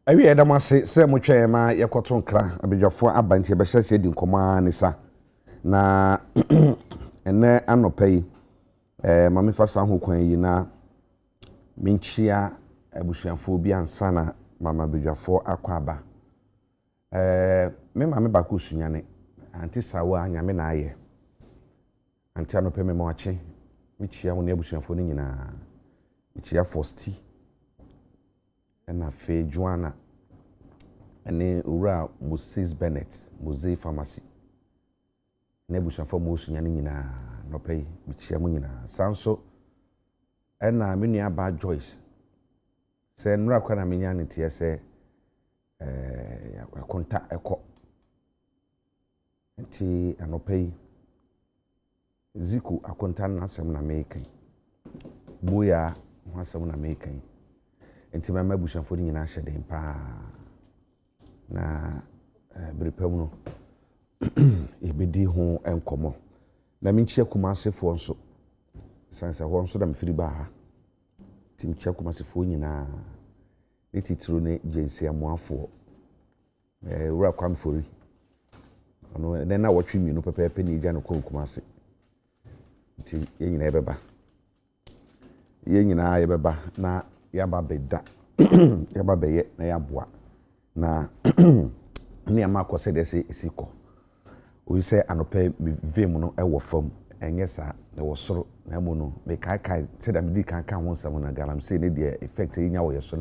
Awi edamase se mo twa ma yekoto nkra abedwafo abanti be hyese di nkoma ne sa na ene anopai ma me fasa ho kwan yi na minchia abusuafo bi ansa na mama bedwafo akwaba me ma me ba ko sunyane anti sawa nyame na aye anti anopai me mo ache michia wo ne abusuafo ni nyina michia fosti na fe Joanna ene ura Moses Bennett Moses Pharmacy na bushafo mo sunya nyina no pay bichia mu nyina sanso ena menu aba Joyce se nura kwa na menya ne tie se akonta eko nti anopay ziku akonta na asem na mekan boya ho asem na mekan enti mama bushafo nyina hye den pa na brepam no ebedi ho enkomo na minchia kumasefo nso sansa ho nso da mfiri ba ha timchia kumasefo nyina etitiro ne jensi amoafo wura kwamfori ono na wotwe mienu pepepe ne gya no kumase nti yenyina ebeba yenyina yebeba na yaba beda yaba beye na yaboa na ni ama akose de se esiko oyi se anope vem no ewo fam enye sa na wo soro na mu no me kai se da medi kan ho nsam na galam se ne de effect yi nya wo yeso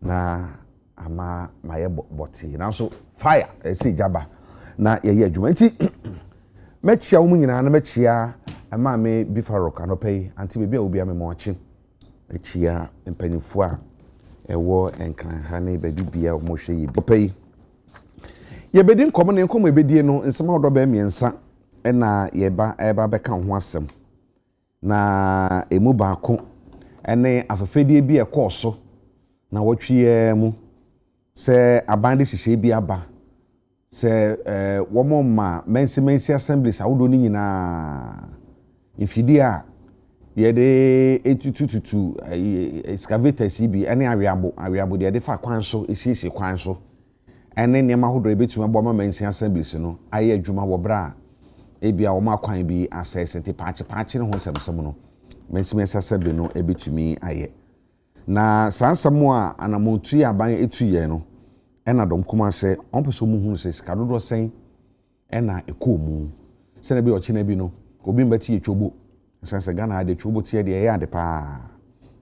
na ama maye boti na so fire esi jaba na ye adwuma nti mechia wo nyina na mechia ama me bifarok anope anti bebi a obi amemo achi echia mpanifo a ewo enkran ha ne bedi bia mo hwe yi bopai ye bedi nkomo ne nkomo ebedie no nsema odo ba miensa na ye ba eba beka ho asem na emu ba ko ene afafedie bi ekoso na wotwe mu se abande hihye bi aba se womo ma mensi assemblies awodo ni nyina ifidi a yede etutututu excavators bi ene awiabo de yede fa kwan so esiesie kwan so ene nema hodo ebetuma bo ma mensi assemblies no aye adwuma wo bra ebia wo ma kwan bi assess te paache ne ho semsem no mensi assembly no ebetumi aye na sansamo a anamontu aban etuye no ena dom kuma se onpeso mu hu se skadodo sen ena ekomu se na bi ochi na bi no obi mbati etwobo sense Ghana ade chubo tie de ya de pa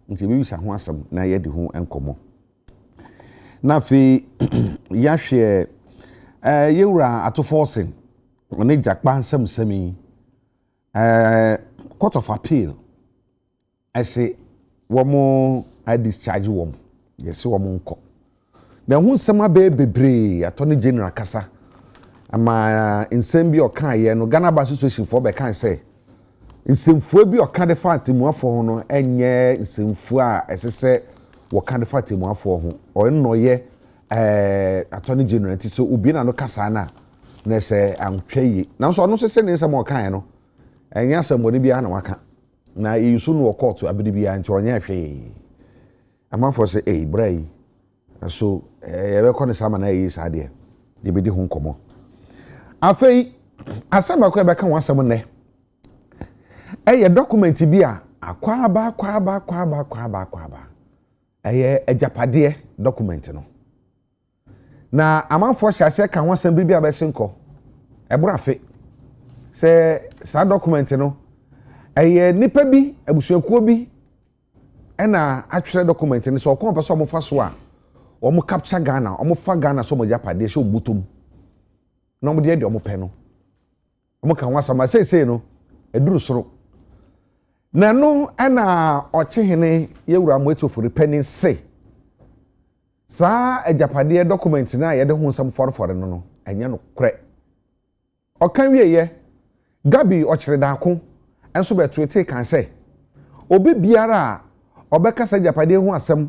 nti be wisa ho asem na ye de ho enkomo na fi ya hwe yewura atoforcing oni jakpa nsem semi court of appeal I say womo I discharge wom yes womo nko na hu nsem abe bebre attorney general kasa ama nsem bi okan ye no Ghana Bar Association for be kan say nsemfuo bi okade fatimuafo ho no enye nsemfuo a esese wokade fatimuafo ho oyeno ye attorney general ti so obi na no kasa na se antwaye na so ono se ne nsem okan no enye asembone bi na waka na yisu no court abidi bi anti onye ahwe amafo se brai so ebe ko ne sama na yi sade ye bedi ho nkomo afei asamba ko ebe ka wasem ne eye document bi a akwaba eye ejapade document no na amanfo hyase ka ho asem bi a besenko eburafe se sa document no eye nipa bi abusuakuo bi ena atwere document no so okon pese omofa so a omo capture Ghana omo fa Ghana so mo japade hye obutum no mo de omo pe no omo ka ho asama sei no eduru soro na no ana ochehene yewura mo etofori penin se sa ejapade document na ye de ho nsam forfor no enye no kre okan wieye gabi ochere da ko enso betuete kan se obi biara obekasa ejapade ho asem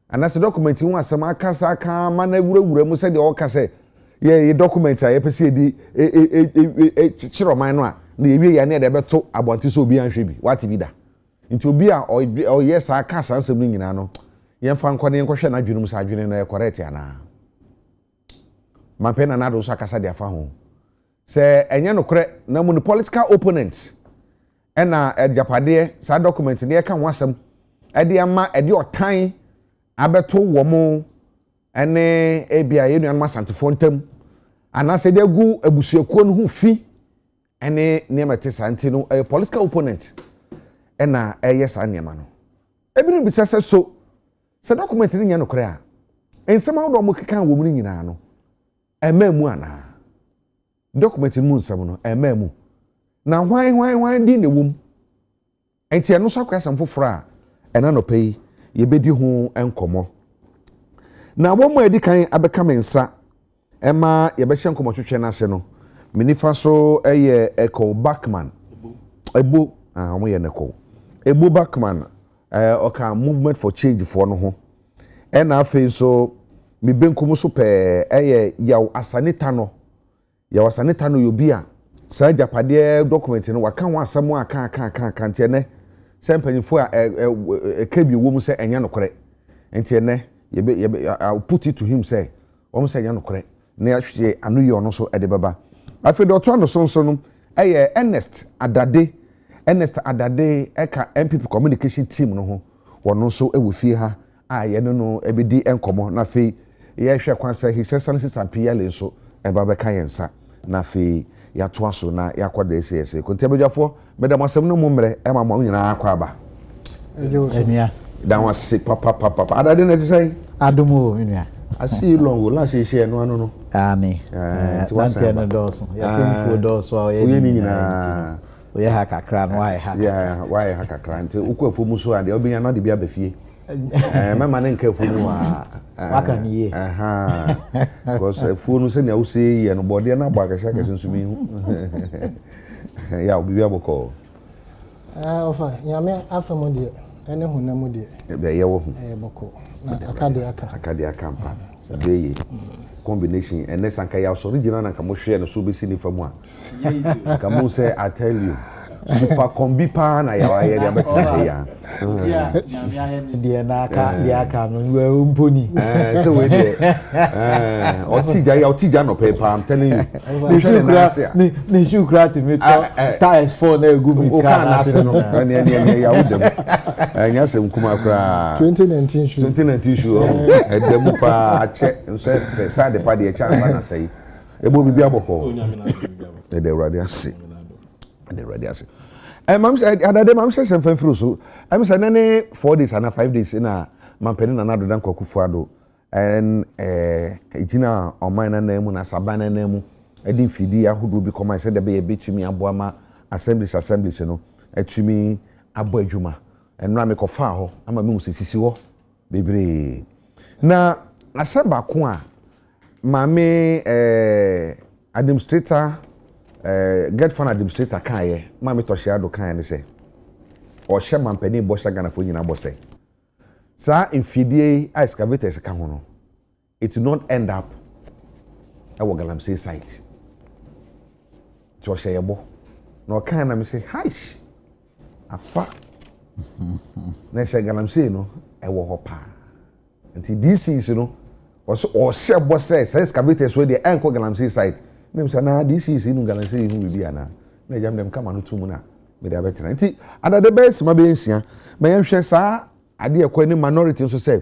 anase document ho asem akasa aka mana wurawura mu se de okase ye document a ye pese edi chichiroman no a na yewie ya na de beto abonti so obi anhwe bi wati bi da nti obi a oyesa aka sansem nyina no yɛmfa nkɔ ne nkɔhwɛ na adwene mu sa adwene no correct ana mampɛ na nado so akasa de afa ho sɛ ɛnyɛ no korɛ na mu no political opponents ɛna japade sa document ne yɛka ho asɛm ɛde ama ɛde ɔtan abɛto wɔ mo ɛne ebia yɛnuanom asantefo ntam anase de gu abusuakuo no ho fi ɛne nneɛma te santi no political opponent ɛna ɛyɛ sa nneɛma no ebinu bi sɛ so sɛ document ne nyɛ no korɛ a nsɛm ahodoɔ mo keka wɔ mu no nyinaa no ɛma mu ana document mu nsɛm no ɛma mu na hwan di ne wom enti ɛno so akwasɛm foforɔ a ɛna no pɛyi yɛbɛdi ho nkɔmmɔ na wɔn mu edi kan abɛka me nsa ɛma yɛbɛhyɛ nkɔmmɔ twetwe n'ase no me nifa so ɛyɛ Echo Backman Ebo wɔn yɛ Echo Ebo Backman ɔka movement for change for no ho ɛna afei so me benkum so pɛɛ ɛyɛ yaw asanita no yobi a saa japade document no waka ho asɛm a ka ntiene sɛ mpanyifo a ɛka bi wɔ mu sɛ ɛnya nokorɛ ntiene I'll put it to him say wɔn sɛ ɛnya nokorɛ na yɛhwɛ anu yɛ ɔno so ɛde bɛba afei de ɔto ano so no ɛyɛ Ernest Adade ɛka MPP communication team no ho wɔn nso ɛwɔ fie ha a yɛne no ɛbɛdi nkɔmɔ na afei yɛhwɛ kwan sɛ his excellency Sampiyale nso ɛba bɛka yɛn nsa na afei yɛato aso na yɛakɔ da ɛsɛ konti abɛdwafoɔ mɛda mo asɛm no mu mmerɛ ɛma mo nyinaa akɔ aba enua dan wase papa Adade na ti sɛ adomo enua I see you long will last year no ani nanti no doso ya semfo doso a ye ni nyina o ye ha kakra no why ha why ha kakra nti ukofo mu so ade obinya no de bia bafie mama ne nkafo mu waka ni ye because fo no se na wo se ye no bode na agba kasha kasha nsumi hu ya obi aboko ofa nyame afemo de ene hunamu de be ye wo hu boko na akade aka mpa sabe combination and this anka ya original na kamo hwe no so be si ni famu a kamo say I tell you super combi pa na ya wa ye de betina ya de na aka no we mponi so we de otija no paper I'm telling you ni shukra to me tires for na egu mi ka na se no ne ya udem anya se nkuma kra 2019 show edem pa ache nso e sa de pa de cha na sai ebo bibi aboko de radio ase mam Adade mam say sem fanfru so am say na 4 days and 5 days na mam peni na nado dan kwakufu ado en ejina oman na mu na sabana na mu edi fidi ahodo bi come say de be betumi aboa ma assemblies no atumi abo adwuma enra me kofa ho ama me musisi ho bebre na asaba ko a mame administrator get fund administrator kan ye mame toshia do kan ne se o hye mampani bo hye Ghana fo nyina bo se sa infidie excavators ka ho no it will not end up our Galamsey site to hye yebo no kan na me se haish afa na hye Galamsey no e wo ho pa nti DCs no was o hye bo se excavators we dey enko Galamsey site nem say na DCs no Galamsey hu bibi ana na jam dem kama no tumu na me dey abetina nti Adade base ma be nsia me yenhwe saa ade ekwa ni minority nso say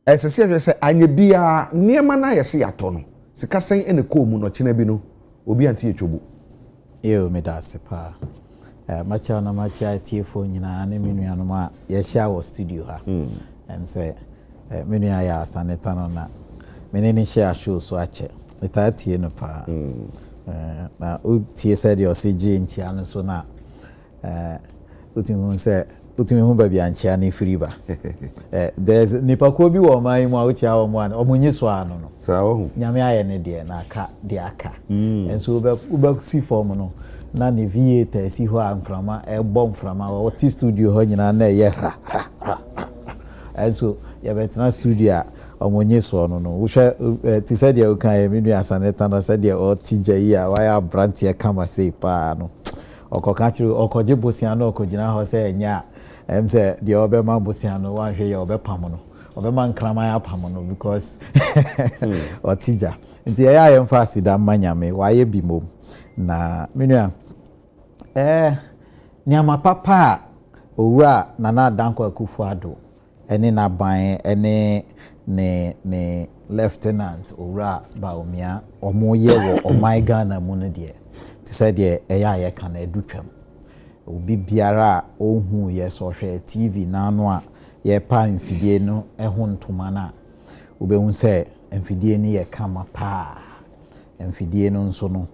esese hwe say anye bia niema na yese yato no sika sen ene ko mu no kina bi no obi anti yetwobu yo me da sepa macha na macha tiefo nyina ne menuanom a ye hia wo studio ha and say menua ya saneta no na menene share show so ache itatie no pa na o tie said your CG ntia no so na utimi hu ba bia ntia na free ba there's nipa ko bi wo man mu a o chia wo mu an omunyi so ano no sa wo nyame aye ne de na aka de aka enso uba si form no na ne V8 si ho amframa e bom frama o ti studio ho nyina na ye ra enso ya betina studio omunyi so no no wo hwe ti said ya kan ya menu asaneta no said ya o tija yi a wa ya brand ya kama sei pa no okoka chiri okoje bosiano okojina ho se enya em se de obema bosiano wa hwe ya obepam no obema nkrama apam no because otija nti ya emphasize da manyame waye bimom na menua nyama papa owura Nana Adanko Akufo-Addo ene na ban ene ne lieutenant owura Baomia omoye wo oman Ghana mu ne de ti said de eya ye kan edutwam obi biara ohun ye so hwe TV na no a ye pa mfidie no eho ntoma na obehun se mfidie ni ye kama pa mfidie no nso no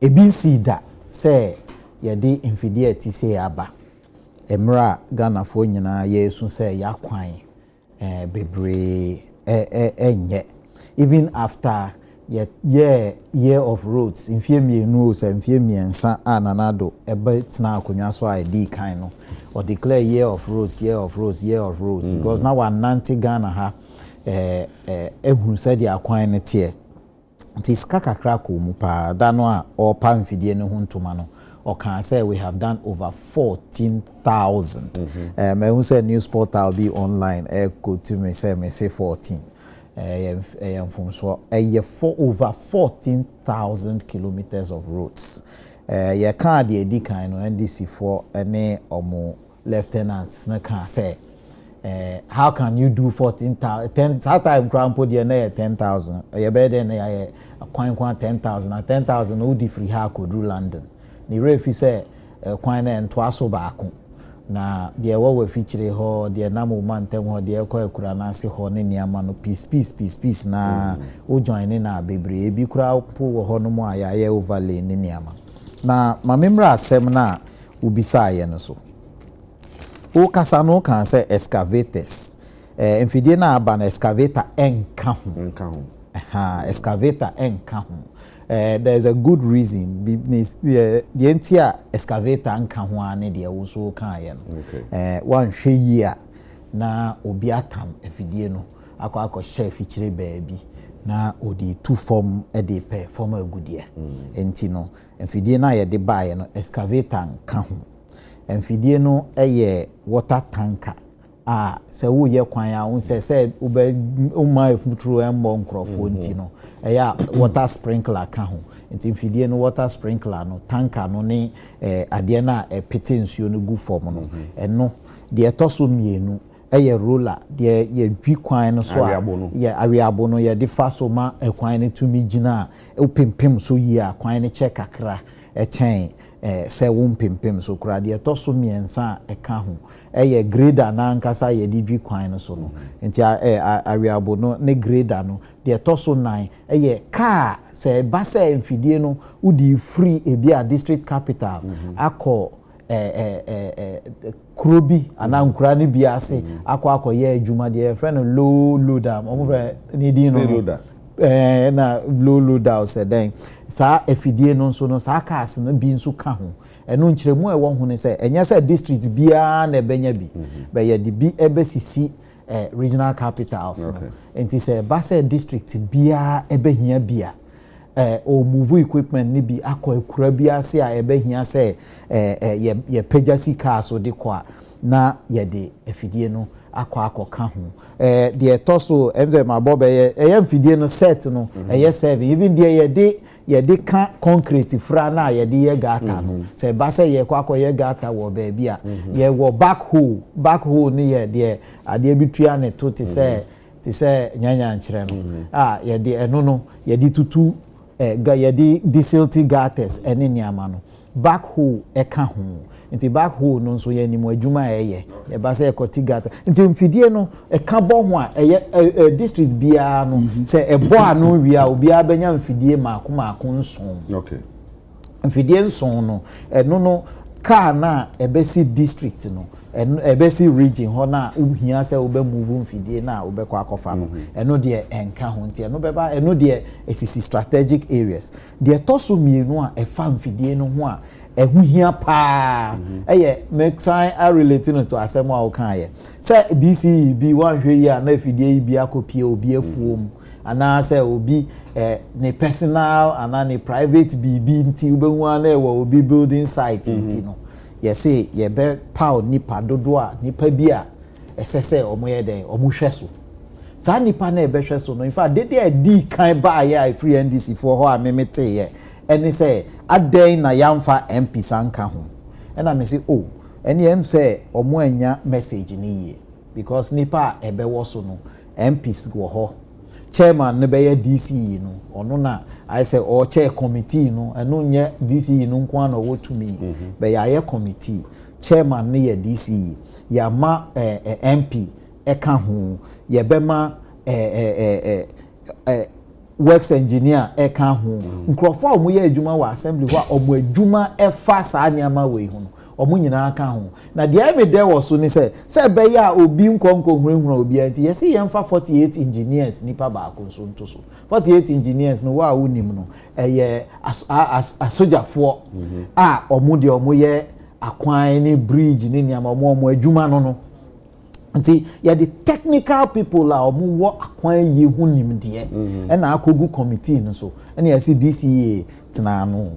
ebi sida se ye de mfidie atise aba emra Ghana fo nyina yesu se yakwan bebre enye even after year of roads infiemienu o se infiemiensa ananado ebe tina akonwa so ID kan no or declare year of roads because now one nanti Ghana ha ehun se dia kwan ne tie nti skaka krako mu pa da no a o pa mfidie ne huntuma no or can say we have done over 14,000 ehun say news portal be online go to me say 14 from so for over 14,000 kilometers of roads you can't the kind of NDC for any omo lieutenants na can say how can you do 14,000 10 time ground put the 10,000 you better than a kwan 10,000 and 10,000 no di free ha could do London ni refi say kwan na ntwaso baako na de we feature ho de na mo mantem ho de ekwa ekura na ase ho ne niama no peace na o join na bebre ebi kura po wo ho no mo ayaye overlay ne niama na mamemra asem na ubisa ye no so o kasa no kan say excavators mfidie na aba na excavator enka ho excavator enka ho there's a good reason business the entire excavator anka ho ane de wo so kan ye no one hwe yi a na obi atam afidie no akọ chef chire baabi na odi two form e de pe form agudie enti no afidie na ye de bae no excavator anka ho afidie no eye water tanker se wo ye kwan a won se uma efuturo embo nkrofo nti no eya water sprinkler ka ho nti mfidie no water sprinkler no tanker no ne ade na pete nsuo no gu form no eno de toso mienu eye roller de ye dwi kwan no so a ye awiabo no ye de faso ma kwan ne tumi gina opempem so yi a kwan ne che kakra chen se won pimpim so kura de toso miensa eka ho eye grader na nkasa ye di dwi kwan no so no nti awiabo no ne grader no de toso 9 eye car se ba se mfidie no udi free ebi a district capital akọ krobi ana nkura ne bi ase akọ ye adwuma de friend low loader mo friend ni di no na loader se den sa efidie no so no sa cars no bi nso ka ho eno nkyeremu e wo ho ne se enya se district bia na ebenya bi be ye di bi ebesisi regional capitals no enti se ba se district bia ebehia bia o move equipment ni bi akọ ekura bia se a ebehia se ye pejasi cars so de kwa na ye de efidie no akọ ka ho de etoso emze mabobe ye mfidie no set no ye serve even there ye de ka concrete fra na ye de ye gata no se ba se ye akọ ye gata wo ba bia ye wo backhoe ni ye de ade bitua ne to te se nyanya nkyere no ye de eno no ye de tutu ye de desilty gutters ene niama no backhoe ka ho nti backhoe no nso ye nimu adwuma ye ba se ekoti gata nti mfidie no ka bo ho a district bia no se ebo anu wi a obi abenya mfidie maako nson mfidie nson no eno no car na ebesi district no ebesi region ho na uhia se obe move mfidie na obe kwa akofa no eno de enka ho nti eno beba eno de esisi strategic areas de toso mienu a efa mfidie no ho a ehuhia pa eye make sign are relating to asemo a okan ye say DC bi wan hwe ya na fidie bi akopie obi afuom ana say obi ne personal ana ne private bibi nti obehu ana e wo obi building site nti no ye say ye be power nipa dodo a nipa bi a ɛsɛ omo ye den omo hwɛ so saa nipa na ebe hwɛ so no in fact dey di kan ba ya free NDC for ho a memete ye ene say adan na yamfa MP sanka ho ena me say oh ene em say omo anya message ni ye because nipa ebe wo so no MPs go ho chairman ne be ye DCE no ono na I say or chair committee no eno nye DCE no nko na wo tumi be ya ye committee chairman ne ye DCE ya ma MP eka ho ye be ma works engineer eka ho nkrofo a omo ye adwuma wa assembly ho a omo adwuma efa saa niama we ho omo nyina aka ho na de ai me de wo so ni say be ya obi nkonko hurehura obi anti ye see yemfa 48 engineers nipa ba ko so nto so 48 engineers no wa wonim no eye asojafo a omo de omo ye akwan ni bridge ni niama omo adwuma no nti ya the technical people a omo wo akwan ye hu nim de e na akogu committee no so ene ya see DCA tena no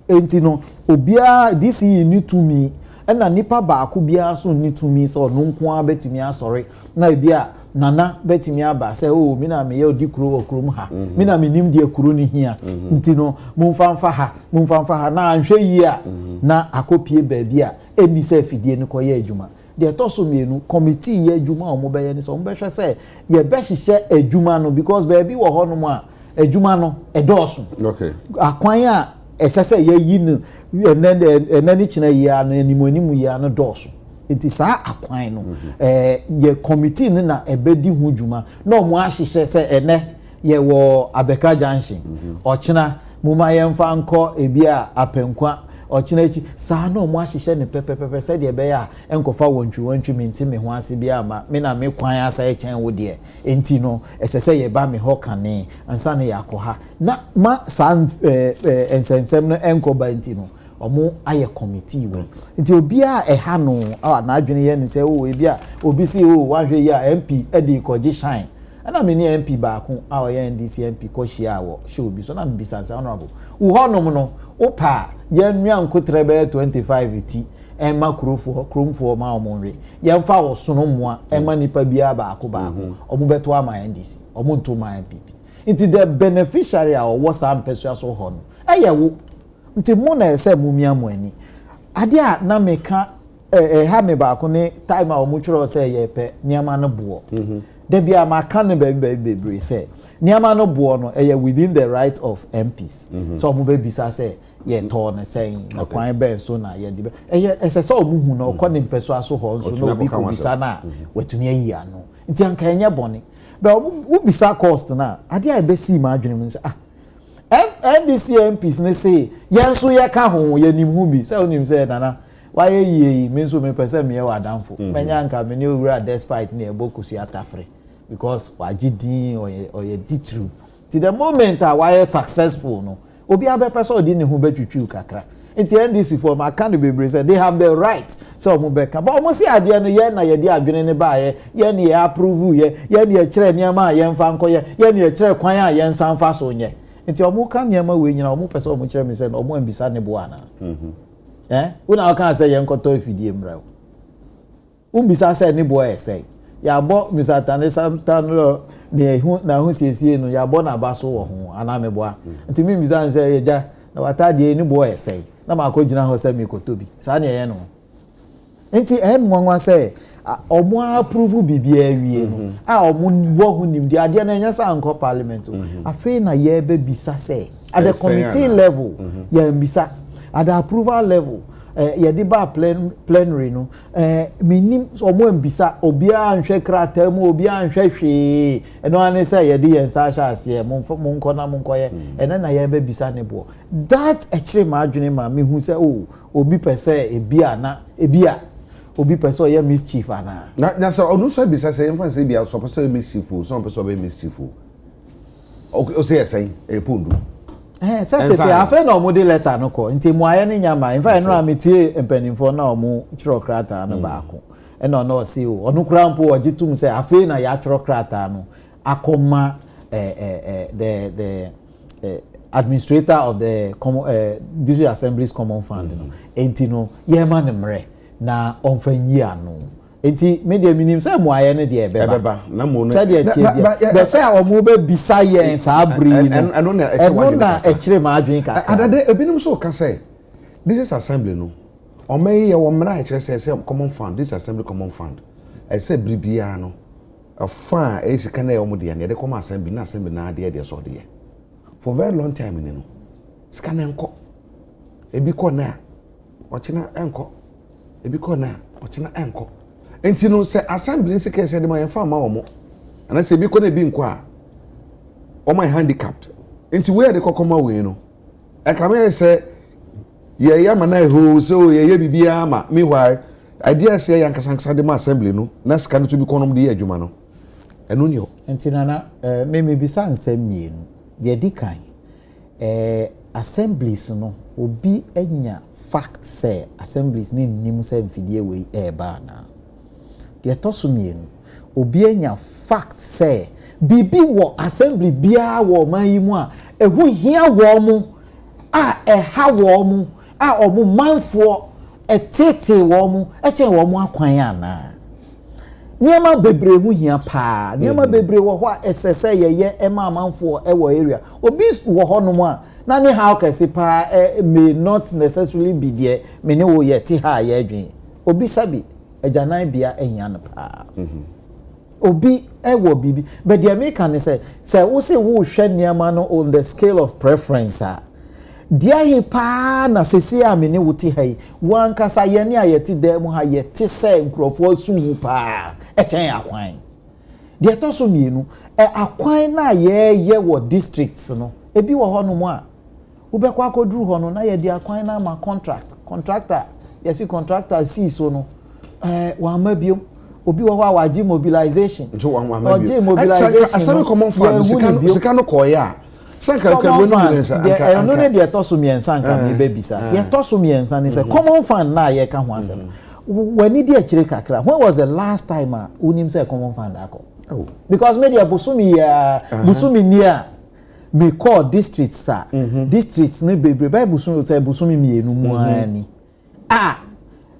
enti no obia DCE ni to me ena nipa ba ako bia so ni to me so no nko a betumi asori na bia nana betumi aba say oh mi na me ye odi kuro okuro ha mi na me nim de kuro ni hia nti no mumfanfa ha na anhwe yi a na akopie ba bia eni say fidie ni koye adwuma de to so mienu committee ye adwuma omo be ye ni so omo be hwe say ye be hihye adwuma no because ba bi wo ho no mu a adwuma no edoso okay akwan a esese ye yi no enani china yi ano animonimu yi ano doso enti saa akwan no ye committee na ebedi hu dwuma na omo ahihye se ene ye wo Abeka Junction ochina muma ye mfa nko ebia apenkwa ochina echi saa na omo ahihye ne pepepepe se de be ya enkofa wontwi minti me ho ase bia ma me na me kwan asa e chen wo de enti no esese ye ba me ho kane ansa na yakoha na ma san ensensem no enkoba enti no omo aye committee we nti obi a eha no na adwene ye ne se o ebia obi si o wanhwe ye a MP edi koji shine ana me ni MP ba ko a o ye NDC MP ko hia wo she obi so na me bisa say honorable wo honom no opa ye nwa nkotre be 25 ti ema kromfo ma omonwe ye mfa wo sono moa ema nipa bia ba ko omo beto ama NDC omo nto ma MPP nti the beneficiary a wo sam pesua so ho no eye wo nti mo na ese mumia mo ani ade a na meka ha me ba ko ne time a omo tworo se ye pe niama no bo de bia ma kan ne bebre se niama no bo no eye within the right of MPs so omo be bisa se ye to ne sen na kwan be so na ye de ese so omo hu no ko ne pesua so ho so no bi ko bisa na watumi ayi ano nti anka enye bone be omo bisa cost na ade a be si ma adwene mu se NDC MPs ne say yenso ye ka ho ye nim hu bi say onim say nana why ye me so me person me wa danfo menya nka me ne owura despite ne ebokusu atafre because wagidi or ye ditru till the moment why successful no obi abe person odi ne hu betwitwu kakra nti NDC for my can be say they have the right so mo be ka but mo see ade no ye na ye di adwene ne ba ye ne ye approve ye ne ye kire niam ye mfa nko ye ne ye kire kwan a ye nsan fa so nye nti omo ka niam we nyina omo pese omo kire me say omo ambisa ne bo ana una kan say ye nkoto ifidie mra umbisa say ne bo say ya bo misatane santano ne hu na hu siesie no ya bo na ba so wo ho ana me bo nti mi mbisa say ye ja na watade ne bo say na makogina ho say mi kotobi sa ne ye no nti nwanwa say omo approve bibia wie no a omo wo hu nim de ade na nya sa nko parliament afi na ye be bisa say at the committee level ye mbisa at the approval level ye di ba plenary no minim omo mbisa obi anhwe krata mu obi anhwe hwe eno ane say ye di yensa sha ase monko na monko ye ena na ye be bisa ne bo that ekire ma adwene ma me hu say oh obi pese ebia na ebia obi pese ye mischief ana na so onu so bisa say enfan say bia so pese mischief so pese be mischief o say say e pondu se afa na omo de letter no ko nti mu aye ne nyama in fact no ametie empanimfo na omo chiro krata no baako e no no see o onu kura mpo ogitum se afa na ya chiro krata no akoma the administrator of the district assemblies common fund no enti no ye ma ne mre na onfanyi ano enti me de minim say mo aye ne de ebeba na mo no say de tie bia be say omo be bisa yen sa abri no eno na e kire ma adwen ka adade ebinim so ka say this is assembly no omeye wo mra e kire say common fund this assembly common fund I say bribia no afa e sika na omo de ne de come assembly na de so de for very long time ni no sika na enko ebi ko na ochina enko ebi ko na ochina enko enti no se assembly nsi ke se de ma yemfa ma omo ana se ebi ko na ebi nko a o my handicapped enti we de kokoma we no e ka me se ye ya mana ho so ye bibia ma meanwhile idea se yan kasankasa de ma assembly no na sika no to bi konom de adwuma no eno ni o enti nana me bisa nsem mienu de dikan assemblies no obi enya fact say assemblies ni nim say mfidie we ba na de tosumienu obi enya fact say bibi wo assembly bia wo mayimu a ehu hia wo mu a ha wo mu a omu manfo etete wo mu eche wo mu akwan ana niema bebre hu hia pa niema bebre wo ho esese yeye ema manfo e wo area obi wo ho no mu a na ne how can say pa may not necessarily be there me ne wo ye ti ha ye adwen obi sabi ajanan bia ehia no pa obi wo bibi but the American say wo say wo hwe niema no on the scale of preference dia hi pa na sesi a me ne wo ti ha yi wan kasa ye ne ayeti dem ha ye ti say nkrofo suhu pa echen akwan dia to so mienu akwan na ye wo districts no ebi wo ho no mu a ubekwa akoduru ho no na ye di akwan na ma contractor yesi contractor see so no wa mabiom obi wo ho a waji mobilization oji mobilization asami common fund sika no koya sanka ka wonu mensa anka no ne de toso miensa anka me babisa ye toso miensa ni say common fund na ye ka ho asem wani di akire kakra when was the last time unim say common fund akọ because media busumi nia me call districts districts ne bebre by busumi mienu mu ani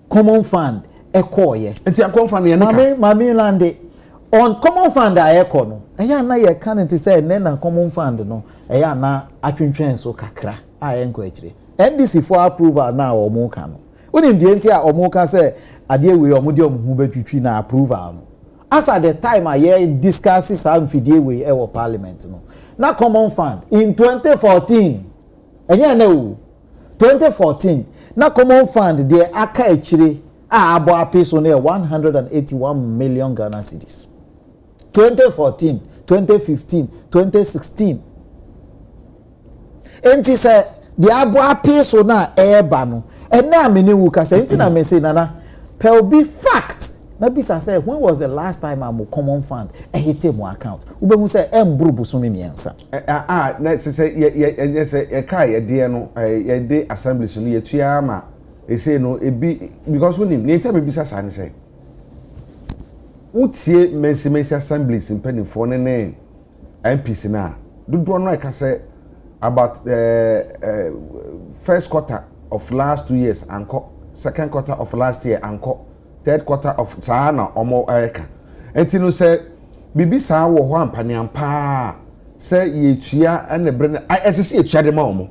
common fund ekoye enti common fund ye nka mami lande on common fund ayeko no eya na ye kan enti say na common fund no eya na atwentwen so kakra ayenko akire NDC for approval na omo ka no unim die enti a omo ka say ade we omo de omo hu betwitwi na approval no as at the time I discuss some video we our parliament no na common fund in 2014 enya na o 2014 na common fund there aka akire abo apeso na 181 million Ghana cedis 2014 2015 2016 enti say the abo apeso na eba no ena amene wu ka say enti na me say nana pe be fact na bisa say when was the last time am common fund hit mo account ube hu say emburu busumi miensa na say ye kai ye de no ye de assemblies no ye tua ma e say no e bi because when ni enta be bisa sa ni say utie mensi assemblies mpanifo ne MPs na dodo no I can say about first quarter of last 2 years anko second quarter of last year anko third quarter of China omo eka enti no say bibi sa wo ho ampane ampa say ye tua ene bre na SSC ye tua de ma omo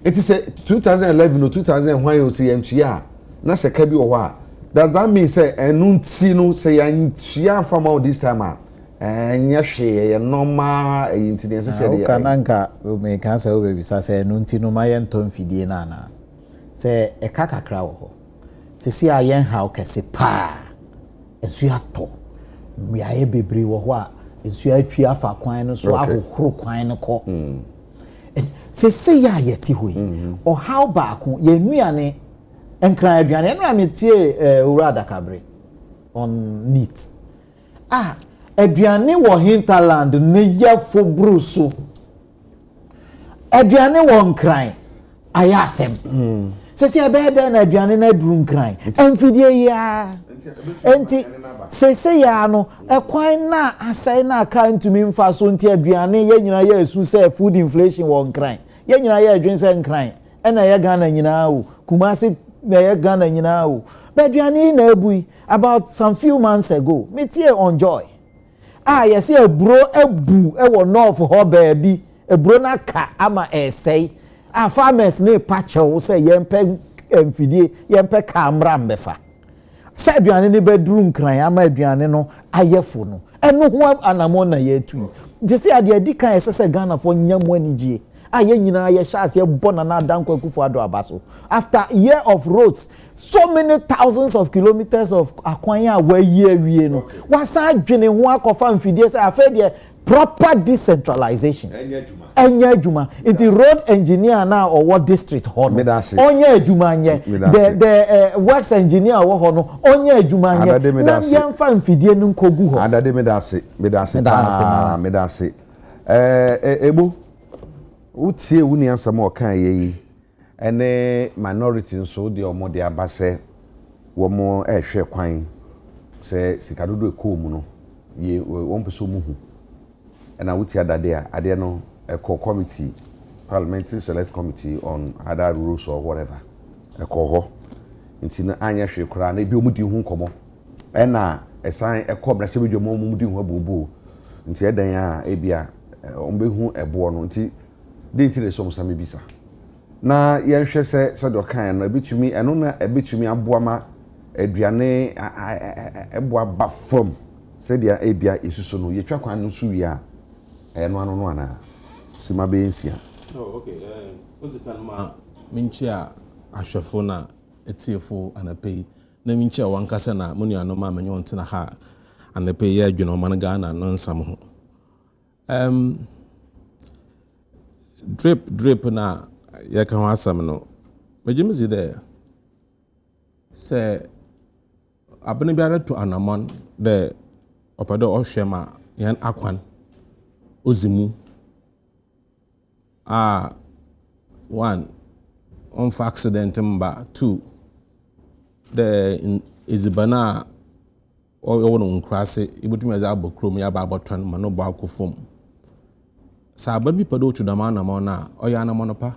enti say 2011 or 2001 you say tua na se ka bi wo ho does that mean say enu nti no say yan tua from all this time enya hwe ye normal incident say dey kananka o me kan say o be say enu nti no ma ye nton fidie na na say e kakakra wo ho sisi ayen ha okese pa ensu ato mi aye bebre wo ho a ensu atwi afa kwan no so ahohoro kwan no ko sisi ya yeti hoi o how back ye nuane enkran aduane enra metie urada kabre on neat aduane wo hinterland ne yafo bruso aduane wo nkran ayasem sesi abeda na aduane na duru nkran emfidie ya enti sesi ya no ekwan na asai na aka ntumi mfa so nti aduane ye nyina ya esu say food inflation wo nkran ye nyina ya adwen say nkran ena ye Ghana nyina o Kumasi na ye Ghana nyina o but aduane na ebui about some few months ago me tie on joy yes e bro ebu e wo north ho baabi e bro na ka ama esei farmers ne pacho say yempe mfidie yempe kamra mbefa say aduane ne bedru nkran ama aduane no ayefo no eno ho anamo na yetu je say ade adi kan esese Ghana for nyamo anigye aye nyina ye chance ye bona na dankwa kufu ado abaso after year of roads so many thousands of kilometers of akwanya awaye wie no wasa adwene ho akofa mfidie say afedie proper decentralization enya adwuma it road engineer na or what district hono onye adwuma nye the works engineer wo hono onye adwuma nye na yemfa mfidie no nkogu ho adade medase ebo utie wuni ansam o kan yeyi ene minority nso de omode abase wo mo ehwe kwan se sikadodo ekomu no ye won peso mu hu ena wuti adade a ade no eco committee parliamentary select committee on other rules or whatever eco ho nti na anya hwe kura na bi omudi hu nkomo ena esan eco bra se bi dwomo omudi hu abubu nti edan a ebia ombehu ebo no nti de ntire so musame bisa na yenhwe se do kan no ebitumi eno na ebitumi aboama aduane eboa ba from se dia ebia esuso no yetwa kwan no su wi a eno ano no ana sima be nsia okay ozikan ma minchi a ahwefo na etiefo anapei na minchi a wankasa na munuano ma menyo ntena ha anapei ya adwene oman Ghana no nsam ho drip na ya kan asam no megimizi there say abene biara to anamon the opedo ohwema yan akwan ozimu one on for accident mba two the izibana o wonu nkrase ibutumi za abokrom ya ba abotwan ma no bo akofom sa aban bi pado tu dama na mona oya na monopa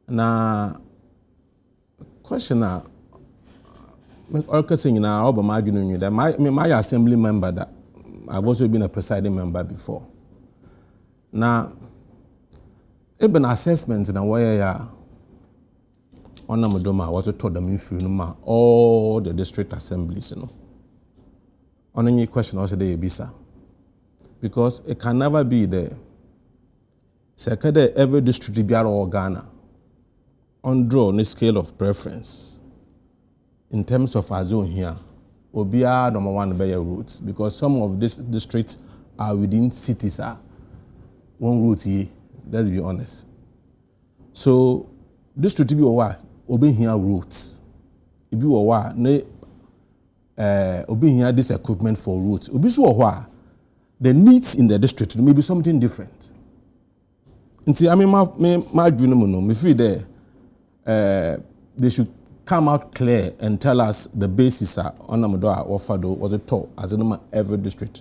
na question na orkasing na obama adwunu nyu that my assembly member that I've also been a presiding member before. Now, even assessment na where ya on Namadoma was told them if you know all the district assemblies, you know. On any question also the bisa. Because it can never be the second every district be or Ghana on draw on a scale of preference in terms of our zone here. Obia number one by your routes because some of these districts are within cities one route here, let's be honest. So district be obi here routes. If you are ne obi here this equipment for routes. Obi so the needs in the district may be something different. I mean my dream no me feel there they should come out clear and tell us the basis on Namadoa or Fado was a top as in every district.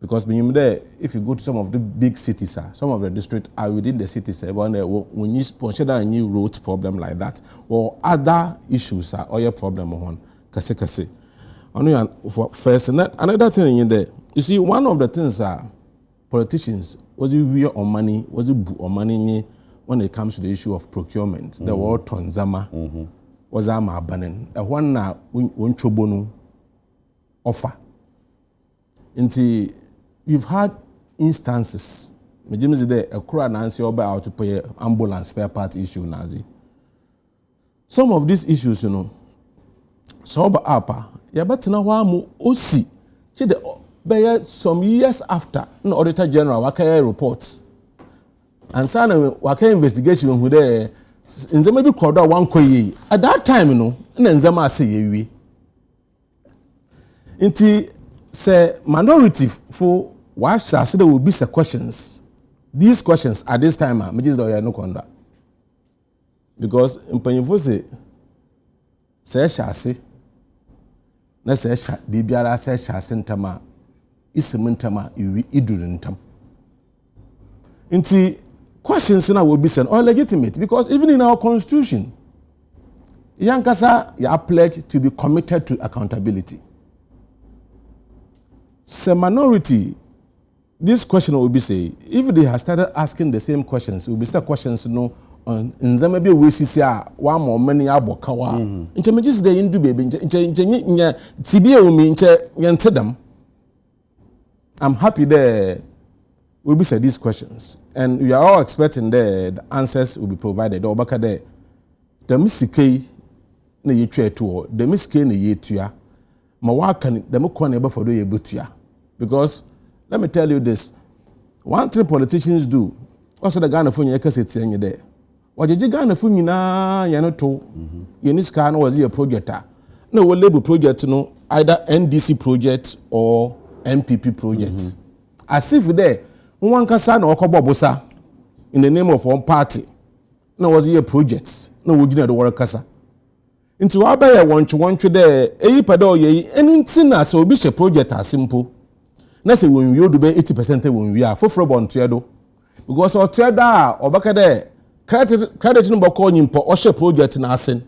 Because when there, if you go to some of the big cities, some of the districts are within the cities. When you consider a new road problem like that, or other issues or your problem on kase. First, another thing in there, you see, one of the things politicians was it real on money, was it on money when it comes to the issue of procurement. The word Tonzama. Was ama banen one na wonchobo offer nti you've had instances mejims there a kura na anse oba out to pay ambulance spare part issue nazi some of these issues you know so oba apa ya betina wa mu osi che the be some years after no auditor general wakaya reports and sana wakaya investigation who there nzema bi kodo wan koyi at that time no na nzema ase yewie nti say minority for why shall there will be some questions these questions at this time me just no konda because mpanyimfo say shase na say bibiara say shase ntama isim ntama iwi iduru ntam nti questions now will be sent or legitimate because even in our constitution Yankasa, you are pledged to be committed to accountability. Some minority, this question will be say, if they have started asking the same questions, it will be still questions, on in them maybe we see one more many abokawa. Inche me just the indu baby, inche tibia umi inche yantedam. I'm happy there will be said these questions, and we are all expecting the answers will be provided. Obaka there, the misike na yetwa to, the misike na yetua, ma waka the mokwa na eba for do yebutua. Because let me tell you this, one thing politicians do, also the Ghana phone yekase tianye there. Wajeji Ghana phone nyina yano to, yeniska na wazi a project. No, we label project no either NDC project or NPP project. As if there, one kasa na okobobosa in the name of one party. No was a project. No we gina the work kasa. Into abaya want there, pedo ye anything as so be a project as simple. Na say when we do be 80% when we are for bon triado. Because our triada or back there credit no bako nyimpo or share project na asin.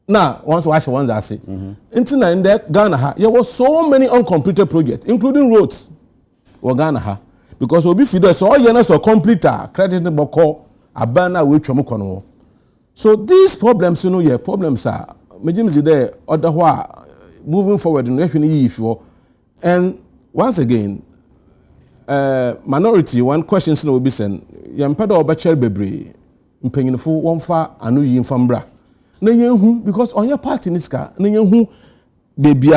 Now, once I say, in Ghana, there were so many uncompleted projects, including roads. Or Ghana, because we be feeders, so all years or completer, credit boko, a banner which you. So these problems, problems are, Majim's there, other moving forward in if you. And once again, minority, one question will be sent, Yampada or Bachel Bebre, impaying for one far, anu yin fambra. Na yenhu because on your party niska na yenhu baby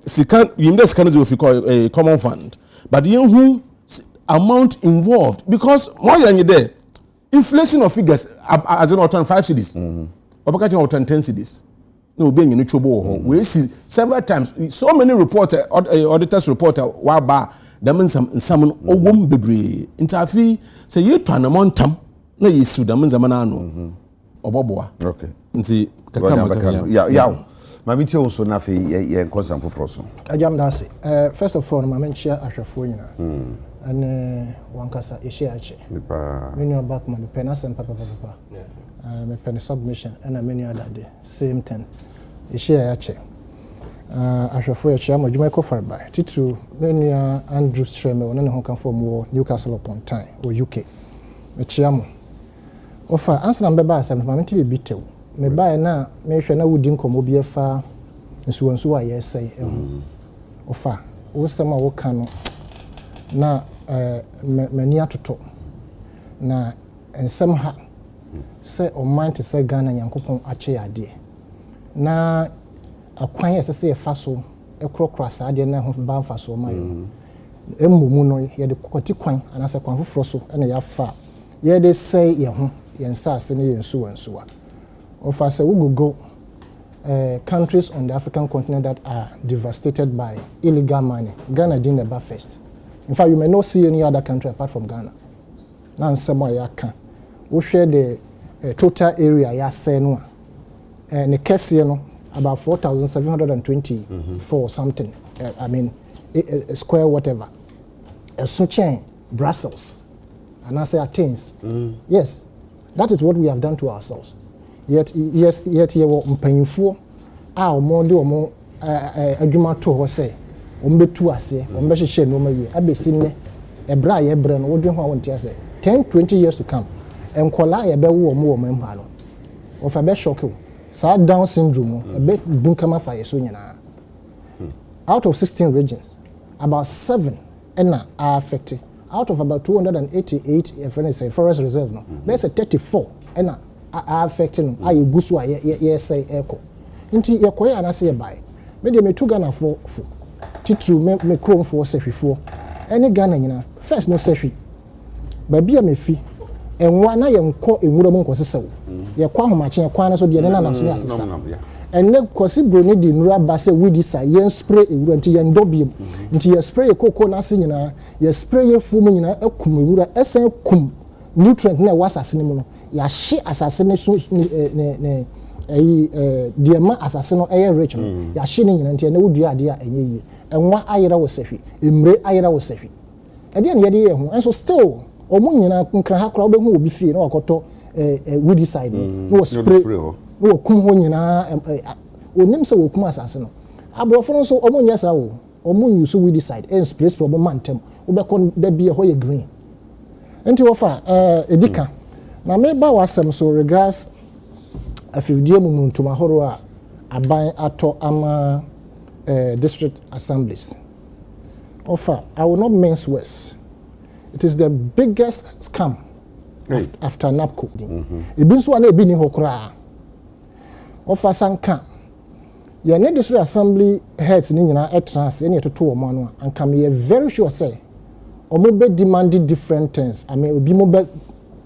sika yimde sika no we call a common fund but yenhu amount involved because more than there inflation of figures as in 5 cities obaka ten 10 cities no be in chobo we see several times so many reporter auditors reporter wa ba dem some owom bebre interfi say you to anamontam na yesu dem nzamana no oboboa okay nti ya mami tie wo so na fe ye nkonsam foforo so ajam da se first of all mama nchia ahwefo nyina and wankasa ehia ache menu back man pen asem papa me pen submission and a menu other day same thing ehia ache ahwefo ehia madwuma ko far by titu menu Andrew Streme wona ne ho kan from Newcastle upon Tyne or UK ehia mo ofa answer mbeba asem mama nti be bitew me ba na me hwe na wudi nkomo bi efa nsuwansu a yesai ofa wo sema wo ka no na mani atoto na ensem ha se o mind to say Ghana yankopon ache ade na akwan yesese efa so ekrokra sa ade na ho ba mfa so ma yo emmumu no ye de kokoti kwan anase kwan foforo so na ya fa ye de say ye ho yensa ase ne yensuwansuwa of as we go countries on the African continent that are devastated by illegal mining. Ghana didn't ever first. In fact, you may not see any other country apart from Ghana. Now, somewhere you can. We share the total area ya say no, and the case about 4,724 something. I mean, a square whatever. A chain Brussels, and I say Athens. Yes, that is what we have done to ourselves. Yet ye wo mpanyimfo a omo de omo adwuma to ho se ombetu ase ombehye no ma wie abesi ne ebra ye bre no wodwe ho awonte ase 10-20 years to come enkola ye be wo omo memba no ofa be shock you sa down syndrome no be bunkama fa ye so nyina out of 16 regions about 7 are affected out of about 288 forest reserve no there's a 34 are affecting aye gusu ye say echo nti ye koye anase ye bai me de me tu Ghana for titru me krom for sehwefo any Ghana nyina first no sehwi ba bia me fi enwa na ye nko enwura mu nkosesew ye kwa homache ye kwa na so de na nam so ne asesa enne kosi broni di nura ba se widi sa ye spray enwura nti ye ndobiem nti ye spray ye koko na se nyina ye spray ye fu mu nyina ekum enwura esen kum nutrient na wasase ne mu no ya hye asase ne so ne diema asase no rich no ya hye ne nyina ntia na wodua ade a enye yi enwa ayera wo sahwi emre ayera wo sahwi ade ne yede ye ho enso still omo nyina nkra ha kra obehu obi fie na wakoto woody side no spray no kum ho nyina onim se wokum asase no abrofo no so omo nyesa wo omo nyuso we decide and space problem mantem wo be kon da bia ho ye green enti wo fa edika na me ba wasem so regards afidie mu ntuma horo a aban ato ama district assemblies offer. I will not mince words. It is the biggest scam after NAPCO. Ebin so na ebi ni hokra. Offer sanka. Your district assembly heads ni nyina etrans any to omo no and come here very sure say omo be demanding different things. I mean obi mo be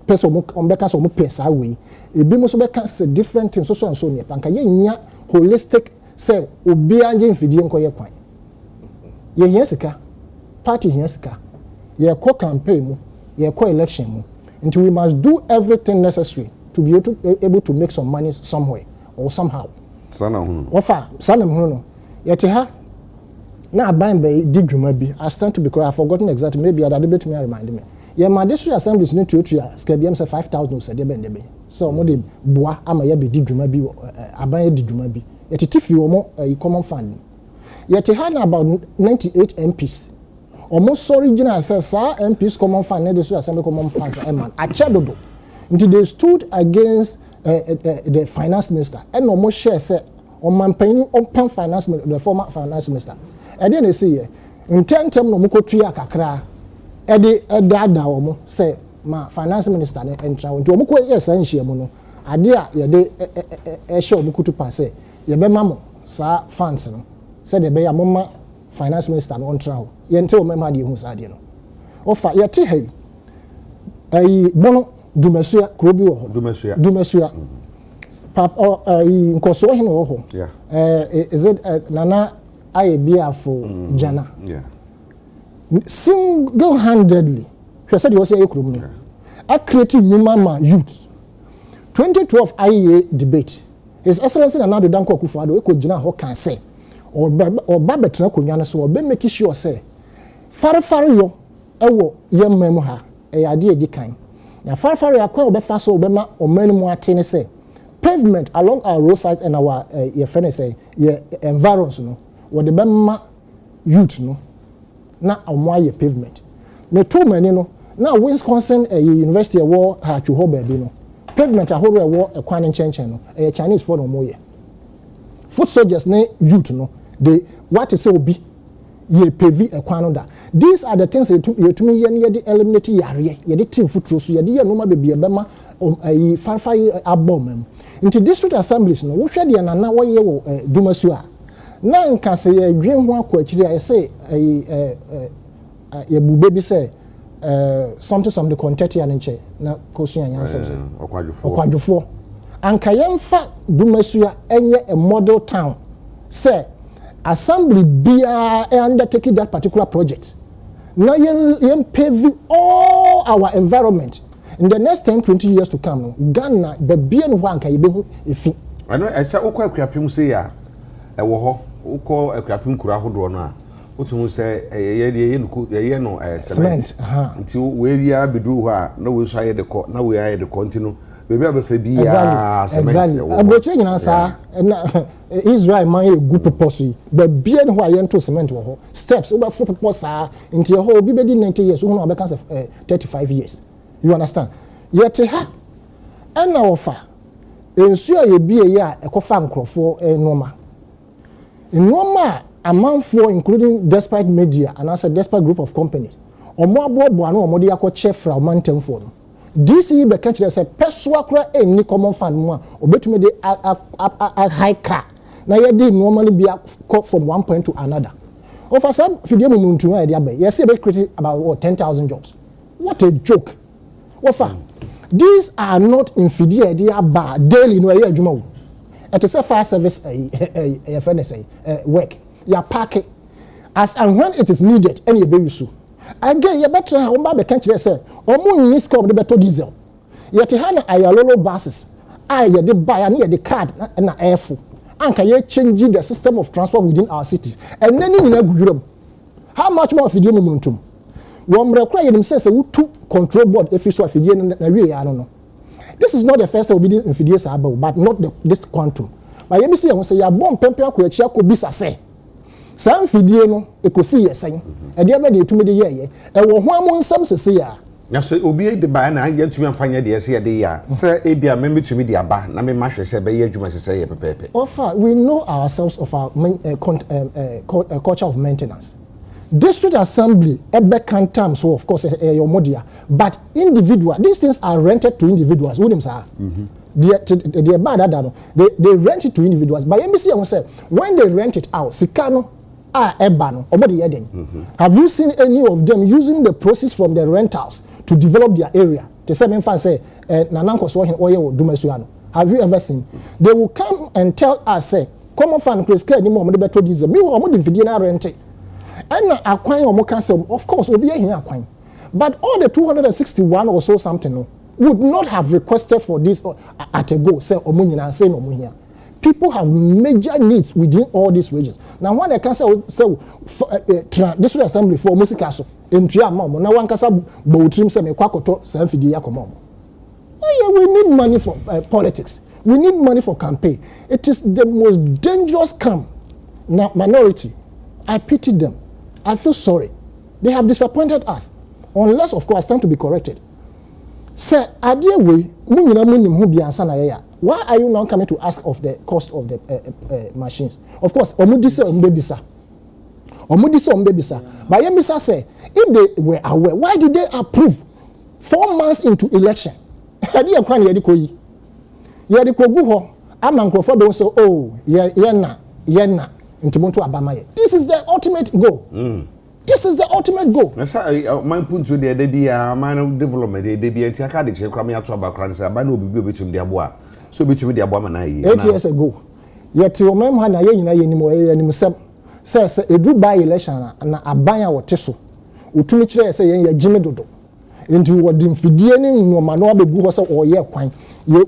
person omo be ka so omo pesa we. Ebi mo so be ka say different things so and so ne panka ye nya holistic say obi anje mfidie nkoye kwan. Ye hiasika party hiasika. Ye ko campaign mu, ye ko election mu. Until we must do everything necessary to be able to make some money somewhere or somehow. Sana hunu. Ofa, sana hunu no. Yete ha na aban be di dwuma bi. I stand to be correct. I've forgotten exactly. Maybe I'd debate me remind me. Ye ma district assemblies need to SKBM say 5,000 say de be. So mo de boa ama ye be di dwuma bi aban ye di dwuma bi. Yete tifi omo common fund. Yete ha na about 98 MPs. Almost original says sir MPs common fund the district assembly common funds man achadodo. Until they stood against the finance minister and almost share say on man paying on finance the former finance minister. And then they say in 10 term no moko tria kakra e dada omo say ma finance minister na entra nti omoko yes anhia mu no ade a ye de show omoko to pass say ye be mamo sa funds no say de be ya mama finance minister no ontra ho ye nte o mema de hu sa de no ofa ye te hey ai bono dumasua krobi wo ho dumasua pap nkoso he no ho is it nana aye biafo jana single handedly he said you say ekrom no a creative human youth 2012 IEA debate his excellency Nana Danko Akufo-Addo eko gina ho kan say or ba betra konwa no so or be make sure say far yo ewo yemmam ha e ade edi kan na far yakwa obefa so obema omanimu atene say pavement along our roadsides and our your friend say your environs no what the bema youth no na omoaye pavement me too many no na Wisconsin university war ha chuho baby no pavement ahoro war ekwan nchenchen no Chinese for no moye foot soldiers na youth no they what is say obi ye pavy ekwan no da. These are the things you to me ye the eliminate yare ye the team foot so ye the no ma baby e bema farfar abom into district assemblies no wo hwe de na wo ye wo dumasu a na nka se ye dwen ho akwa akiri a say ye bube bi say something contest ya nche na kosu anya ansem say okwadwofo anka yemfa dumasu a enye a model town say assembly bia undertaking that particular project now you pave all our environment in the next 10-20 years to come no Ghana the bien one can be efi I know I say okwa akuapim say ya ewo ho ukọ akuapim kura hodo no a otu say ye no cement nti we ria beduru ho a na we so aye de ko na we aye de continue baby abefa bia cement abotre nyina sa Israel man a good purpose but bien ho aye nto cement wo ho steps over for purpose nti ho bi be di 90 years wo no be kan 35 years. You understand? Yet ha and now offer ensure ye be a ekofa nkrofo normal. In normal amount for including despite media and as a despite group of companies. Omo abobo anu omo de yakọ fra mantem for no. This e be catch say peswa kra any common fund mu a obetumi de a high car. Na ye dey normally be from one point to another. Offer some fidie mumuntu e de abai. Yes e be create about 10,000 jobs. What a joke. Ofa, these are not infidel, they are bad daily no aye adwuma wo. Et say fire service friend say work. You park it as and when it is needed and you be use. Again, you better how ba be kan kire say omo ni score de beto diesel. Yet ha na ayalolo buses. Aye de buy and ye the card na airful. Anka ye change the system of transport within our cities. And then ni na gujuram. How much more video momentum? Womre kwa yenim say we two control board if so afidie na we ya no this is not the first time we did in Fidias Abo, but not this quantum. But you say, I say, you are born Pempia Kuachako Bisa. Some Fidiano, a cosi, yes, and the other day to me the year, and one some say, yes, obey the ban, I get to find the SCA de ya. Sir, Abia, member to me the Abba, Name Masha said, you must say, Pepe. Offer, we know ourselves of our culture of maintenance. District Assembly, Ebekan term, so of course, your modia, but individual, these things are rented to individuals. What say? They rent it to individuals. But NBC, I will say, when they rent it out, Sikano, Ebano, Omodi Eden. Have you seen any of them using the proceeds from the rentals to develop their area? The same fan say, Nananko Swahin Oye Dumesuano. Have you ever seen? They will come and tell us, say, common fan, Chris Care, anymore, better diesel. Me, I'm not Vidina rent. And acquire or more of course, will be here acquiring. But all the 261 or so something would not have requested for this at a go, say Omunina and say no here. People have major needs within all these regions. Now, when I can say this assembly for Musikaso in Triamom, now one can say Boutrim Semi Quakoto, Sanfidi Yakomom. We need money for politics. We need money for campaign. It is the most dangerous camp. Now, minority, I pity them. I feel sorry. They have disappointed us. Unless, of course, time to be corrected. Sir, idea way, why are you now coming to ask of the cost of the machines? Of course, Omudisa Ombebisa. But Yemisa say, if they were aware, why did they approve 4 months into election? This is the ultimate goal. This is the ultimate goal. That's how my point to the idea, man development, they be anti-academic, coming out to about crowds, I know be between the Abua. So between the Abua 8 years ago. Yet your mem had a yen anymore, and himself says a do by election and a buyer or tissue. Utumitre say, ye Jimmy Dodo. Into what the Fidian no manoa be goes or ye quine. Ye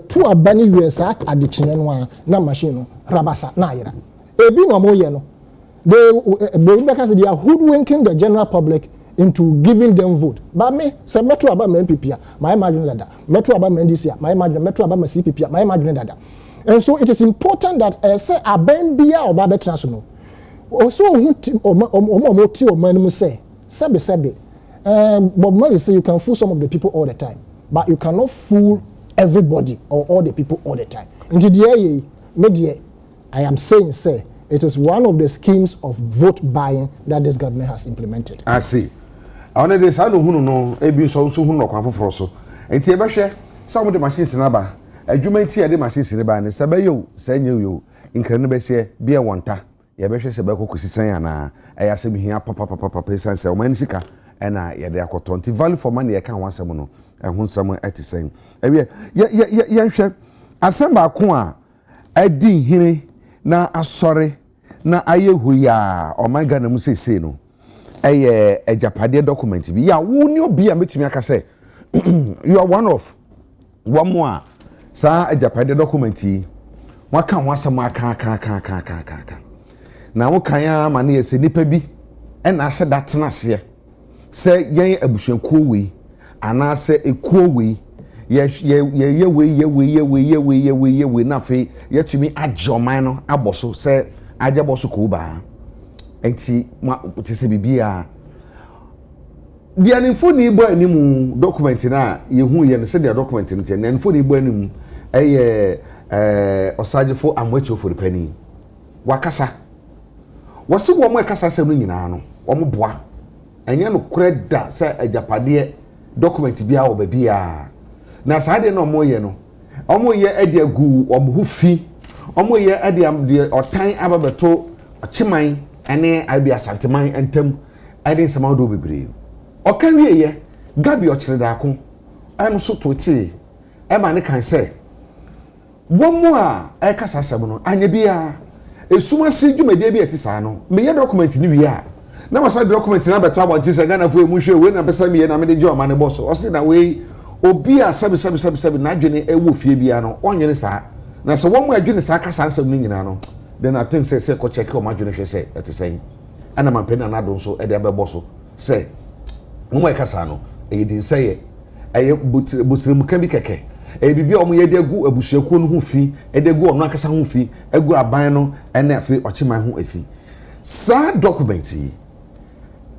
2 abandoned years at the Chinanwa, na machine, Rabasa, Naira. A beam or more yeno. They are hoodwinking the general public into giving them vote. But me, say Metro about MPP, my imagine that. Metro about Mendisia, my imagine Metro about CPP, my imagine that. And so it is important that say a Bambia or Babe Transnational. Also, Moti or Manu say, Sabi. Bob Marley say you can fool some of the people all the time, but you cannot fool everybody or all the people all the time. Indeed, media, I am saying, say, it is one of the schemes of vote buying that this government has implemented. I see. I want to say, I know who no, ebi so who no kwafo for so. Enti ebe hwe some of the machines na ba. Adwuma nti the machines ne ba ne sabe yo, sanyo yo. Inkre ne be se bia wonta. Ye be hwe se be kokosisan ana. Eya se hia papa san se o man sika na ye de akoto. Nti value for money ye kan wansem no. Ehun sam atisen. Ewe ye hwe asamba ko a adi hire na asore na ayehu ya o my God na musese no eye ejapade document bi ya wo ni obi a metumi aka say you are one of one more sa ejapade document yi waka wasam aka na wo kan ya ma na yese nipa bi e na ahye datena se se yen abusuankuo we ana se ekuo we ye we na fe yetumi ajoman no aboso se ajeboso ko ba enti tese bibia dia info ni bo animu document na yehu ye no se dia document ni na info ni bo animu osagefo amwacho for pani wakasa wose wo mo kasa sem nyina no wo mo boa enye no kreda se ajapade document bia wo ba bia na saade no mo ye no omo ye ade agu obo fi omo ye ade am de otan ababeto ochiman ene abi asanteman entam ade nsama do bebre okan wie ye gabi ochire da ko anu so toti e ma ne kan se womo a e kasa sem no anya bia esuma si dwumade bi atisa no me ye document ni wie a na masa document na beto aboje se Ghana fo emu hwe we na pesa me ye na me de je o ma ne boso o se na we obi a sabi na adwene ewo fie bia no onyene saa na se wo mu adwene saa kasa ansam ni nyina no then I think say ko check o ma adwene hwe say etisen ana man pena na do so e de abebo so say mo mu kasa no e din say e busirem kan bi keke bibi omo ye de gu abusuakuo no ho fi e de gu ono akasa ho fi egu aban no ene afi ochiman ho afi sa document yi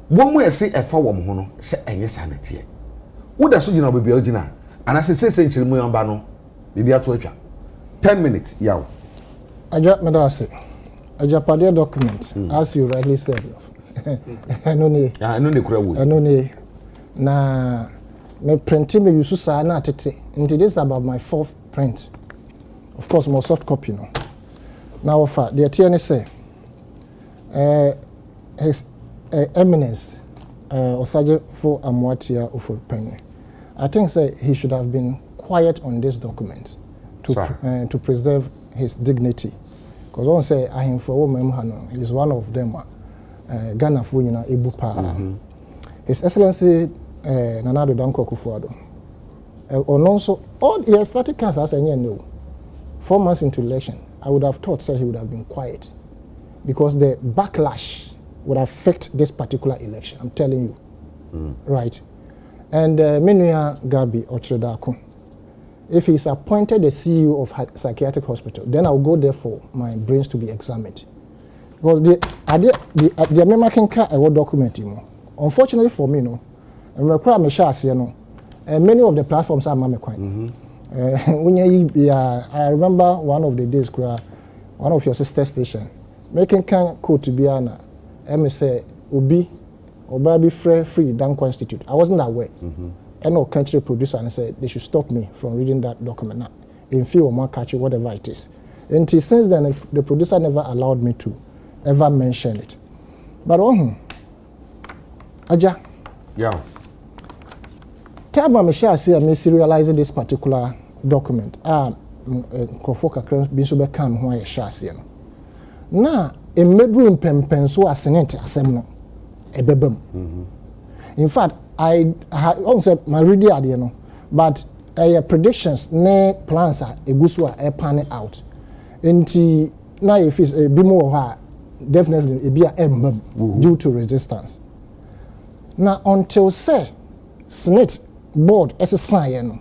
wo mo ese efa wo mo ho no se enye sanete wo da so gina obibia ogina ana se nchiri mu yamba no bibi ato atwa 10 minutes yawo aja medase aja pade document as you rightly said eno ne kura wo eno ne na me print me use sa na atete nti this is about my fourth print of course more soft copy no now offer the attorney say his eminence Osaje for Amwatia Ufurpenye. I think say he should have been quiet on this document to preserve his dignity, because one say ahim for woman he is one of them Ghana for Ebu Pa. His Excellency Nanado Danko Kufuado. And also all the static cancer as I know 4 months into election, I would have thought say he would have been quiet, because the backlash would affect this particular election. I'm telling you, right? And Menuya Gabi Ochredako, if he's appointed the CEO of psychiatric hospital, then I'll go there for my brains to be examined, because the American car I will document him. Unfortunately for me, no, and many of the platforms are Mame Coin. I remember one of the days, one of your sister station making can quote to be Anna. I say Obi free Danko Institute. I wasn't aware. And no country producer and said they should stop me from reading that document now. In fear of more catchy, whatever it is. And since then the producer never allowed me to ever mention it. But Aja. Yeah. Tell me share say me serializing this particular document. Kofoka bin so be come ho ya share say no. Na emedru mpempen so asenete asem no ebebam. In fact, I also my ready ade no, but predictions ne plans are egusu a pan out. Enti na if is a bi mo ha definitely e bi a embam due to resistance. Now until say Senate board exercise no.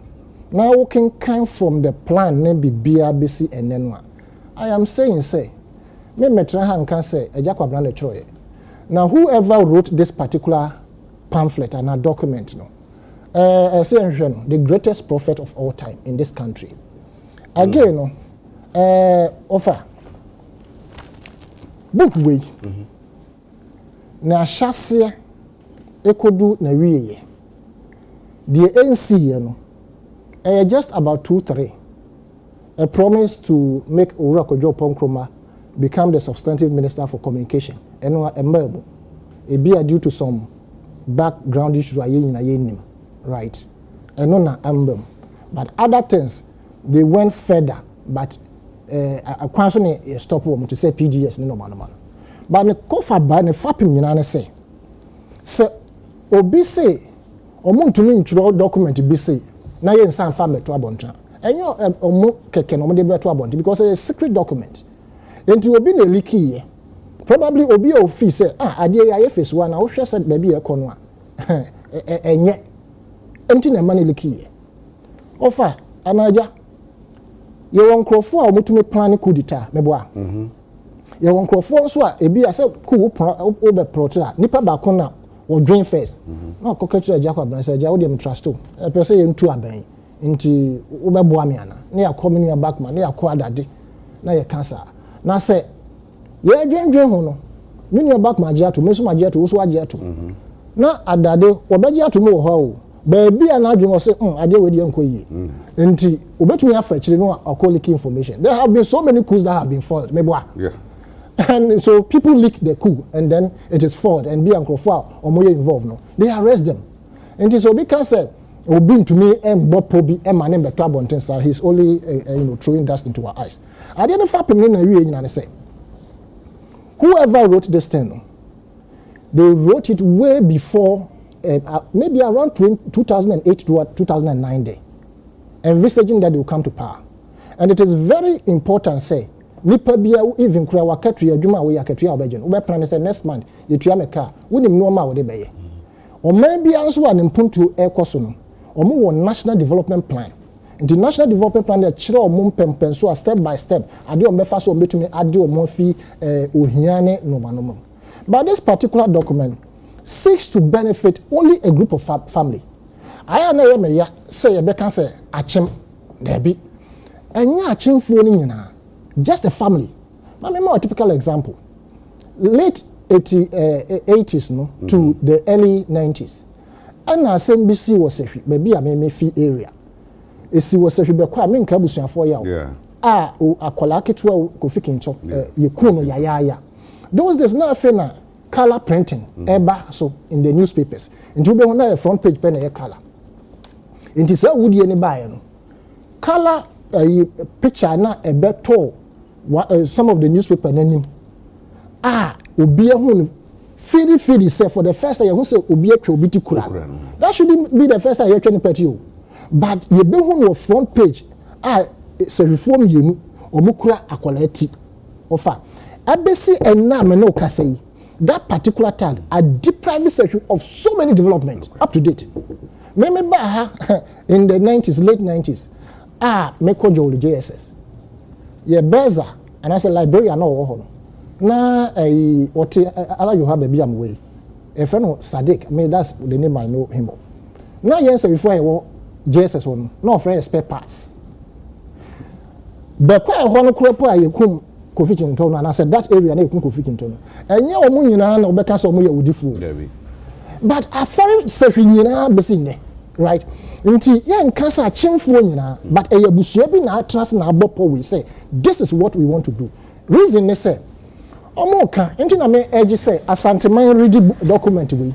Now we can come from the plan ne bibia besi enenwa. I am saying say me metra han kan say ejakwa the troye. Now whoever wrote this particular pamphlet and a document no the greatest prophet of all time in this country. Again no offer book way na hyase ekodu na wiye the NC no just about 2-3 a promise to make Urakojo Ponkroma become the substantive minister for communication and it be due to some background issues right and no ambem, but other things they went further, but a question stop to say PDS no man but the kofa ba ne fapim nyina say obi say omuntumi ntro document bi say na ye nsan fa meto abontra enyo omo keke no mo de beto abontra because it's a secret document. Enti obi na leaky probably obi o fi say ade ya face one na wo hwe said baby e kono a enye enti na mani leaky ofa anaja ye won krofo a omutumi plan coup d'etat meboa ye won krofo so a ebi ase coup o be protect nipa ba ko na o join first na koketire Jacob na say ja wo dem trust o e pe say ye ntu aban nti wo be boa me ana na ya come new backman na ya ko adade na ye cancer na say ye dwendwen ho no me new backman agiato me so agiato wo so agiato na adade wo be agiato me wo ho o baby ana adwon say ade we de enko yi nti obetumi afa chire no akoli key information. There have been so many coups that have been failed meboa and so people leak the coup and then it is fraud and be ankrofo or moye involved no they arrest them and so we can say obi to me bopo bi e mane beto abonten sa he's only throwing dust into our eyes. I didn't fappen na wie nyina say whoever wrote this thing they wrote it way before maybe around 2008 to 2009 day envisaging that they will come to power. And it is very important say nipa bia even kura wakatria adwuma we yakatria obagen we plan say next month you tua me car wonim no ma wo de beye o man bia nso wa nempuntu ekoso no omo wo national development plan The national development plan dey chire omo pempen so step by step ade o mefa so betumi ade omo fi ohiane no. But this particular document seeks to benefit only a group of family. I na me ya say ye beka say achim debi. Enya achimfo ni nyina just a family. Ma me more typical example. Late 80s no to the early 90s. And SMBC was a baby a me fi area. Esi was a be kwa me nka busuafo ya. Yeah. Akola ketwa ko fikincho ye kuno ya. Those days na afena color printing eba so in the newspapers. Nti be na front page pen e color. Nti say wudi ni bae no. Color picture na ebeto some of the newspaper nanim. Obi ehun firi say for the first time you say obi atwa obi ti kura. That shouldn't be the first time you atwa ni party o. But you be hun your front page say reform yenu omukura akwala ti ofa abesi enna me no kasei that particular tag a deprived section of so many development up to date. Me ba in the 90s, late 90s me ko jo JSS ye beza and as a librarian no wo ho na what ala you have be am way a friend Sadiq, me that's the name I know him. Now yes before I wo JSS one no friend spare parts but kwa ho no kropo ayekum Kofi Kintono and I said that area na yekum Kofi Kintono enye omo nyina na obeka so omo ye wodifu but a foreign sefi nyina besine right nti ye nkasa chimfo nyina but eyabusua bi na atras na abopo we say this is what we want to do reason ne say omoka nti na me edge say asanteman read document we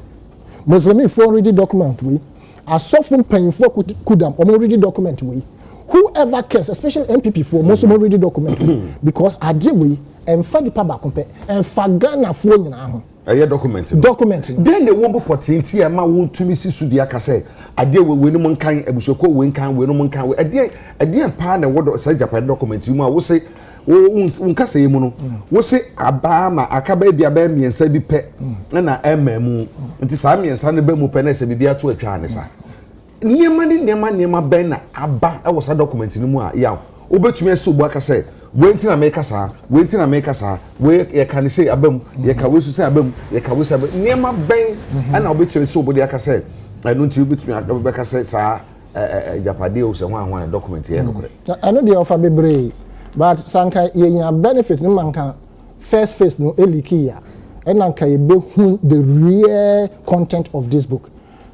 Muslimi for read document we asofun panyfo kudam omo read document we whoever cares especially MPP for most omo read document because ade we emfa di paba kompe emfa Ghana fo nyina ho document then the wombo potenti e ma wo tumi sisudi aka say ade we no monkan abusoko we nkan we no monkan we ade pa na wo say Japan document mu a wo say unka say mu no wo say aba ma akaba bia ba miensa bi pe na emamu nti sa miensa ne ba mu pe na se bibia to atwa ne sa niema ben na aba e wo sa document ni mu a ya obetumi esobu aka say wenti na make sa we ye kan say abam ye ka we say abam ye ka we say niema ben na obetumi so obodi aka say anu nti obetumi aka say sa japade o se hwan document ye no kore anu de offer bebre but sanka ye nya benefit ni manka first face no eliki ya enanka ye be hu the real content of this book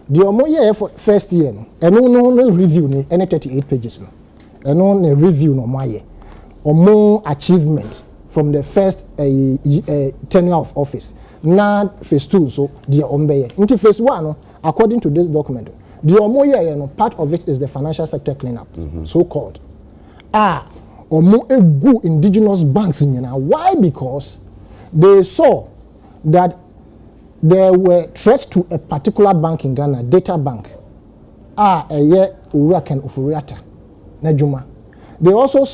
the omo ye first year no enu no review ni any 38 pages no enu na review no maye omo achievement from the first tenure of office na phase 2 so the ombeye into phase 1 no according to this document the omo ye no part of it is the financial sector cleanup so called omo egu indigenous banks nyina why because they saw that there were threats to a particular bank in Ghana, Data Bank. Uraken Ufuriata, Najuma. They also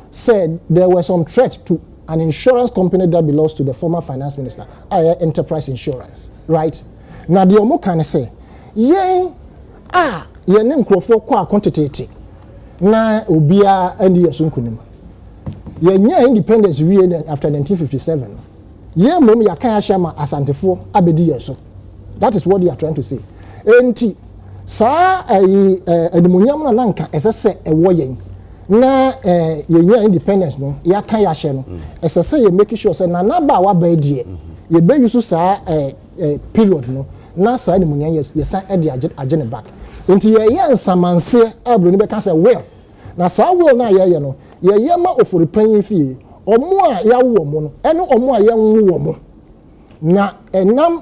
said there were some threats to an insurance company that belongs to the former finance minister, Enterprise Insurance, right? Now the Omo can say, ye nemkrofo kwa quantitative. Na ubia endi yasunkunim. Ye independence after 1957. Ye mom ya kan shama asantefo abedi yeso. That is what they are trying to say. Enti sa animunyam na nanka esese ewo yen na ye independence no ya kan ya hye no esese ye make sure say na ba wa ba die ye be use sa period no na sa animunyam ye san e de agene back. Enti ye nsamanse abro ni be ka say well na sa will na ye no ye ma ofori panyin fie omo a ya wo mo no ene omo a ya nwo mo na enam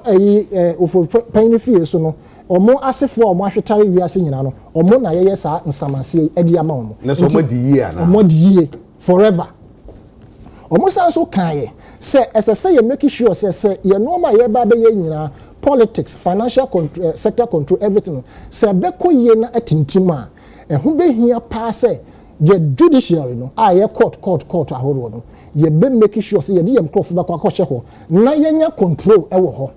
ofori panyin fie so no omo asefo omo ahwetare wiase nyina no omo na ye sa nsamanse edi ama omo na so omo di ye ana omo di ye forever omo san so kan ye say ye make sure say ye no ma ye ba be ye nyina politics financial control, sector control everything say be ko ye na atintima ehun be hia pa say ye judiciary no ye court ahoro no ye be make sure say ye dey mkrofo ba kwa hye ho na ye nya control e wo ho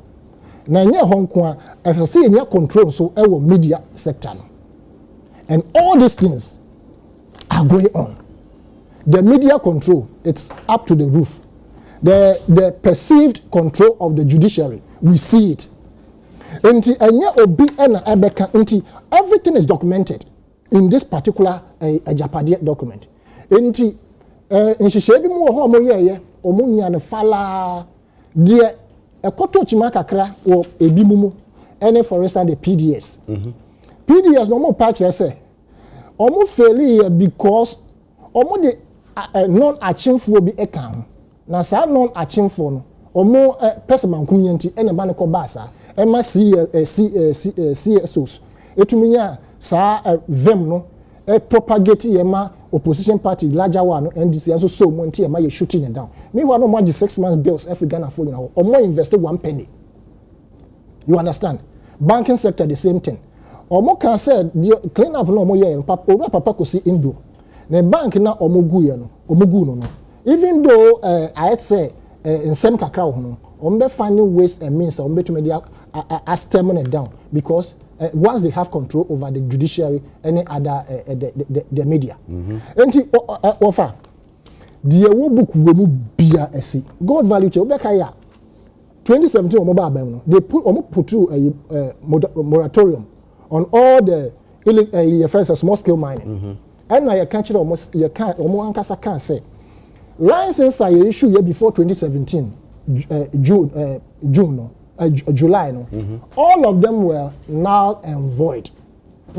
na nye ho nko a efese ye nya control so e wo media sector no and all these things are going on. The media control, it's up to the roof. The perceived control of the judiciary, we see it. Everything is documented in this particular Japadian document. In Shishabi Moho Moye, Omunya Fala, dear a koto chimakakra or a bimumu, and for instance the PDS. PDS no more patch, I say. Omu failure because omu the non-achievable be account. Na sa non-achievable no omu person community and a man ko basa e ma CSOs etuminya sa vem no e propagate ye ma opposition party larger one NDC and so monty e ma ye shooting it down. Meanwhile no more 6 months bills every Ghana for you know or more invested 1 penny. You understand? Banking sector the same thing. Omo can say the clean up no mo ye papa ko see indo. The bank na omugu ye no omugu no. Even though I say in some kakra no ombe finding ways and means ombe to media stemming it down because once they have control over the judiciary any other the media. Enti offer the wo book we mu bia esi God value che obeka ya 2017 omo ba abem no they put through a moratorium on all the small scale mining. And now you can't almost you can't ankasa can say license I issue here before 2017 July no. All of them were null and void.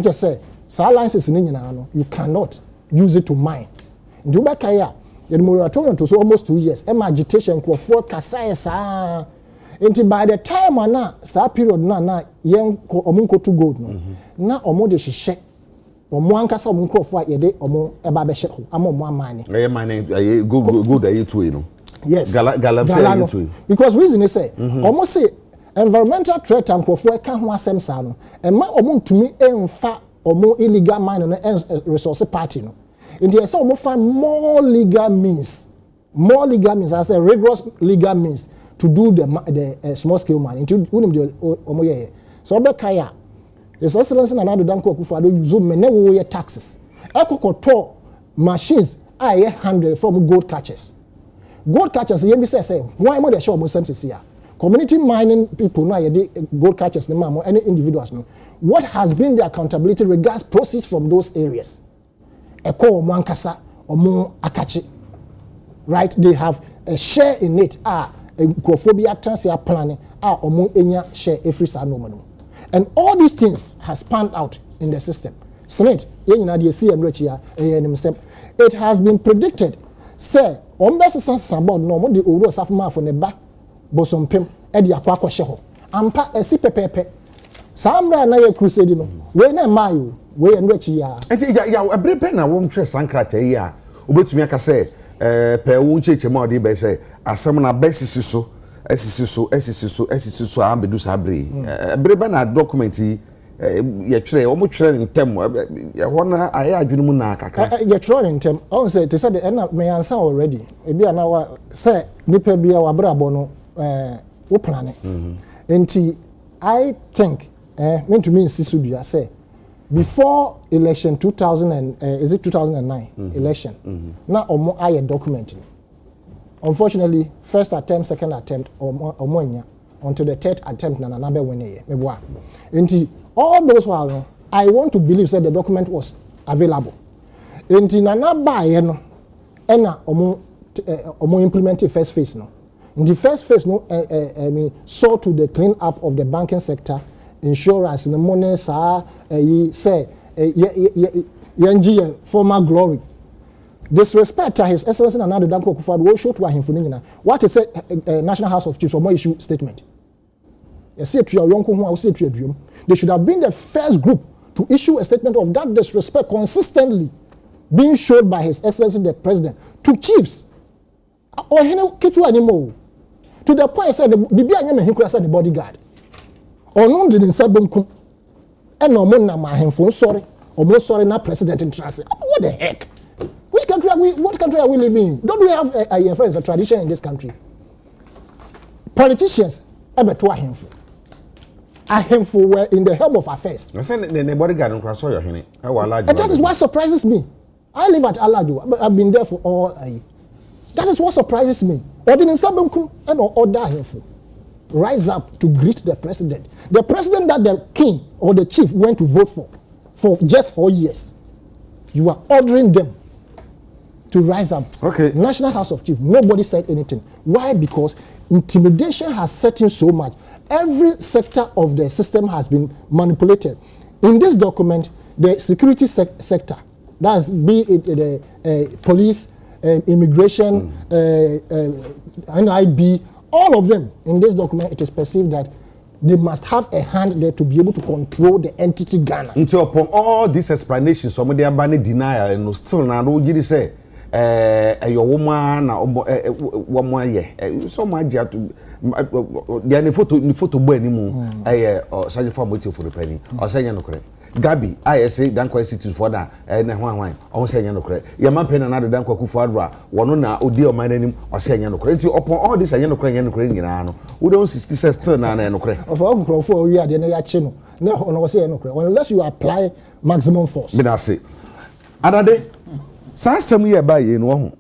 Just say so license in no you cannot use it to mine. Juba kaya the moratorium to so almost 2 years. Agitation for kasa sa until by the time na sa period na yen omunko to gold no na omo de hihye omo ankasa omunko fo ye de omo eba be hye amo omo amane e mine good ayi to no yes galam say to because reason is say omo say environmental threat and crofo ka ho asem sa no e ma omo ntumi emfa omo illegal mine no resource party no until say omo find more legal means as a rigorous legal means to do the small scale mining into unim the omoye so be kaya his excellency na do danko akufado use mene wo ye taxes ekokoto machines I handle from gold catchers ye be say why mo dey show mo sem here community mining people na ye dey gold catchers no ma any individuals no what has been the accountability regards proceeds from those areas eko omo ankasa omo akachi right they have a share in it Crophobia transfer planning omo enya share every no. And all these things has panned out in the system. Senate, it has been predicted. Say, on basis of sabot no more the uro safma for neba bosom pim edi akwakwa sheho. Ampa esi pepepe. Samra na ye crusade no. We na mayo we enrechi ya. Enti ya ebre pe na won twe sankrata yi a obetumi aka say pe wo ncheche ma odi be say asem na besisi so esiso ambedu sabre ebrebe na document ye twere o mo twere ntem ye ho na aye adwunu mu na akaka ye twere ntem on say they said na me answer already e bia na wa say nipa bia wa brabo no wo plan enti I think mean to me insisu bia say before election 2009 election na omo aye document. Unfortunately, first attempt, second attempt, or until the third attempt, na nabe winning. All those while, I want to believe that the document was available. Inti na buy no, ena omo implemented first phase no. In the first phase no, saw to the clean up of the banking sector, insurance, the money say former glory. Disrespect to His Excellency and Nadu Danko Akufo-Addo will show to him for Nina. What is National House of Chiefs or more issue statement? They should have been the first group to issue a statement of that disrespect consistently being showed by His Excellency the President to chiefs. Or anymore. To the point said the bodyguard. Or no didn't say Bunkum. And no one na him for sorry. Or more sorry na president in trust. What the heck? What country are we living in? Don't we have a tradition in this country? Politicians ever to a handful were in the helm of affairs. And that is what surprises me. I live at Alajo. I've been there for all. That is what surprises me. Order him for. Rise up to greet the president. The president that the king or the chief went to vote for just 4 years. You are ordering them to rise up. Okay. National House of Chiefs, nobody said anything. Why? Because intimidation has set in so much. Every sector of the system has been manipulated. In this document, the security sector, that's be it the police, immigration, NIB, all of them, in this document, it is perceived that they must have a hand there to be able to control the entity Ghana. Until upon all these explanations, some of them are denial and still now you say, your woman, one more year, so much to the photo boy anymore, such a form for the penny, or say no correct. Gabi, I say, don't quite sit for that, and one, I say no correct. Your man pen another don't quite for one na odio my name, or say no correct. Upon all this, I know correct, who don't see still no correct. Of all for we are the channel. No, say no correct. Unless you apply maximum force. But I say, another day, some year by you know,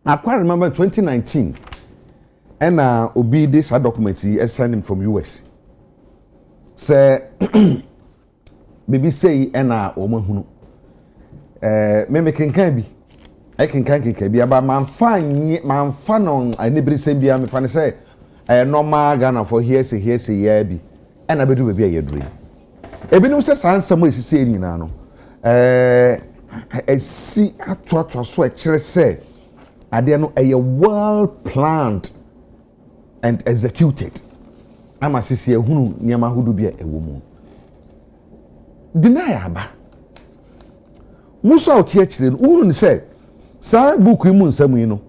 I quite remember 2019, and Obi this document he sent him from US. Say, baby say, and woman who me can be. I can be about man fan on I never say be me fan say normal Ghana for here say yeah be and I be do be a dream. Ebi no say some way say ni na no see atwa so e kire say ade no well planned and executed. Ama sisi ehunu niam hudu bia ewo mu. Deny aba. Muso out here kire no unu say sa book yi mu nsam yi no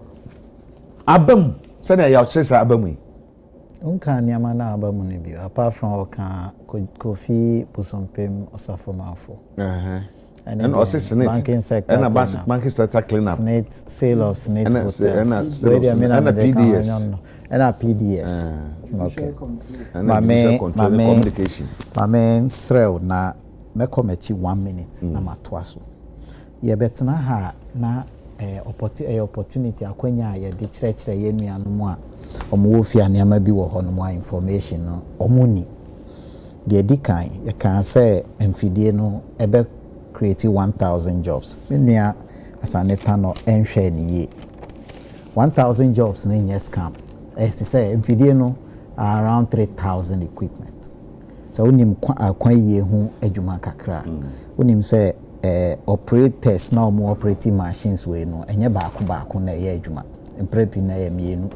abam say na ya kire sa abam yi. Unka niam na abam ne bi apart from oka Kofi Pusompem Osafomafo. And also banking sector and banking sector cleanup. Sale of snake hotels. And PDS. And PDS. Okay. My main thrill na me committee 1 minute na matwaso. Ye betena ha na opportunity akwanya ye de kyerɛkyerɛ ye nuanom a omo ofia nneama bi wɔ hɔ no mo information no omuni. De dikan ye kan say mfidie no ebe create 1,000 jobs. Menua asaneta no enhwe ni ye. 1,000 jobs na nyɛ scam. To say mfidie no around 3,000 equipment. So unim akwan ye hu adwuma kakra. Unim say operators na omo operating machines we no enye baako na ye adwuma. Mprepi na ye mienu.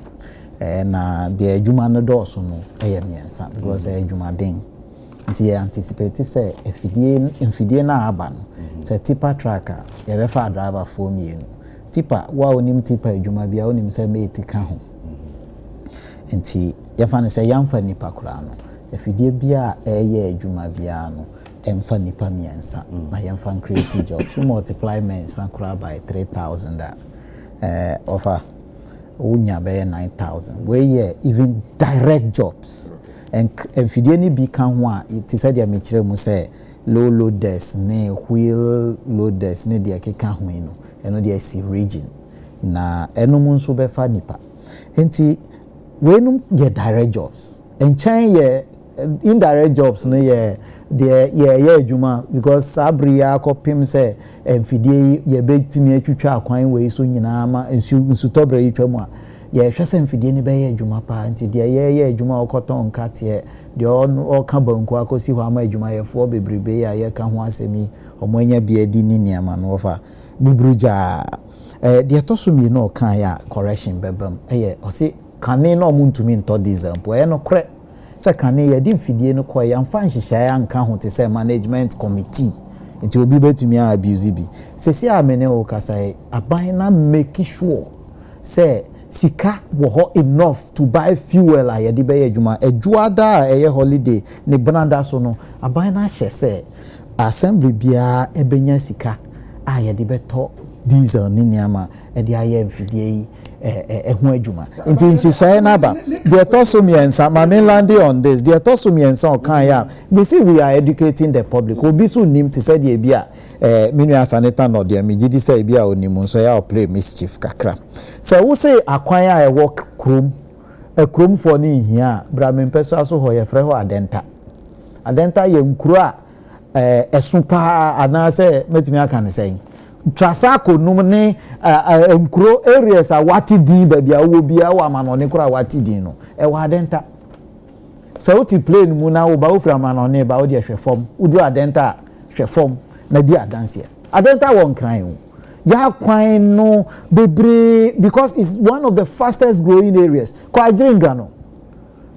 Na the adwuma no dɔɔso no ye miensa because adwuma den. Nti anticipate say mfidie na aba no. Say tipper tracker ye be fa driver for mienu. Tipper wa onim tipper adwuma bia onim say mate ka ho. Nti yafane say yamfa nipa kura no efidie bia eye adwuma bia no emfa nipa miensa na yamfa create jobs you multiply mensa kura by 3,000 offer unya be 9,000 we even direct jobs and efidie ni bi kan ho a it said ya mechire mu say low loaders ne wheel loaders ne de akeka ho no eno de si region na eno mu nso be fa nipa enti when you direct jobs and change your indirect jobs no yeah adwuma because sabria kopim say mfidie ye betimi atwitwa akwan we so nyina ma nsu tobre yitwa mu a ye hwese mfidie ne be adwuma pa nti de ye adwuma okoton kate de o ka banku akosi ho ama adwuma ye fo bebrebe ya ye ka ho asemi omonya bia di ni niama no ofa bubruja de tosumi no kan ya correction bebam o se kane no muntumi nto diesel po no kre se kane ye di mfidie no kwa ya mfa nhihya ya nka ho te se management committee nti obi betumi abuse bi se si amene o kasai aban na make sure say sika wo ho enough to buy fuel a ye de be adwuma adwuada eye holiday ne branda so no aban na hye se assembly bia ebenya sika a ye de beto diesel ni niama e de aye mfidie yi ɛho adwuma nti nhyehyɛe na ba the tosomiensa mame landing on this the tosomiensa okan ya we say we are educating the public obi so nim te say de bia menu asaneta no de me gidi say bia onim so ya play mischief kakra so wo say akwan a work krom for ni hia bra me peso aso ho ye frɛ ho adenta ye nkuro a ɛso pa ana say metumi aka ne say Trasako numne nkuro areas a wati din baabi a wo bia wo amanone kura wati din no e wa adenta so uti plane mu na wo ba wo fra amanone ba wo de hwe fom udu adenta hwe fom na di adanse adenta won kran wo ya kwan no bebre because it's one of the fastest growing areas kwa jiringa no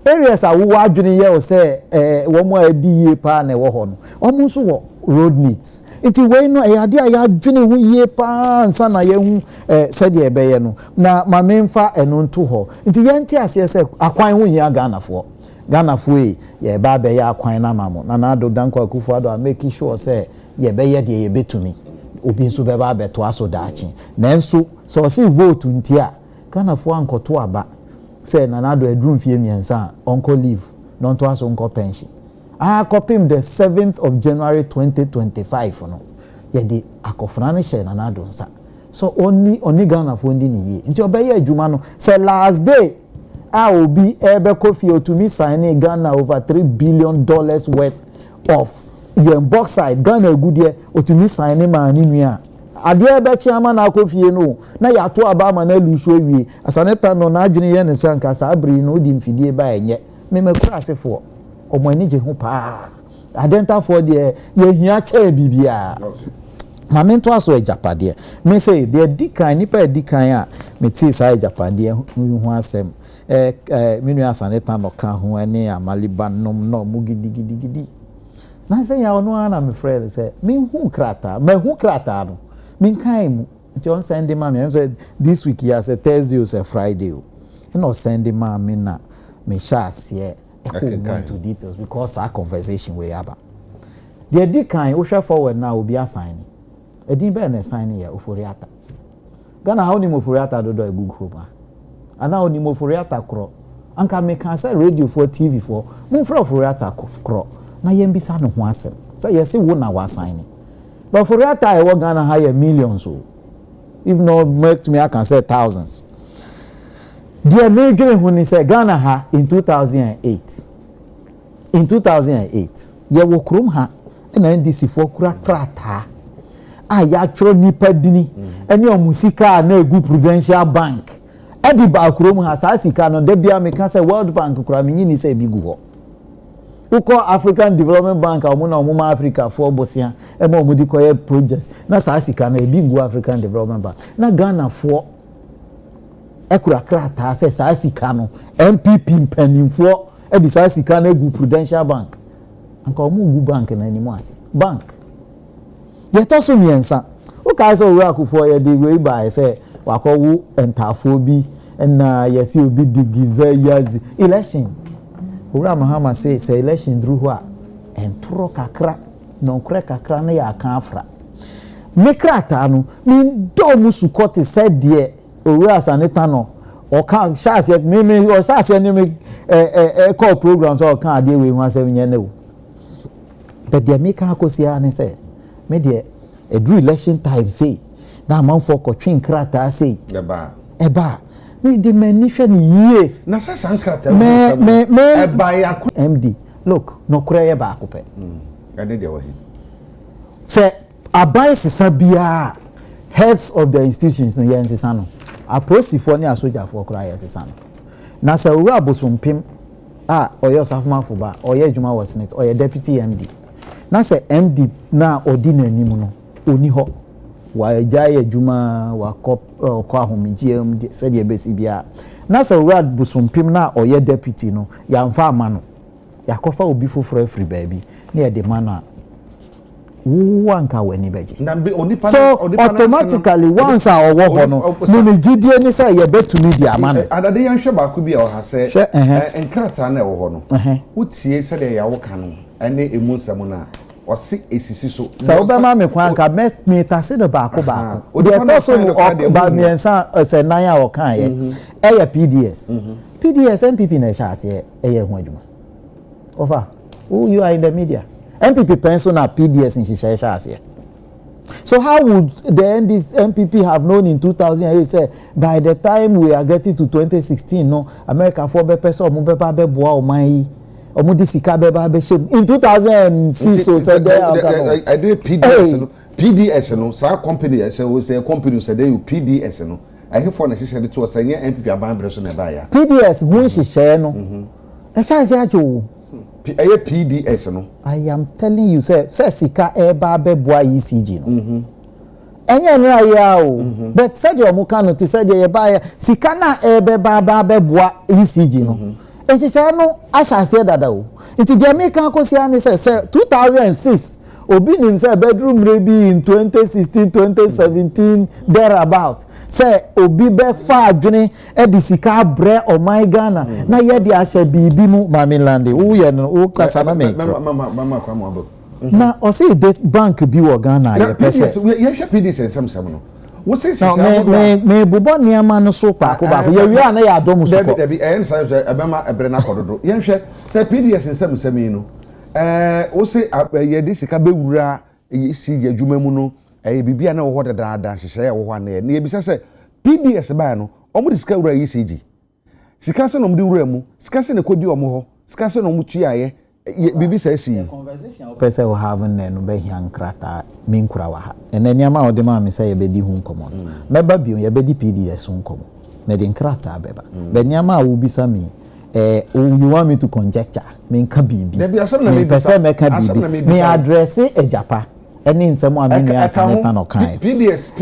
areas a wo adwene ye wo say wo mo adi ye pa na wo ho no omo so wo road needs nti we no ayade a ya dwene hu ye pa nsa na ye hu sede ebeye no na ma memfa eno nto ho nti ye nti ase se akwan hu hia Ghana fo ye ba be ya akwan na mamo na ado danko akufo ado a make sure say ye be ye de ye betumi obi nso be ba beto aso daachi na nso so se vote nti a Ghana fo ankoto aba say na ado adrum fie miensa onko leave no nto aso onko pension kopim the 7th of January 2025 no ye di akofra ne share na adonsa so oni Ghana fo ndi ni ye nti obeye adwuma no say last day a obi ebe kofi otumi sign Ghana over $3 billion worth of your bauxite Ghana gudie otumi sign ma ni nua ade ebe chiama na akofie no na ya to aba ma na luso wie asaneta no na adwene ye ne sanka sa abri no odi mfidie ba enye me makura asefo omo ani je ho pa adenta for de ye hia cha bibia ma me to aso ejapade me say de dikan nipa dikan a me ti sa ejapade hu asem minu asaneta no ka ho ani amaliba nom no mu gidi na say ya ono ana me friend say me hu krata no me kan mu ti on send ma me say this week ya say Thursday or say Friday o no send ma me na me sha ase go into details because our conversation we have. The dikan we share forward now will be assigning. Edin be na sign here oforiata. Ghana how ni oforiata do a good group. And now ni oforiata kro. Anka me can say radio for TV for. Mun fra oforiata kro. Na yem bisa no ho asem. Say yes wo na wa sign. But oforiata e wo Ghana higher millions so. If not me I can say thousands. The major when he said Ghana ha in 2008. In 2008, ye wo krom ha na NDC for kura krata. Ya tro nipa dini. Eni omusika na egu Prudential Bank. Edi ba krom ha sa sika no de bia me kan say World Bank kura me nyini say bi gu ho. Uko African Development Bank omo na omo Africa for bosia e ma omo di koye projects na sa sika na bi gu African Development Bank. Na Ghana for ekura krata se sa sika no MPP mpanimfo e di sa sika na egu Prudential Bank anka omo gu bank na animu ase bank ye to so miensa o ka so we akufo ye di we ba se wakowu entafo bi na yesi obi digize yazi election owura mahama say election through ho a entro kakra no kre kakra na ya kan afra me krata no mi do musu kote said de owura saneta no o kan chance me o chance ni me call programs o kan ade we hu asem nye ne o but de me kan akosia ne say me de a drew election time say na man for kotwin krata say eba me de mani hwe ne yie na sasa krata me eba ya MD look no kura ye ba akopɛ ade de wo hi say abai sisa bia heads of the institutions no ye nsisa no aposifo ne asojafo kura ye nsisa no na say owura bosompim oyo safmafo ba oyo adwuma wa senate oyo deputy MD na say MD na odi nanim no oni ho wa jaye adwuma wa ko ahomigye se de besi bia na say owura bosompim na oyo deputy no ya mfa ama no yakofa obi foforo afri baabi na ye de mana wanka weni beje so automatically once a owo ho no ni gidie ni say ye betumi di amano adade yan hwe ba ko bi a o ha se enkrata na e wo ho no utie se de ya wo ka no ene emu nsam na or see ACC so. So Obama me kwanka me tase the baako. The toso ba me ensa say 9 hour kan ye. PDS. PDS MPP na sha ase eye ho adwuma. Over. Who you are in the media? MPP pencil na PDS in sha ase. So how would the MPP have known in 2008 say by the time we are getting to 2016 no America for be person omo be ba be boa oman yi omo di sika be ba be shem in 2006 so said I do PDS no sa company say company say they PDS no I hear for na say the to say MPP aban bre so na ba ya PDS hu hihye no e sha say ajo PDS no I am telling you say sika e ba be boa ECG no enye no aya o but said your muka no ti said ye ba sika na e be ba be boa ECG no enti say no asha say dada o enti Jamaica ko si ani say 2006 obi nim say bedroom maybe in 2016 2017 thereabout say obi be fa adwene e di sika bre o my Ghana na ye di asha bibi mu mamelande wo ye no wo kasa na me mama kwa mo abo na o say date bank bi wo Ghana ye pese ye hwe PDS ensem no wo say me bubo niama no so pa ko ba ye wi ana ya adom so ko debi en say ebema ebre na kododo ye hwe say PDS ensem yi no wo say ye di sika be wura si ye adwuma mu no bibia na wo ho dadaada hyehyɛ wo ho ana na ye bisa sɛ PDS ba no omo de sika wura ECG sika se no mo de wura mu sika se ne kodi omo ho sika se no mo tuaye bibi sa si conversation person we have no be hian krata min kura wa ha ena niama o de ma me say ye be di hu nkomo meba bio ye be di PDS nkomo na de krata beba be niama wo bisa mi you want me to conjecture min ka bibi there be asem na me bisa me address ejapa any nsemo amini asaneta no kan PDS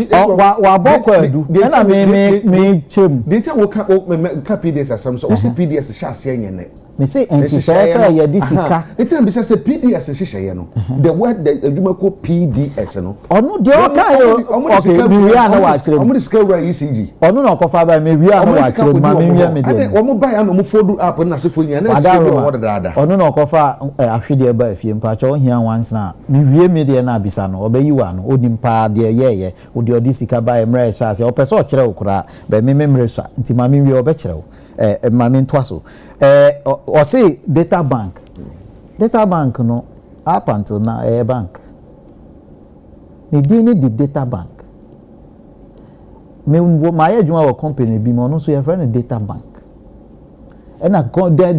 wa boko edu na me chem dey tell wo ka PDS asem so wo say PDS shase nyene me say say ye di sika it's na be say PDS hyehyeye no the word the adwuma ko PDS no onu de o kan yo okay me wi ana wa kire omo sika wura ECG onu na okofa ba me wi ana wa kire ma me wi me de omo ba ya no mo fodu app na se fonya na se do wo dada onu na okofa ahwede ba afie mpa cho hia once na me wi me de na bisa no obayi wa no onimpa de ye odi odi sika ba emre sha se opese o kire okura ba me memre sha nti ma me wi obe kire ma me ntwa so or say data bank no up until now bank ni the data bank me my adwuma wa company bi mo no so your friend data bank and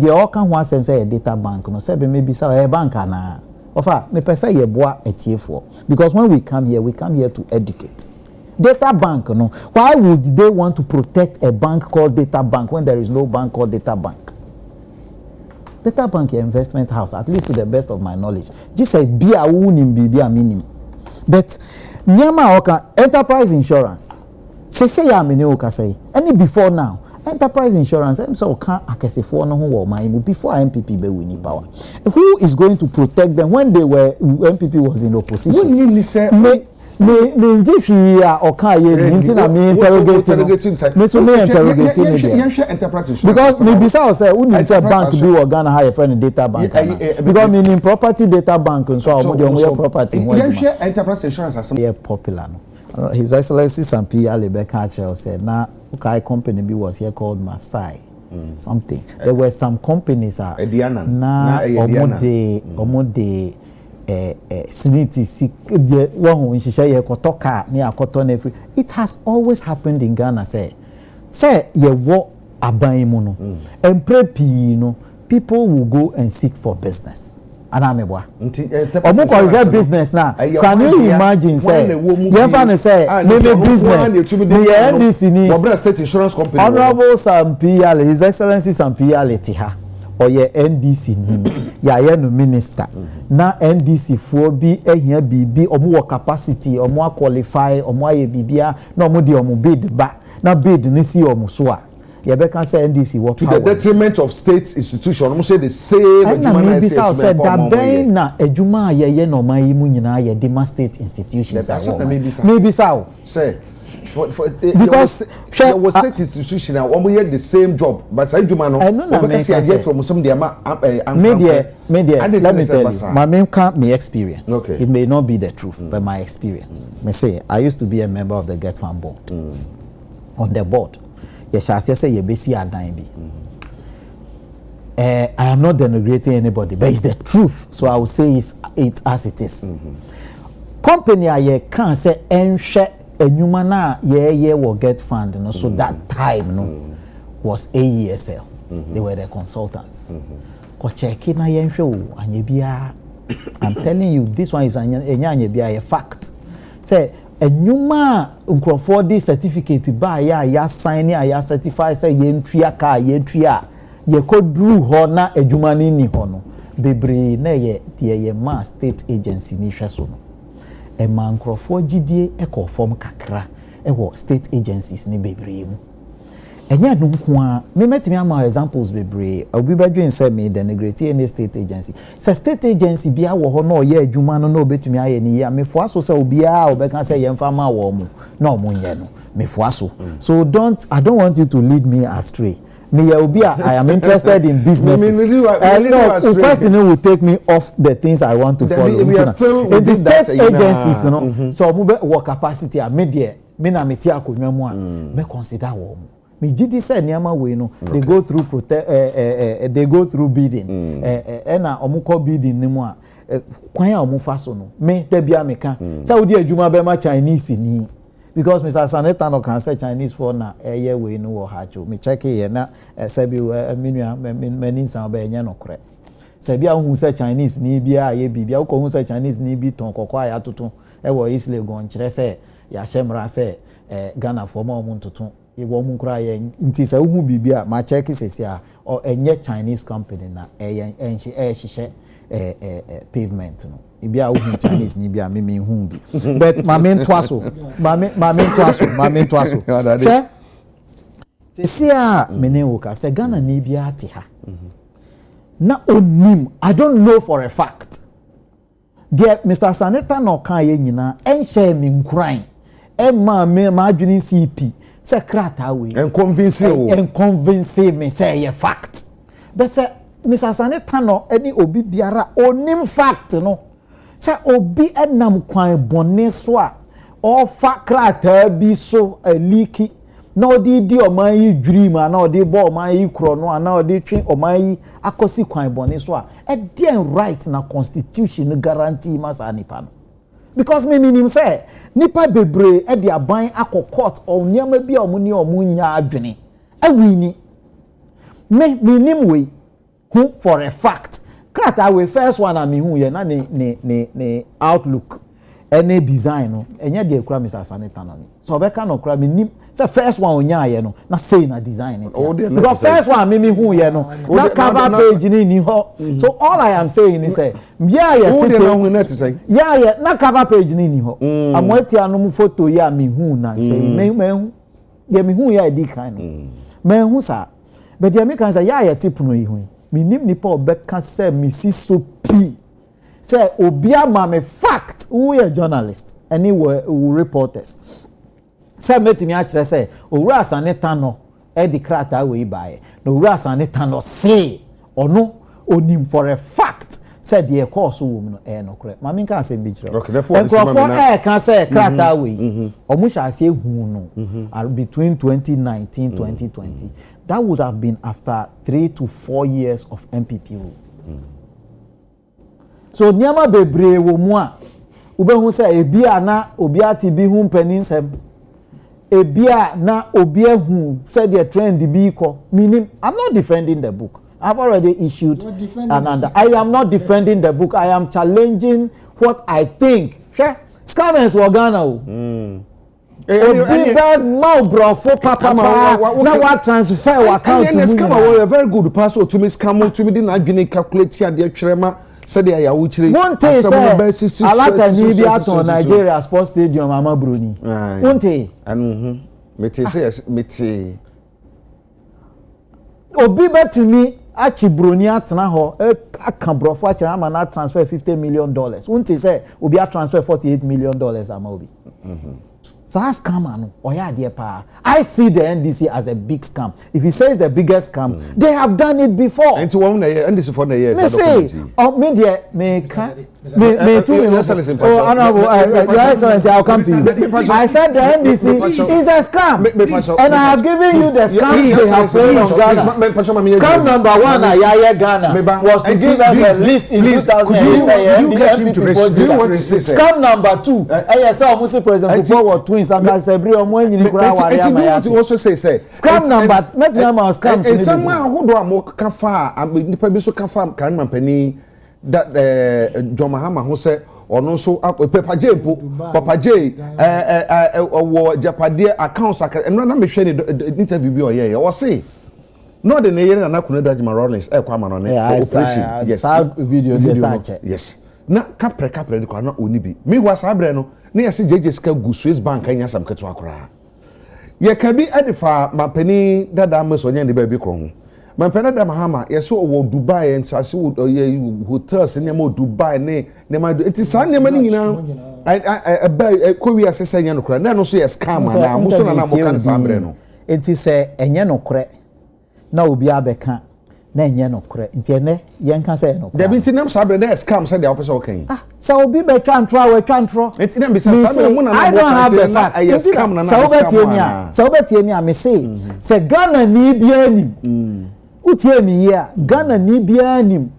they all can one say data bank no say be maybe say bank ana ofa me pesa ye boa etiefo because when we come here to educate. Data bank no, why would they want to protect a bank called data bank when there is no bank called data bank? Data bank is investment house, at least to the best of my knowledge. Just say be a unim be a minim. But nyama oka enterprise insurance. Say ya mene oka say. Any before now, enterprise insurance em so kan akesefo no ho wo man before MPP be win power. Who is going to protect them when MPP was in opposition? When you say me njifi ya okaye ni ntina me interrogating me so me interrogating me there because me bisa say uni say bank bi wo Ghana high friend data bank because me in property data bank so omo de property mo enterprise insurance as popular no His Excellency Sampi Alebeka Chel said na okay company bi was here called Masai something there were some companies na omo de siniti si wo nhihye ye kotoka ne akoto na free. It has always happened in Ghana say ye wo aban mu no emprepi no people will go and seek for business anamebwa omo ko business na can you imagine say ye fa ne say me business the NDC ni Wabra State Insurance Company Honorable Sampi Ale His Excellency Sampi Ale Tiha oye NDC ni ya ye no minister na NDC fo bi ehia bibi omo wo capacity omo qualify omo aye bibia na omo de omo bid ba na bid ni si omo so a ye be kan say NDC wo to the detriment of state institution omo say the same adwuma say that ben na adwuma ye no man yi mu nyina ye de ma state institutions maybe say because there was state institution and we had the same job, but say you man no from some media let me tell you my main can't me experience. Okay. It may not be the truth, but my experience. Me say I used to be a member of the Get Farm board. On the board, yes, I say you basi adan bi. I am not denigrating anybody, but it's the truth. So I will say it as it is. Company I can say enhwe enyuma na ye will get fund, no. So that time no was AESL. They were the consultants. Ko check na ye nhwe o anye bia. I'm telling you, this one is anye bia a fact. Say enyuma nkrofo di certificate ba ya sign ya certify say ye ntua ka ye ntua ye kodru ho na adwuma ni ho no bebre na ye ma state agency ni hwe so no e ma nkrofo gidie e ko form kakra e wo state agencies ni bebre mu enya no nko a me metimi ama examples bebre obi badwen say me denigrate any state agency say state agency bia wo ho na ye adwuma no na obetumi aye ni ya mefo aso say obi a obeka say ye mfa ma wo mu na omunye no mefo aso. So I don't want you to lead me astray. Me I am interested in businesses. No, the question will take me off the things I want to follow. We are still in the state agencies, you know. So work capacity a media me na meti akonwa mu a me consider wo mu. Me gidi say niama we no they go through they go through bidding. Na omuko bidding ni mu a kwan a omufa so no. Me da bia me ka. Say odi adwuma be ma Chinese ni. Because Mr. Sanetano can say Chinese for na eye we no wo hacho me check here na sabi menua menin san ba enya no kore sabi ahun say Chinese ni bia ye bibia wo ko hu say Chinese ni bi ton kokwa ya toto e wo East Legon kire say ya hemra say Ghana for ma omun toto e wo mun kura ye nti say hu bibia ma check sesi a o enye Chinese company na enchi hihye pavement no ibia hu Chinese ni bia me hu bi but ma men twaso che sesi a mene wo ka say Ghana ni bia ate ha na onim I don't know for a fact there Mr. Saneta no kan ye nyina enhye me nkran ma adwini CP say krata we and convince me say ye fact but say Mr. Saneta no any obi biara onim fact no say obi enam kwan bone so a ofa krata bi so leaky na odi di oman yi dream na odi bo oman yi kro no na odi twen oman yi akosi kwan bone so a den right na constitution guarantee masa nipa no because me nim say nipa bebre e di aban akokot onyama bi omuni omunya adwene awini me nim we who for a fact krata we first one am hu ye na ne outlook any design no enye de kura Mr. Saneta no so be ka no kura me nim say first one onya ye no na say na design it because first one me hu ye no na cover page ni ho so all I am saying is say yeah na cover page ni ho amweti anum photo ya me hu na say me hu ya di kan me hu sa but dey me kan say yeah tip no yi hu me nim nipa obeka say me si so pi say obia ma me fact who are journalists any reporters say metimi a kire say owura Saneta no e di krata we bae no owura Saneta no say ono onim for a fact say the course woman no no correct ma min kan say bi kire okay therefore kan say krata we omu sha say hu no between 2019 2020 that would have been after 3 to 4 years of MPP rule. So niama bebre wo mu a ubehu say ebia na obi ati bi hu mpaninsem ebia na obi ehu say the trend bi ko meaning I'm not defending the book. I've already issued another. I am not defending the book. I am challenging what I think. Scammers were Ghana. Obi bad mouth brofo papa na wa transfer wa account to me. Scammer a very good password to me scam to me dey na adwene calculate here dey twerema said ya wo chire asem alaka ni bi aton Nigeria Sports Stadium Mama Bruni wonte meti say meti obi betumi achi Bruni atena ho aka brofo achi ama na transfer $50 million wonte say obi a transfer $48 million ama obi So I scam no or yeah dear pa. I see the NDC as a big scam. If he says the biggest scam, they have done it before. And to one NDC for the years. Me say, oh me dear, me too. Oh, honorable, Your Excellency, I'll come to you. I said the NDC is a scam, and I have given you the scams they have played on Ghana. Scam number 1 at Yaya Ghana was to give us a list in 2008. Scam number 2, ASL Musi President Forward Twins and Gasebri Omoyini Kura Waria Mayati. Also say scam number, met me am scams. And someone who do a more kafa, and the people so kafa can penny that John Mahama who said. Or no so Papa J Papa J or Japadia accounts and not me share the interview be or yeah or say no the near and I couldn't judge my Rollins Aquaman on operation yes video yes na capre the corner only be me was abreno near see JJ scale go Swiss bank and some catch akra ye can be edifa my penny that amos on the baby cron my penada Mahama yes so Dubai and Sasi hotels in Dubai ne ma it is san nema nyina I ko wi asese nya no kra na no so yes scam na muso na mo kan sambre no enti se enye no kre na obi abeka na enye no kre enti ene yen kan se no kre da bi enti nam sabre na scam se de opese okan so obi be twantro we twantro enti na be se sabre mo na I don't have the fact I scam na so obeti emi a me say se Ghana ni bia nim utie mi ya Ghana ni bia nim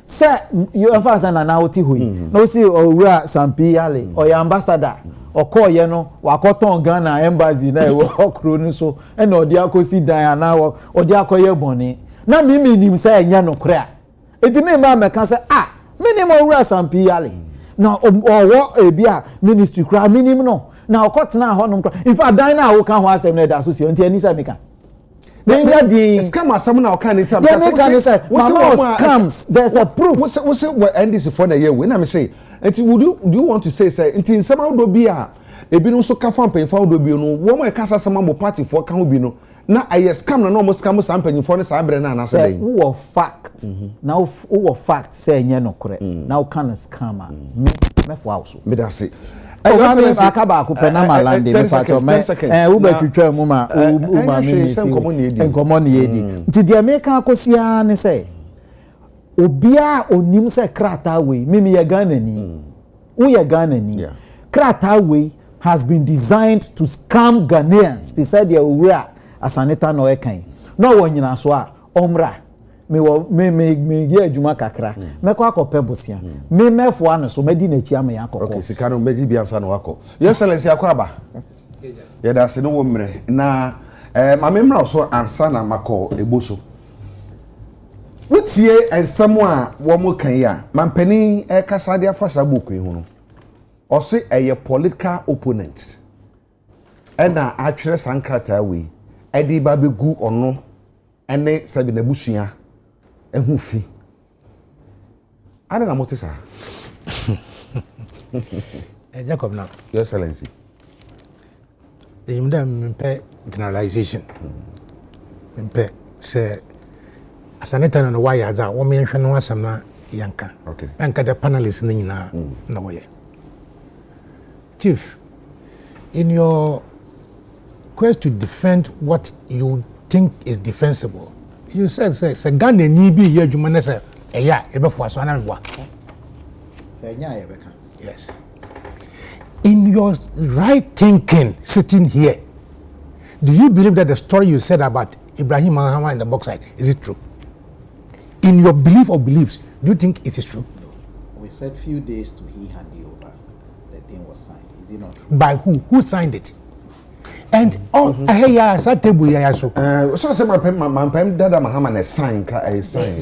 se you emphasize na oti hoyi no see owura Sampi Yale or your ambassador okoye no wakoton Ghana embassy na ewo okro ni so e na odi akosi dan na odi akoye boni na mi nim se enya no kra eti me ma meka se me nim owura Sampi Yale na owo ebia ministry kra me nim no na okotena ho no kra if adan na wo kan ho asem na da so si enti ani se meka then the scam asem na okan ni time scams there's a proof what's NDC for the year when I say do you want to say until some do be a ebi no so ka fa mpen fa do bi no wo mo e kasa sama mo party for ka ho bi no na aye scam na no mo scam sam mpen for no sa bre na na say den wo fact now wo fact say enye no kore now can scam me for house me da say akaba ko pena malande me pato me wo betwitwa mu ma enkomo ne yedi nti dia me kan akosia ne say obia onim se krata we mimi ye Ghana ni wo ye Ghana ni krata we has been designed to scam Ghanaians. They said, "Yeah, asaneta no ekan." No one nyina so a omra. Me ye adwuma kakra. Me kwa akopɛ bosia. Me mefo ano so medi na chi ama ya akɔkɔ. Okay, sika no meji bia ansa no akɔ. Your Excellency akɔ aba. Ye da se no wo mre. Na ma me mra so ansa na makɔ eboso. Wotie ensɛm a wo mo kan ya. Mampani kasa de afasa boku hu no. Ose a political opponent ena atwere sankrata we edi ba begu ono ene sabi na busua ehu fi ana na motisa Jacob now Your Excellency mpe generalization mpe se asaneta no why aza wo me hwe no asam na yanka okay anka the panelists ni nyina na wo ye Chief, in your quest to defend what you think is defensible, you said, say, Ghana ni bi ye jumane say, eya, ebe fo aso na wa. Yes. In your right thinking, sitting here, do you believe that the story you said about Ibrahim Mahama in the Bauxite, is it true? In your belief or beliefs, do you think it is true? No. We said few days to he hand it over. The thing was signed. Is it not true? By who? Who signed it? And hey, yeah, so table yeah, so. So say my pem dada Mahama na sign sign.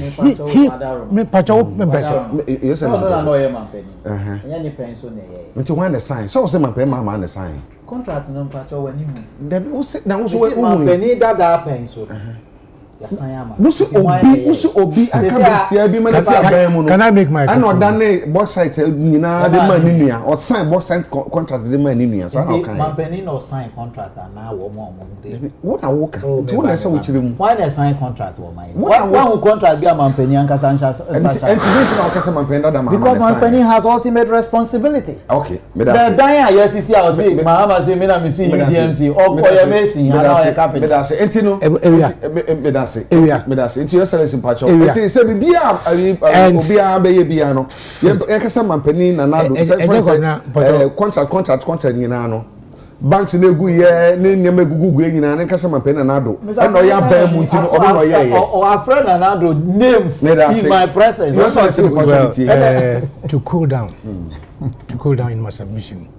He me pacho me better. You say no ye man penny. Nya ni penso na ye. Nti wan na sign. So say my pem Mahama na sign. Contract no pacho wani mu. Dem wo say na wo so we man penny dada penso. Musu obi akabetia bi man fi abamu no. Can I make my question? And odane box site nyina de man nua or sign box site contract de man nua so how can Mampeni no sign contract na wo mo de. What are work? What na say we chire mu? Why na sign contract wo man? Why who contract be Mampeni ankasa ansha such? And na okasa Mampeni da man. Because Mampeni has ultimate responsibility. Okay, me da say. The dying ICC I say Mahama say me na me see UDMC or Oyemesi and our capital. Me da say entino me da say. Me da say into your sellers in patch. Enti say bibia obia be ye bia no. Ye kasa Mampeni na na do contract nyina no. Banks na egu ye ne nyama gugugu nyina ne kasa Mampeni na do. E no ya ba mu ntino obo no ye ye. Our friend na do names in my presence. To cool down. To cool down in my submission.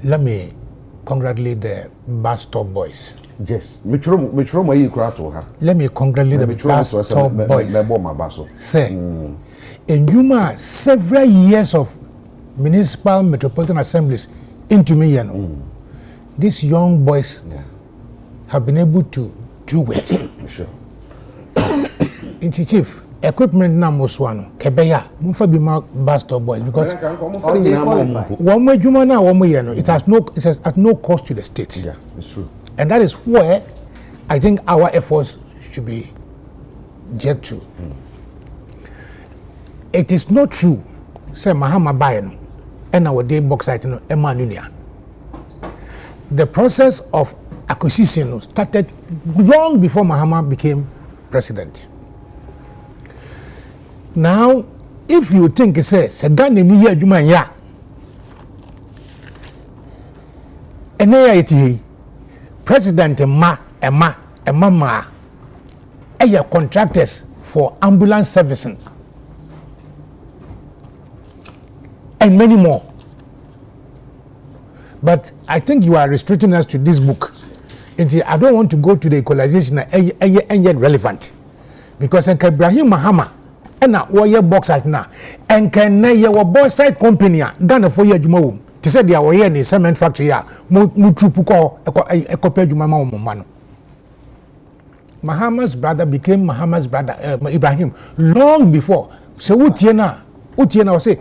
Let me congratulate the bus stop boys. Yes, me churo mo yi kura to ha. Let me congratulate the bus stop boys. Say, in Yuma, several years of municipal metropolitan assemblies into me, you know, these young boys have been able to do it. Sure. In chief, equipment na moswano kebeya mfa bi ma bus stop boys because one way Juma na one way, you know, it has at no cost to the state. Yeah, it's true. And that is where I think our efforts should be get to. It is not true, say Mahama Bayano and our day box site no Emanunia. The process of acquisition started long before Mahama became president. Now, if you think say Sagani ni ya Juma ya ene iti President Emma contractors for ambulance servicing and many more. But I think you are restricting us to this book. And I don't want to go to the equalization and yet relevant. Because Ibrahim Mahama and a box site now and can your box site company Ghana for your Juma. They said they are here in the cement factory. Mahama's brother became Mahama's brother Ibrahim long before. So Utiena will say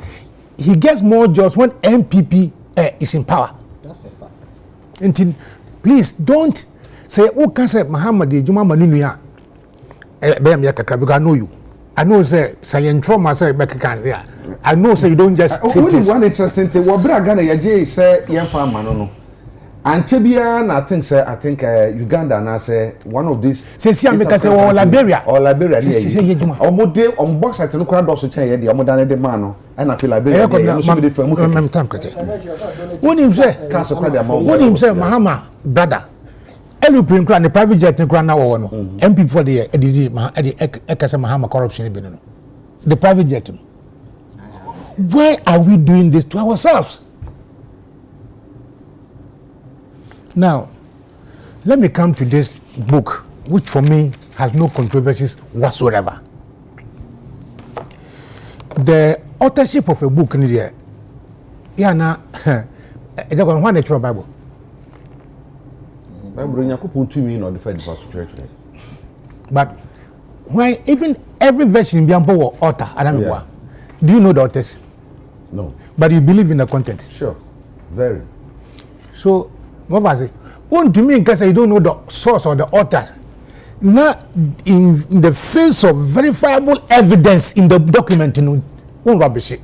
he gets more jobs when MPP is in power. That's a fact. And please don't say can say Mahama de Juma Manuya. Because I know you. I know say trauma say there. I know say you don't just take one interesting thing. What Ghana yaje say yen farm no. And Chebia I think Uganda na say one of these say make say Liberia say omode on box at no crowd also chen ye de omodane de man no and I feel Liberia no so be the firm time when him say Mahama brother Eluprint and the private jet in Krana or no MP for the Mahama corruption. The private jet. Why are we doing this to ourselves? Now, let me come to this book, which for me has no controversies whatsoever. The authorship of a book in there, one natural Bible. But when even every version in Biampo or author, do you know the authors? No. But you believe in the content? Sure. Very. So, what was it? One to me, because you don't know the source or the authors. Not in the face of verifiable evidence in the document, won't rubbish it.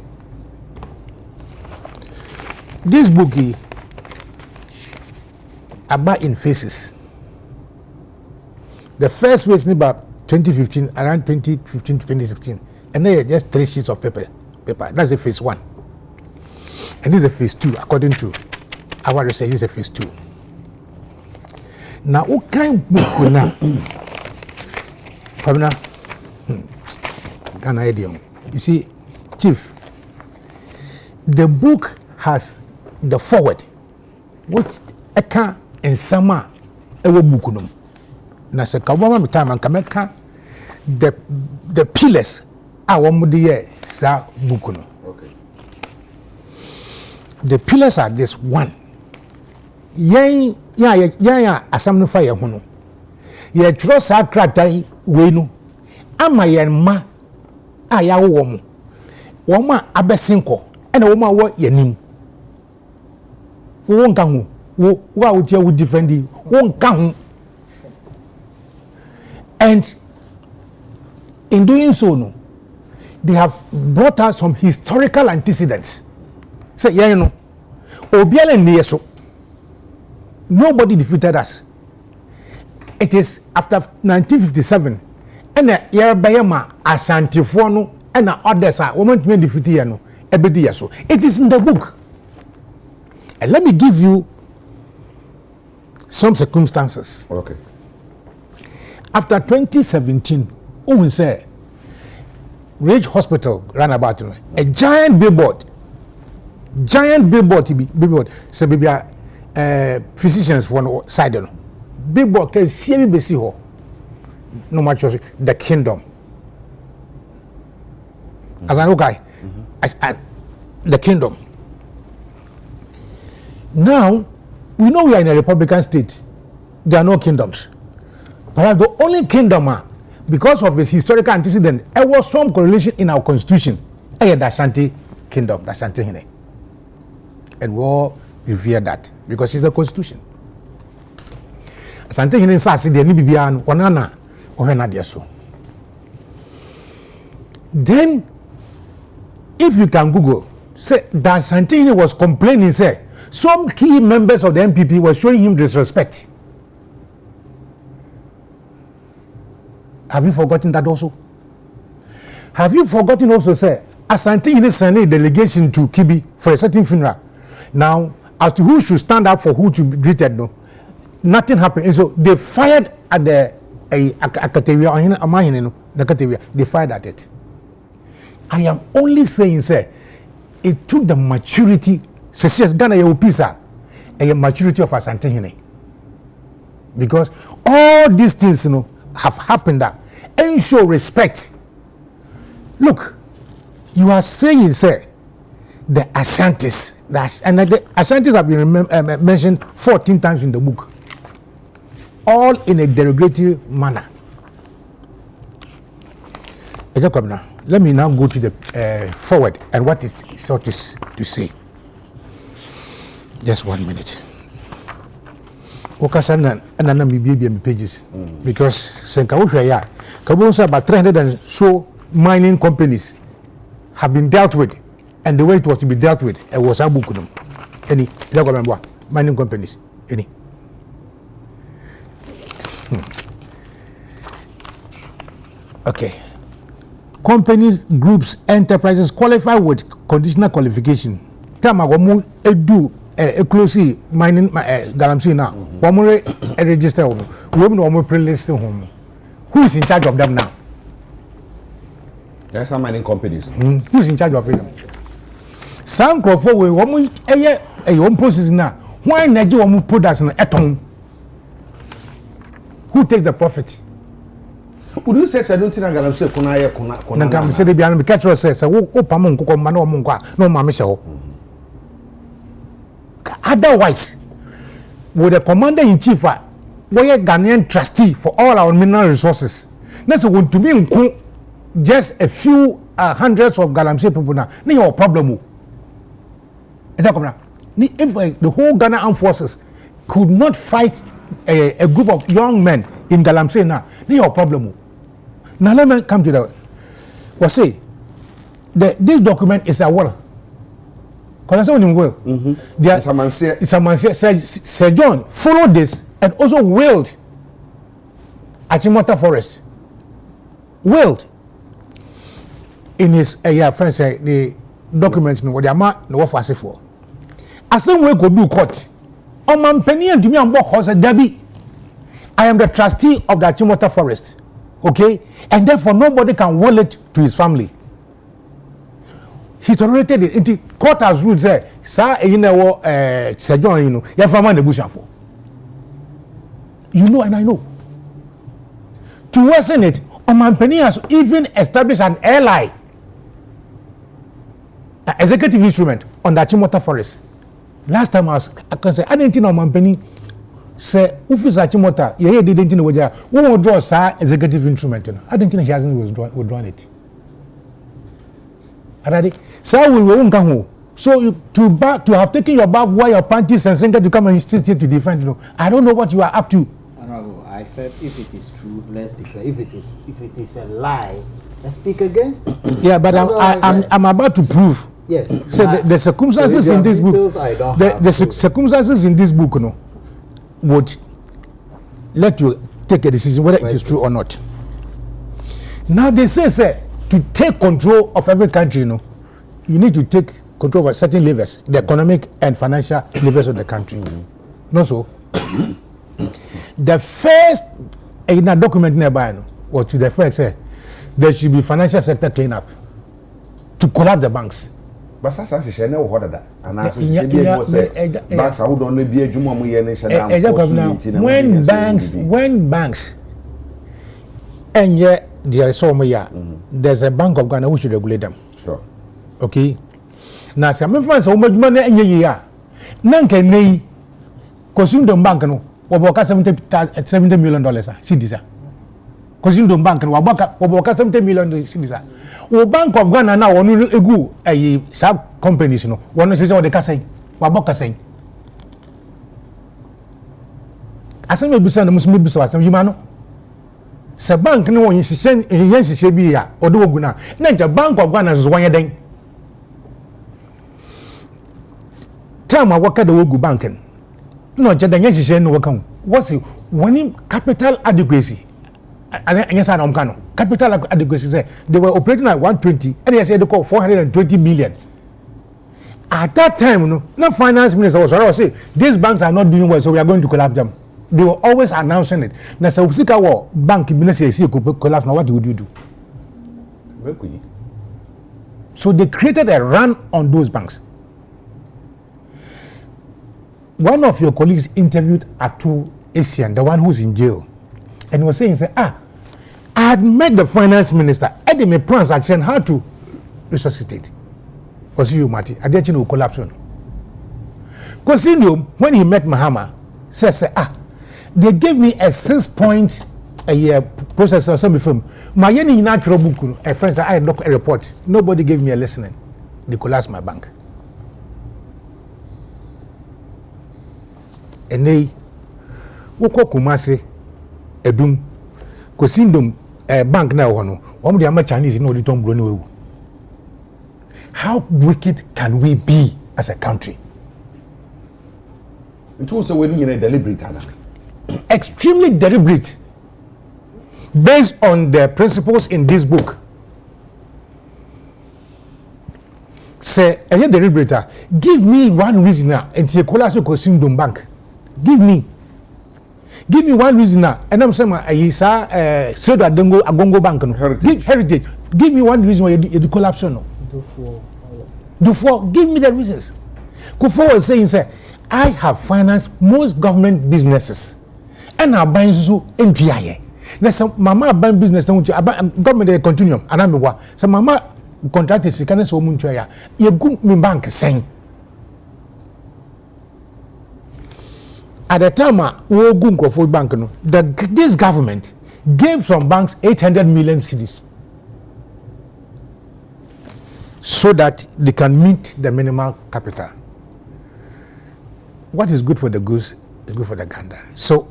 This book is about in phases. The first phase is about 2015, around 2015 to 2016. And then just 3 sheets of paper. That's the phase 1. And this is a phase 2, according to our research. This is a phase 2. Now, what kind of book now? You see, Chief, the book has the forward, which I can in summer ever book no. Na se kawama mitama kameka the pillars our mudie sa book no. Okay. The pillars are this: 1. Ya asam no fire hono. ye tro sa kratai we no ama ye ma a ya wo mo wo ma abesinko e na wo ma wo yanim wo nka ho wo a wo tia wo defendi wo nka ho. And in doing so, no, they have brought us some historical antecedents. Say, yeah, you know, Obiale Nieso, nobody defeated us. It is after 1957, and a year Bayama, Asantifono, and others are women to defeat you, every so. It is in the book. And let me give you some circumstances. Okay. After 2017, who say Ridge Hospital ran about a giant billboard, say baby physicians for no side no billboard can see me see ho no much the kingdom as an guy as the kingdom. Now we know we are in a Republican state. There are no kingdoms. Perhaps the only kingdom, because of its historical antecedent, there was some correlation in our constitution. The Ashanti kingdom, the Ashanti Hine. And we all revere that because it's the constitution. Ashanti Hine Sasi, the Nibibian, Wanana, or Henadia so. Then, if you can Google, say that Ashanti Hine was complaining, say, some key members of the MPP were showing him disrespect. Have you forgotten that also? Have you forgotten also, say, Asante Hine sent a delegation to Kibi for a certain funeral. Now, as to who should stand up for who to be greeted, no, nothing happened. And so they fired at the they fired at it. I am only saying, say, it took the maturity, says Ghana Yopisa, and the maturity of Asante Hine. Because all these things, you know, have happened that and show respect. Look, you are saying, say, the Ashantis, and the Ashantis have been mentioned 14 times in the book, all in a derogatory manner. Let me now go to the forward and what is so to say. Just 1 minute. Okasana and then pages because Senka Kabunsa about 300 and so mining companies have been dealt with, and the way it was to be dealt with, it was Abukunum. Any mining companies, any. Okay. Companies, groups, enterprises qualify with conditional qualification. Tamagomu edu closely mining galamsey now. Wamure register home. Women pre-list home. Who is in charge of them now? There are some mining companies. Who is in charge of them? Some crofo we woman a process now. Why Naji woman put us in eton? Who take the profit? Would you say I don't think I'm going to say Kuna say the biano catch us says who pamon kuko mano munga no mama show. Otherwise, with the commander in chief, we are Ghanaian trustee for all our mineral resources. That's going to be just a few hundreds of Galamsey people now. No problem. If the whole Ghana armed forces could not fight a group of young men in Galamsey now, no problem. Now let me come to the. What say? This document is a will. Because I said will. It's a man Sir John followed this and also willed Achimota Forest. Willed in his friends the documents what the amount no for for. As some way go do court. On my penny and to me on board horse Debbie. I am the trustee of the Achimota Forest. Okay? And therefore nobody can will it to his family. He tolerated it. Into court has ruled say, sir, you know, Sir John, you know, you have found the bush for. You know, and I know. To worsen it, Omanpeni has even established an ally, an executive instrument on the Achimota Forest. Last time I can say, I didn't know Omanpeni say office achimota ye didn't know where we will draw sa executive instrument no I didn't think he hasn't withdrawn it already so we won't come home so you, to have taken your bath wear your panties and sing to come and sit here to defend I don't know what you are up to. Honorable, I said if it is true let's defend, if it is a lie let's speak against it. Yeah, but I'm about to prove. Yes. So the circumstances in this book, the circumstances in this book, would let you take a decision whether it is true or not. Now they say to take control of every country, you need to take control of certain levers, the economic and financial levers of the country. No, so the first in a document nearby, or to the first say there should be financial sector cleanup to collapse the banks. But sasa se shene wo hoda and as banks are don't be adwuma mu ye ne sheda when banks and yet there so there's a Bank of Ghana who should regulate them. Sure. Okay. Now some friends o madwuma na enye ye a na nka nei Consumer Bank no woboka $70 million cedis. Consumer Bank no woboka $70 million cedis. O Bank of Ghana na wonu egu ayi sa companies no wonu say o de ka say waboka say asem ebisa na musumi bisa asem yima no se bank no won yen bi ya o de ogu na nja Bank of Ghana zo won den time awaka de ogu bank no je den yen no waka what's woni capital adequacy and yes, I'm capital adequacy say they were operating at 120 and they said they call 420 million. At that time, no finance minister was say these banks are not doing well, so we are going to collapse them. They were always announcing it. Now, so bank business collapse. Now, what would you do? So they created a run on those banks. One of your colleagues interviewed Atu Asian, the one who's in jail. And he was saying, I had met the finance minister, I did my transaction, how to resuscitate. Was you, Marty? I didn't know collapse. Because when he met Mahama, says, they gave me a 6-point a year process or something from my natural book. A friend said, I look a report. Nobody gave me a listening. They collapsed my bank. And they, Woko Kumasi, Edum, Kosindum, bank now, the Ama Chinese no return blown. How wicked can we be as a country? It was a deliberate, extremely deliberate, based on the principles in this book. Say, deliberator, give me one reason until Kosindum bank. Give me one reason now, and I'm saying I saw Soda Agongo Bank heritage. Give me one reason why you collapse no. Give me the reasons. Kufo was saying, say, I have financed most government businesses, and I buy so NTIA. Now some mama buy business don't government continuum, and I'm what some mama contractors can so munchaya. You go me bank saying. At the time, Bank, this government gave some banks 800 million cedis so that they can meet the minimal capital. What is good for the goose is good for the gander. So,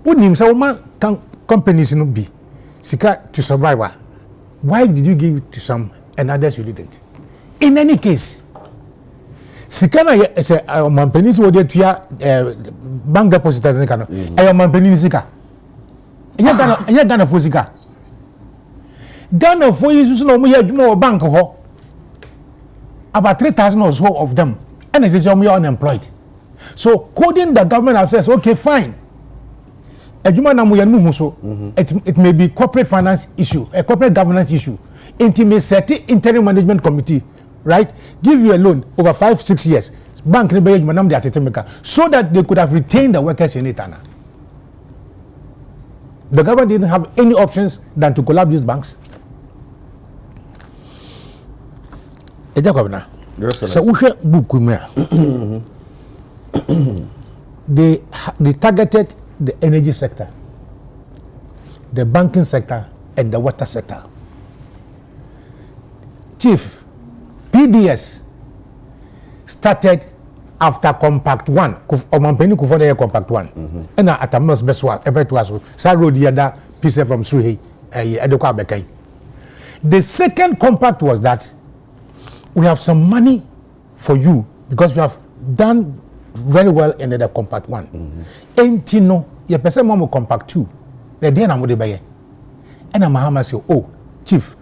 companies be sika to survive. Why did you give it to some and others you didn't? In any case, Sikana is a manpenis wo de tua bank depositors ne kano e manpenis sika enya Ghana fo sika Ghana fo yesu no mo ye adwuma wo bank ho about 3,000 or so of them and they say are unemployed. So coding the government says okay fine adwuma na mo ye no so it may be corporate finance issue, a corporate governance issue, intimate set interim management committee, right? Give you a loan over 5-6 years. Bank so that they could have retained the workers in it. The government didn't have any options than to collapse these banks. So they targeted the energy sector, the banking sector, and the water sector. Chief, PDS started after Compact 1. Omampeni kufode Compact 1. And at a most best one, ever to us. Sa road yada piece from Suhi, Edokwa Bekai. The second compact was that we have some money for you because we have done very well in the Compact 1. Entino, ye person mo Compact 2. The day na mo de baye. And Mahama say, oh, Chief,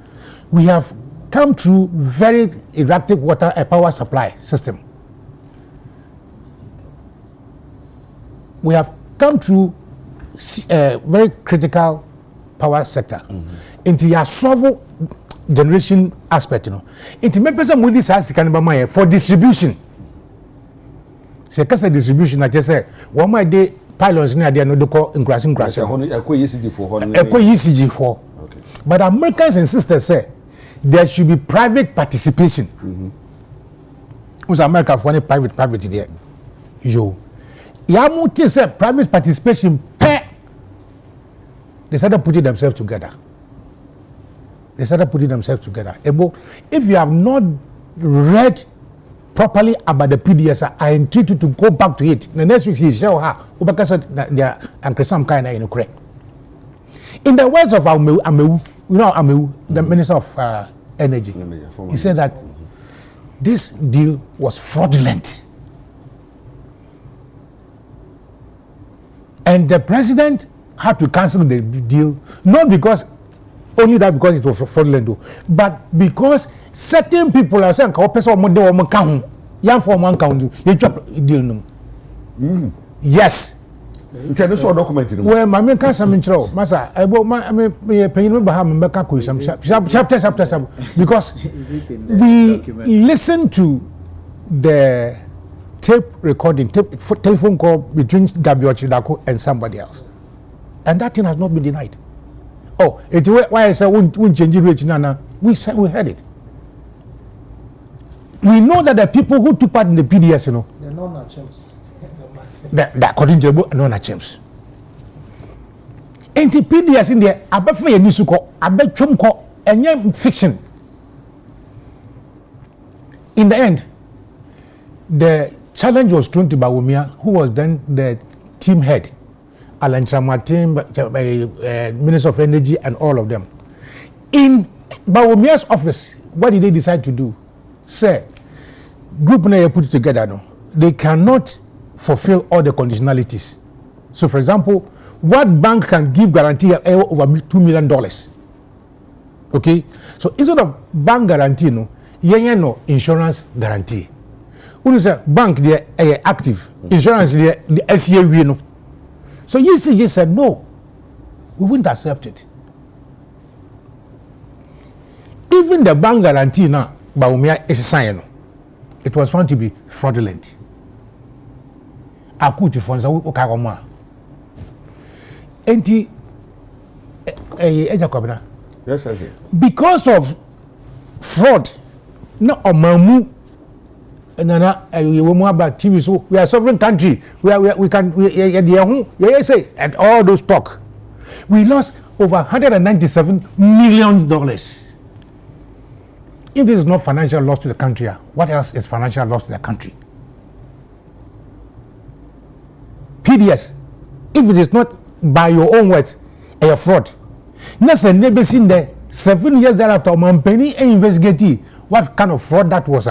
we have come through very erratic water power supply system. We have come through very critical power sector. Into your solve generation aspect, you know. Into me person with this as can be for distribution. Se kasa distribution I just say one my day pylons near there no do call increasing. ECG4. Okay. But Americans insist say there should be private participation. Who's America for any private there? Yo. Yamuti said private participation pay. They started putting themselves together. If you have not read properly about the PDS, I entreat you to go back to it. The next week, he shall have some kind of correct. In the words of Ameu, the Minister of Energy, he said that this deal was fraudulent. And the president had to cancel the deal, not because it was fraudulent, but because certain people are saying, yes. International document. Well, my main cancer, Massa, because we listen to the tape recording, telephone call between Gabio Chidako and somebody else. And that thing has not been denied. Oh, it's why I said we change it. We heard it. We know that the people who took part in the PDS, They're non-champs. According to the book, non-champs. And the PDS in there, I bet for you, Nisuko, I bet Chumko, and young fiction. In the end, the challenge was thrown to Bawumia, who was then the team head. Alan Chamatin, Minister of Energy, and all of them. In Bawumia's office, what did they decide to do? Say, group na put it together, no, they cannot fulfill all the conditionalities. So, for example, what bank can give guarantee over $2 million? Okay, so instead of bank guarantee, no, no insurance guarantee. When say bank they are active, insurance they the SCA we no. So ECG said no, we wouldn't accept it. Even the bank guarantee now, Bawumia is signed. It was found to be fraudulent. Akuti funds okagoma. Enti ejakobina. Yes, sir. Because of fraud, no omamu. And then about TV, so we are a sovereign country. We can say and all those talk. We lost over $197 million. If this is not financial loss to the country, what else is financial loss to the country? PDS, if it is not by your own words, a fraud. Next, never seen there 7 years thereafter, Mampeni investigate what kind of fraud that was.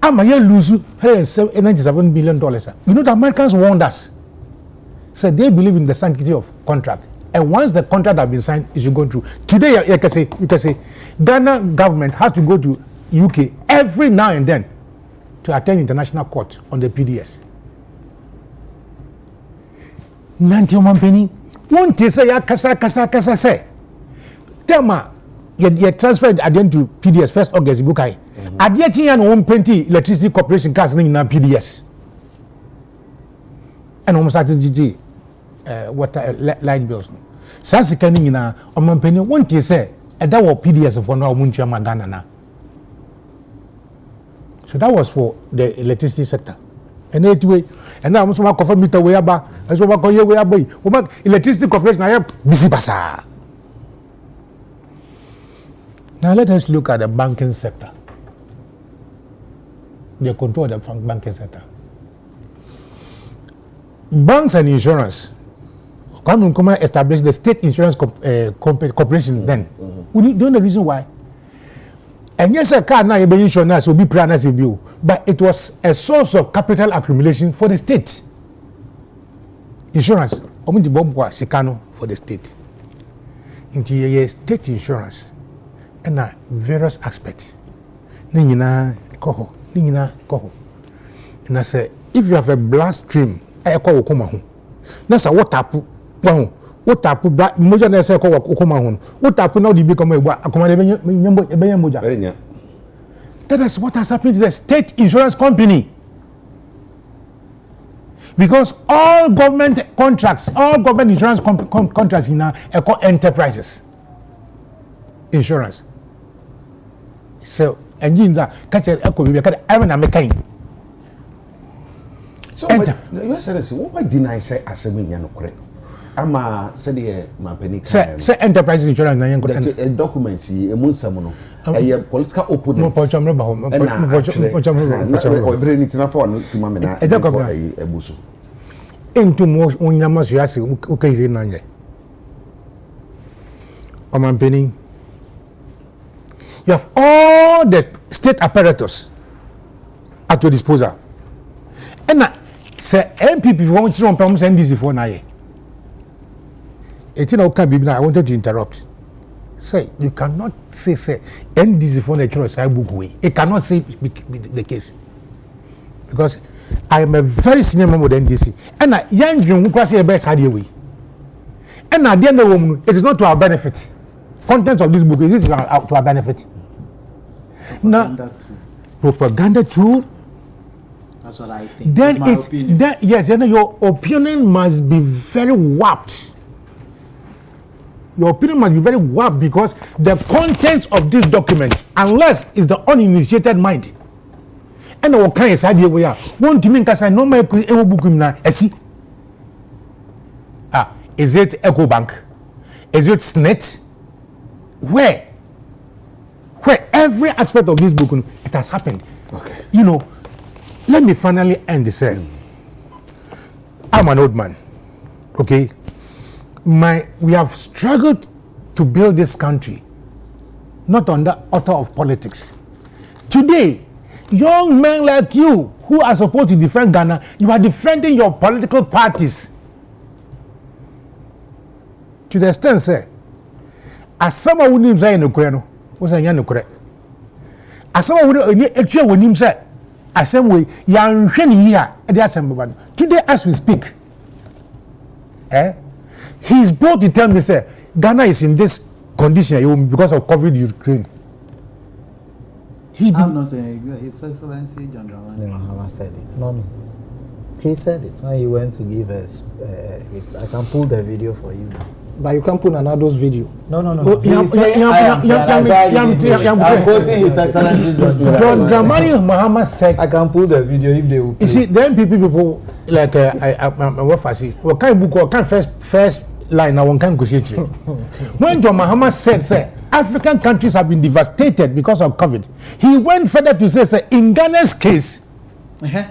I'm a year lose $97 million. You know the Americans warned us. So they believe in the sanctity of contract. And once the contract has been signed, it should go through. Today, you can say, Ghana government has to go to UK every now and then to attend international court on the PDS. Nanti Omampeni, won't you say kasa say? Tema, you transferred again to PDS 1st August Bukai. Adiati and 120 electricity corporation cars in PDS. And almost at the water light bills. Sansi Kenning in a Omampeni, won't you say, and that was PDS for no Munchia Magana. So that was for the electricity sector. And anyway, and now I'm so much meter way about, and so much way about electricity corporation. I have busy basa. Now let us look at the banking sector. They control the banking sector. Banks and insurance. Come establish the state insurance corporation then. We don't know the reason why. And yes, a car now insurance will be planned bill, but it was a source of capital accumulation for the state. Insurance, sikano for the state. Into state insurance and various aspects. Ningina koho. And I say, if you have a blast stream, I call Okoma. That's a what up. What up black moja na say ko Okoma hon. What up now the become moja. That is what has happened to the state insurance company. Because all government contracts, all government insurance contracts in are called enterprises. Insurance. So, and you that catch a echo be catch even a mechanic. So you said what deny say asemi nya no correct. Ama said the mampeni say enterprise insurance na yen the documents e munsam no e political opponent mo pocham ba ho obre ni tina for no sima me na ebuso into mo onyama so yase o kaire na nye o mampeni. You have all the state apparatus at your disposal. And say MPP want to run send this for now. It's not can be now. I wanted to interrupt. Say you cannot say NDC for the choice I book away. It cannot say be the case. Because I am a very senior member of the NDC. And young who cross the best idea way. And at the end of the woman, it is not to our benefit. Contents of this book is to our benefit. Propaganda tool. That's what I think. Then then your opinion must be very warped. Your opinion must be very warped because the contents of this document, unless it's the uninitiated mind, and what kind of idea we are, one to me because I know my book na is it EcoBank? Is it SNET? Where every aspect of this book, it has happened. Okay. You know, let me finally end the saying. I'm an old man. Okay. We have struggled to build this country, not on the altar of politics. Today, young men like you who are supposed to defend Ghana, you are defending your political parties. To the extent, say, as someone who names say no correct, was a no correct. As someone who actually when him say, as some way, young here at the assembly. Today, as we speak, he's both to tell me, say, Ghana is in this condition because of COVID Ukraine. I'm not saying His Excellency John Dramani Mahama said it. No, he said it when he went to give us his. I can pull the video for you now. But you can't put another video. No. I'm quoting His Excellency John Dramani Mahama said. I can pull the video if they will. You see, then people like what kind book or kind first line now one can negotiate. When John Mahama said, "Say African countries have been devastated because of COVID," he went further to say, "In Ghana's case,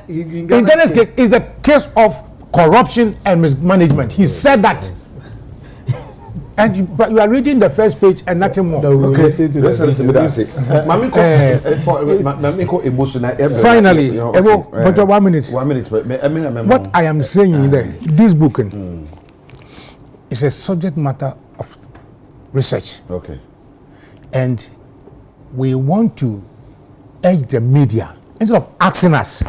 in Ghana's case is the case of corruption and mismanagement." He said that. And you are reading the first page and nothing more. Okay. Finally, but 1 minute. 1 minute. What I am saying there, this book is a subject matter of research. Okay. And we want to urge the media, instead of asking us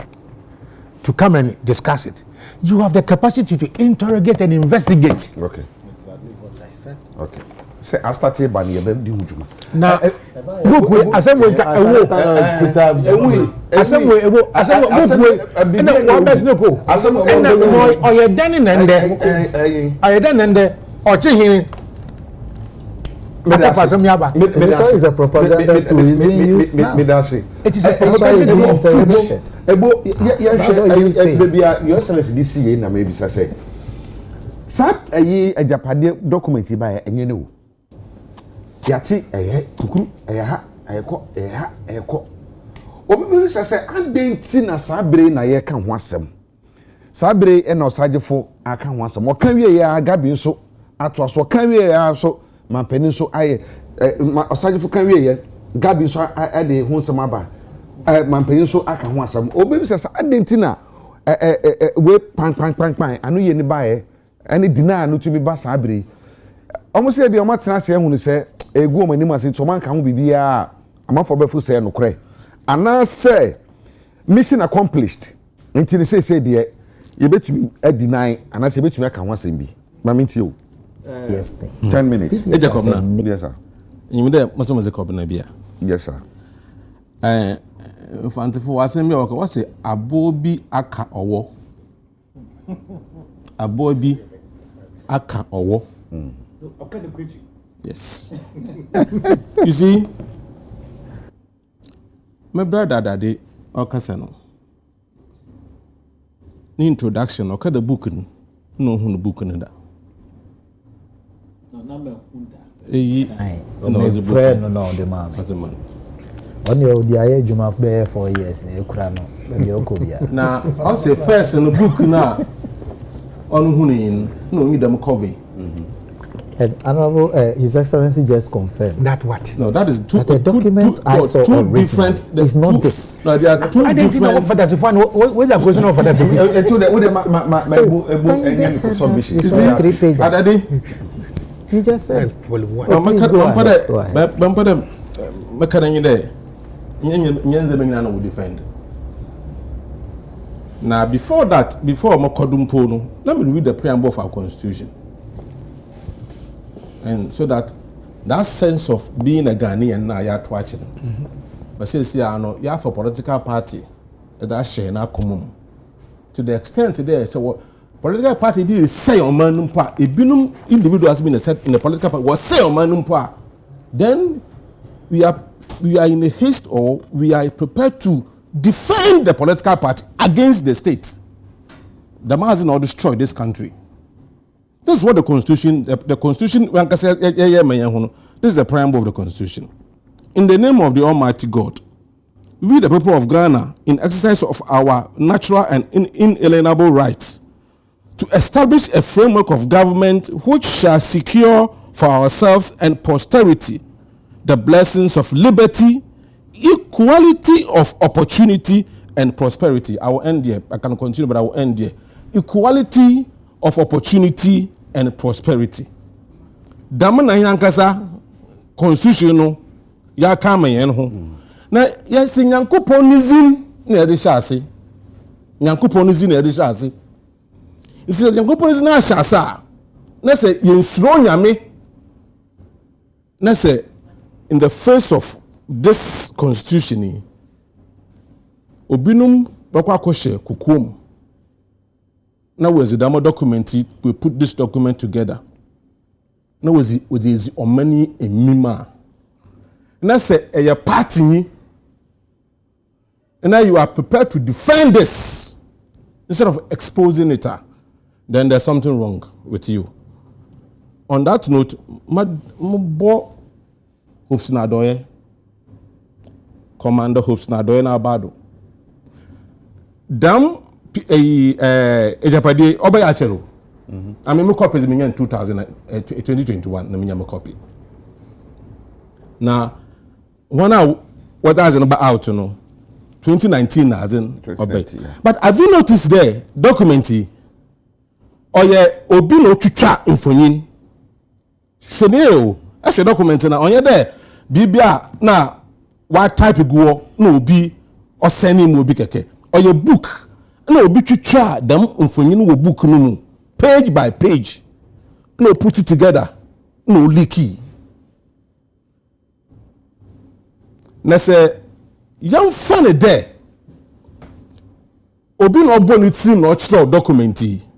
to come and discuss it, you have the capacity to interrogate and investigate. Okay. Okay. Say I started by the hujuma. Now, book assembly Because it's a propaganda tool, it's being used now. It is a propaganda tool. Your Excellency, this year, na maybe say. Sap a Japan document by a new. Yati a kukuru a ko. Obi say and then tina sabre na ye kan ho asem. Sabre e na osagefo aka ho asem. O kan wie ya gabi nso ato aso kan wie ya so mampani nso aye osagefo kan wie ye gabi nso ade ho asem aba. Mampani nso aka ho asem. Obi say and then tina we pan anu ye ni bae ene dina anu tumi ba sabre. Omo say de omo tena se ehunu se egu omo anim ase to man kan ho bibia amafo befu se no kre. Ana say mission accomplished until say there you betumi deny ana say betumi aka ho asem bi mama nti o yes 10 minutes Jacob na yes sir you dey most of Jacob na bia yes sir fantifo asem bi o say abobi aka owo abobi aka owo yes you see my brother daddy okasano the introduction okay the book no hu book no da no na me hunda no the friend no the man as a man on your the aye juma be 4 years na ekura no be okobia na I say first in the book na on hu ni no mi dem cover. And Honorable, His Excellency just confirmed that what? No, that is two. That the document I saw original is not this. No, there are two different. What's the question of my submission? He just said. Now, before that, before Mokodumpo, let me read the preamble of our constitution. And so that sense of being a Ghanaian now you are watching. But since you have a political party that share na common. To the extent today, so political party be say on manumpa, a binum individual has been set in the political party was say on manumpa. Then we are in a haste or we are prepared to defend the political party against the state. The man has not destroyed this country. This is what the Constitution, the Constitution, this is the preamble of the Constitution. In the name of the Almighty God, we the people of Ghana, in exercise of our natural and inalienable rights, to establish a framework of government which shall secure for ourselves and posterity the blessings of liberty, equality of opportunity, and prosperity. I will end here. I can continue, but I will end here. Equality of opportunity and prosperity. Damana yankasa constitution no ya kama yen ho. Na yes nyankoponizim na yede hyase. Nyankoponizim na yede hyase. Isi nyankoponizim na hyase. Na say yensuro nyame. Na say in the face of this constitution obinum bakwa koshe kukum. Now was the demo document we put this document together. Now was the omani a mima. And I say a party and now you are prepared to defend this instead of exposing it. Then there's something wrong with you. On that note, my hopes nadoye, Commander hopes nadoye na bado. Dam ejapade obaya achero. I mean, my copy is in 2021. Na my copy. Now, one hour what has an out 2019 as in. But have you noticed there documenty? Oye obi no twitwa infonin. Hweneo, ehwe document na onye there bibia na wa type go na obi oseni mu obi keke. Oye book na obi twitwa dem infonin wo book no mu page by page. No put it together. No leaky. Na say young funny there. Obi no bonity no chro documenti.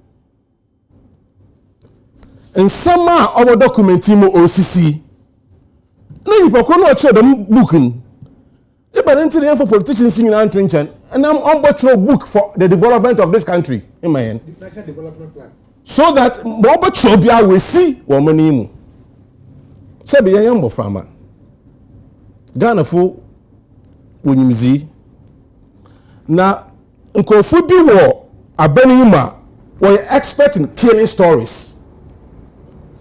And some our documenti mo OCC na you poko no show them book in e ba nti for politicians in our trenchen and I'm on book for the development of this country in my end the national development plan so that mo show bia we see wo mani mu se be yan mo frama Ghana fo wonyimzi na nkofu bi wo abani ma we expert in killing stories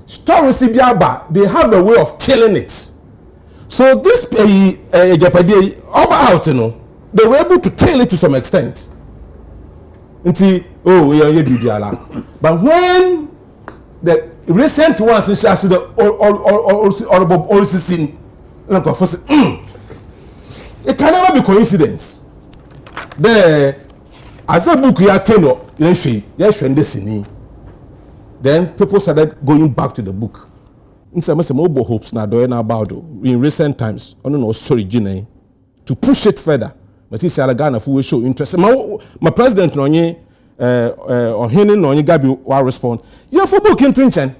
biaba they have a way of killing it. So this Japadi out, you know, they were able to kill it to some extent. Until but when the recent ones in Shashi the honorable OCC, it can never be coincidence. The as a book ya came up, then people started going back to the book. In some mobile hopes now doing about in recent times. I don't know story Gine to push it further. But see Ghana full show interest. My president no nye or hinin no nye Gabi wa respond. Yeah for book in Trinchen.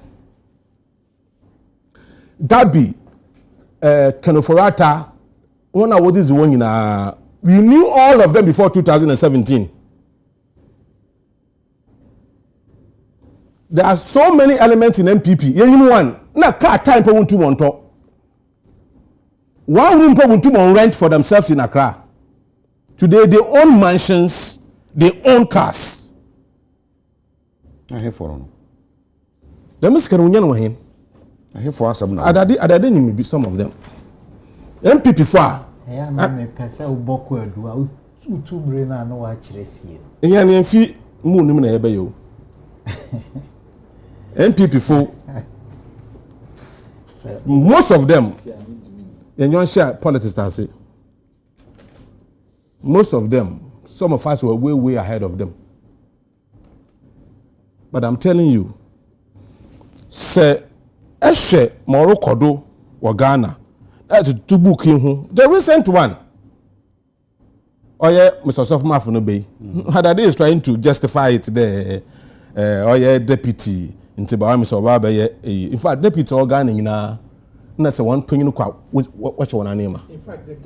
Gabi Kenoforata one what is the one in we knew all of them before 2017. There are so many elements in MPP. One, na car time people want to on top. One room people want to on rent for themselves in Accra. Today they own mansions, they own cars. I hear for on. Let me see no him. I hear for us some now. Adade ni be some of them. MPP for. Yeah, me pesa uboko edua utumre na no wa kiresie. Eya ni mfi mu nim na ebe yo. MPP for most of them you don't share politics I say. Most of them, some of us were way ahead of them. But I'm telling you, say Eshe Morocco do or Ghana, that's two book in the recent one. Oh yeah, Mr. Sofma no bay. Hadade is trying to justify it there. Oh yeah, deputy in Mr. Obaba. In fact, deputy organ na say one penny what's your name? In fact, it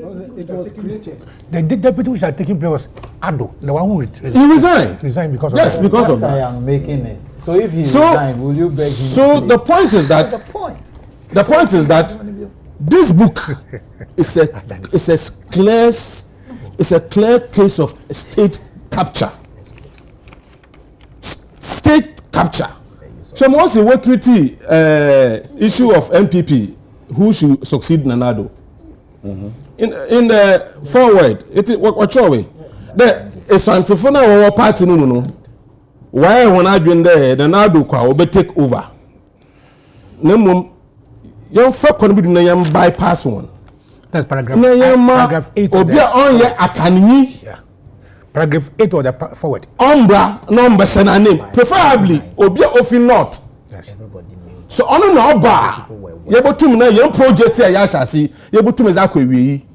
was created. The deputy which had taken place was Ado, the one who he resigned. Resigned because of yes, that. because of that. I am making it. So if he resigned, will you beg him? So the point is that the point is that this book is a clear case of state capture. State capture. So once the World Treaty issue of MPP, who should succeed Nanado? In the forward, it is what your way. The Santifona or party no. Why when I been there, the Nado will take over. No, young folk can be doing bypass one. That's paragraph 8. Yeah. Paragraph 8 or the forward. Umbra number sena name. Preferably obia ofi not. Yes. So ono na oba. Yebotum na yem project ya yashasi. Yebotum ezakọ ewi.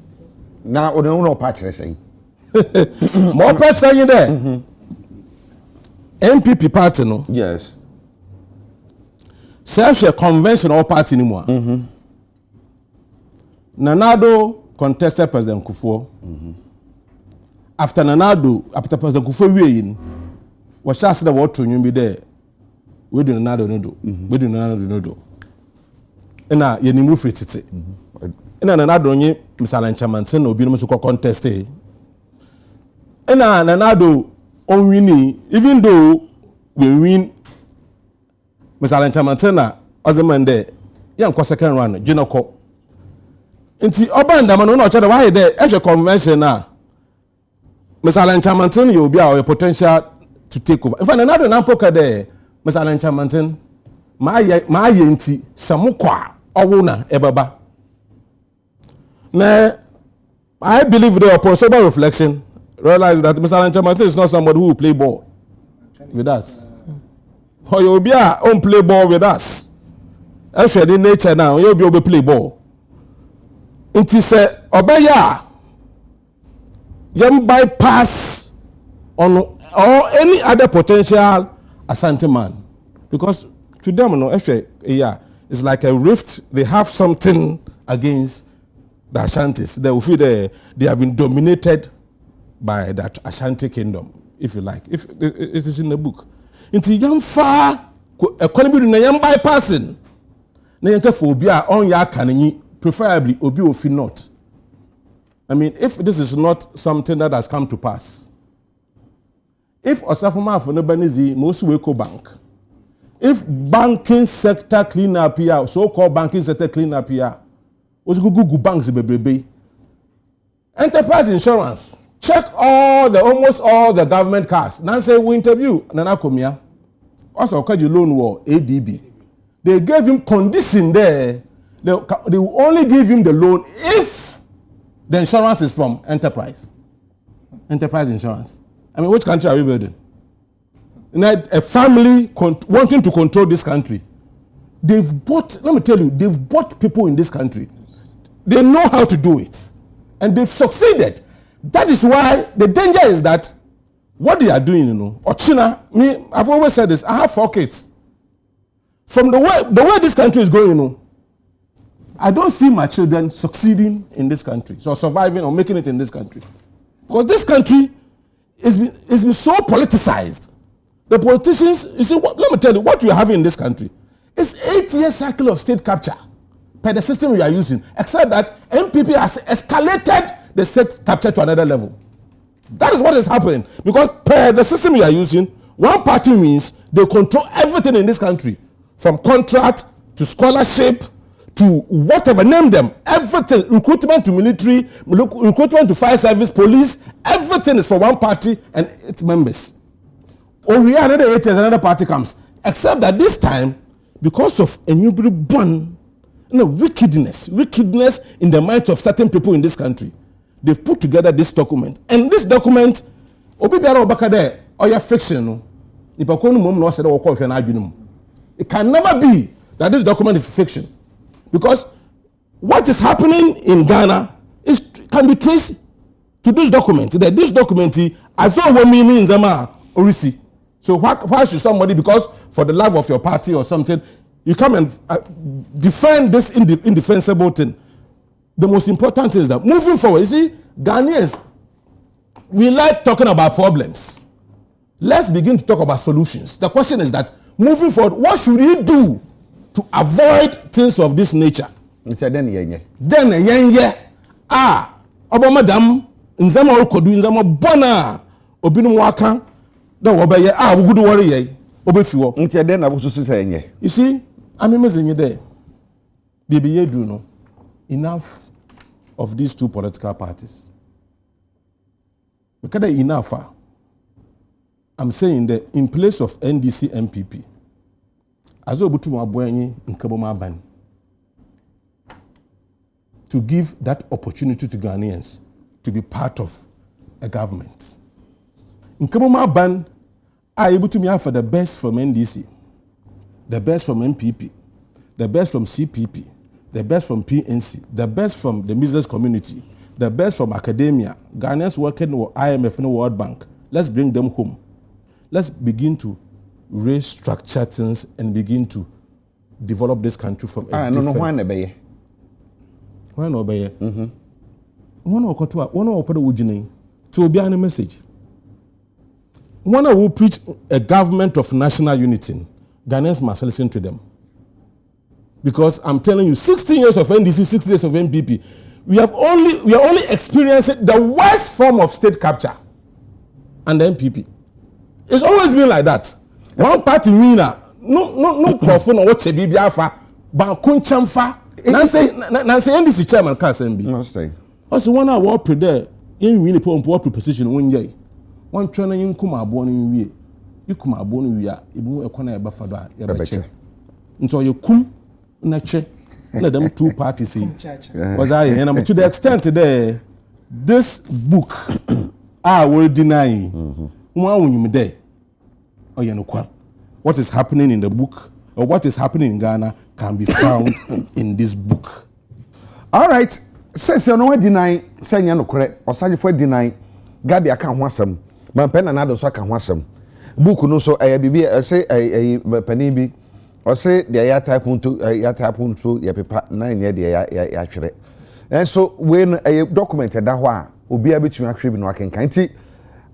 Na ono no pa kire sen. More patch than you there. MPP party no. Yes. Self conventional party ni mo. Nanado contested President Kufuor. After President Kufuor we was just the water you be there. We do Nanado no do. We do Nanado no do. Ena ye ni mu free tete. Ena Nanado nyi misala chamanten obi no so contest e. Ena Nanado on winning even though we win misala chamanten na ozemande yan second round jinoko. Inti obanda man no chada why there e convention na Mr. Chamantin you be our potential to take over. If another nampoka there Mr. Chamantin ma yenti samukwa owuna ebaba. Now I believe there upon sober reflection realize that Mr. Chamantin is not somebody who will play ball with us. Or you be on play ball with us. Actually nature now you be play ball. It is obaya yam bypass on or any other potential Asante man because to them no actually yeah it's like a rift. They have something against the Ashantis. They will feel they have been dominated by that Ashanti kingdom, if you like. If it is in the book. Into young far economy na young bypassing. Na yente phobia on ya kanini, preferably obi ofi not. I mean, if this is not something that has come to pass, if Osafuma for Nobanizi, most Weko Bank, if banking sector clean up here, so-called banking sector clean up here, what's Google banks baby? Enterprise insurance, check almost all the government cars. Now say we interview Nana Komia, also Kaji loan war ADB. They gave him condition there. They will only give him the loan if the insurance is from enterprise insurance. I mean, which country are we building? A family wanting to control this country. They've bought, let me tell you, they've bought people in this country. They know how to do it. And they've succeeded. That is why the danger is that what they are doing, Ochina, I've always said this, I have 4 kids. From the way this country is going, I don't see my children succeeding in this country, so surviving or making it in this country. Because this country has been so politicized. The politicians, you see, let me tell you, what we are having in this country is 8-year cycle of state capture per the system we are using, except that MPP has escalated the state capture to another level. That is what is happening. Because per the system we are using, one party means they control everything in this country, from contract to scholarship, to whatever, name them, everything, recruitment to military, recruitment to fire service, police, everything is for one party and its members. Or we are another 8 years, another party comes. Except that this time, because of a new born, wickedness in the minds of certain people in this country, they've put together this document. And this document, fiction. It can never be that this document is fiction. Because what is happening in Ghana can be traced to this document. That this document, as well meaning in Zama Orisi. So why should somebody, because for the love of your party or something, you come and defend this indefensible thing? The most important thing is that moving forward, you see, Ghanaians, we like talking about problems. Let's begin to talk about solutions. The question is that moving forward, what should we do to avoid things of this nature? Then madam nzama okodu nzama bona obinu waka da obeye we good worry ye obefiwo then na bususu say yenye. You see, I'm amazing there. Baby ye do no enough of these two political parties. Because enough. I'm saying that in place of NDC MPP, to give that opportunity to Ghanaians to be part of a government. In Kaboma Ban, are able to me for the best from NDC, the best from MPP, the best from CPP, the best from PNC, the best from the business community, the best from academia, Ghanaians working with IMF and World Bank. Let's bring them home. Let's begin to restructure things and begin to develop this country from a different... Why not be? Why not be? One of the to be a message. One who preach a government of national unity, Ghanaians must listen to them. Because I'm telling you, 16 years of NDC, 6 years of MPP, we are only experiencing the worst form of state capture and the MPP. It's always been like that. One party winner, no profit or what Chebi Biafra, Bankun Chamfa, Nancy NDC chairman can't send me. No say. Also, one hour per day, in winning preposition 1 year. One trainer in Kuma born in we, you come born we are, you a corner bafada, yabache. And so you come, nache, let them two parties in. Was I, and to the extent today, this book, I will deny. What is happening in the book or what is happening in Ghana can be found in this book. All right. Says you no deny, say you no correct. Or say you deny. Gabi aka ho asem. Man pen na do so aka ho asem. Book no so bibi say pani bi ɔse deɛ yɛ type nto yɛ pepa na nyɛ deɛ yɛ atwerɛ ɛnso wei no ɛyɛ document ɛda hɔ a obiara bɛtumi ahwɛ bi na wakenkan nti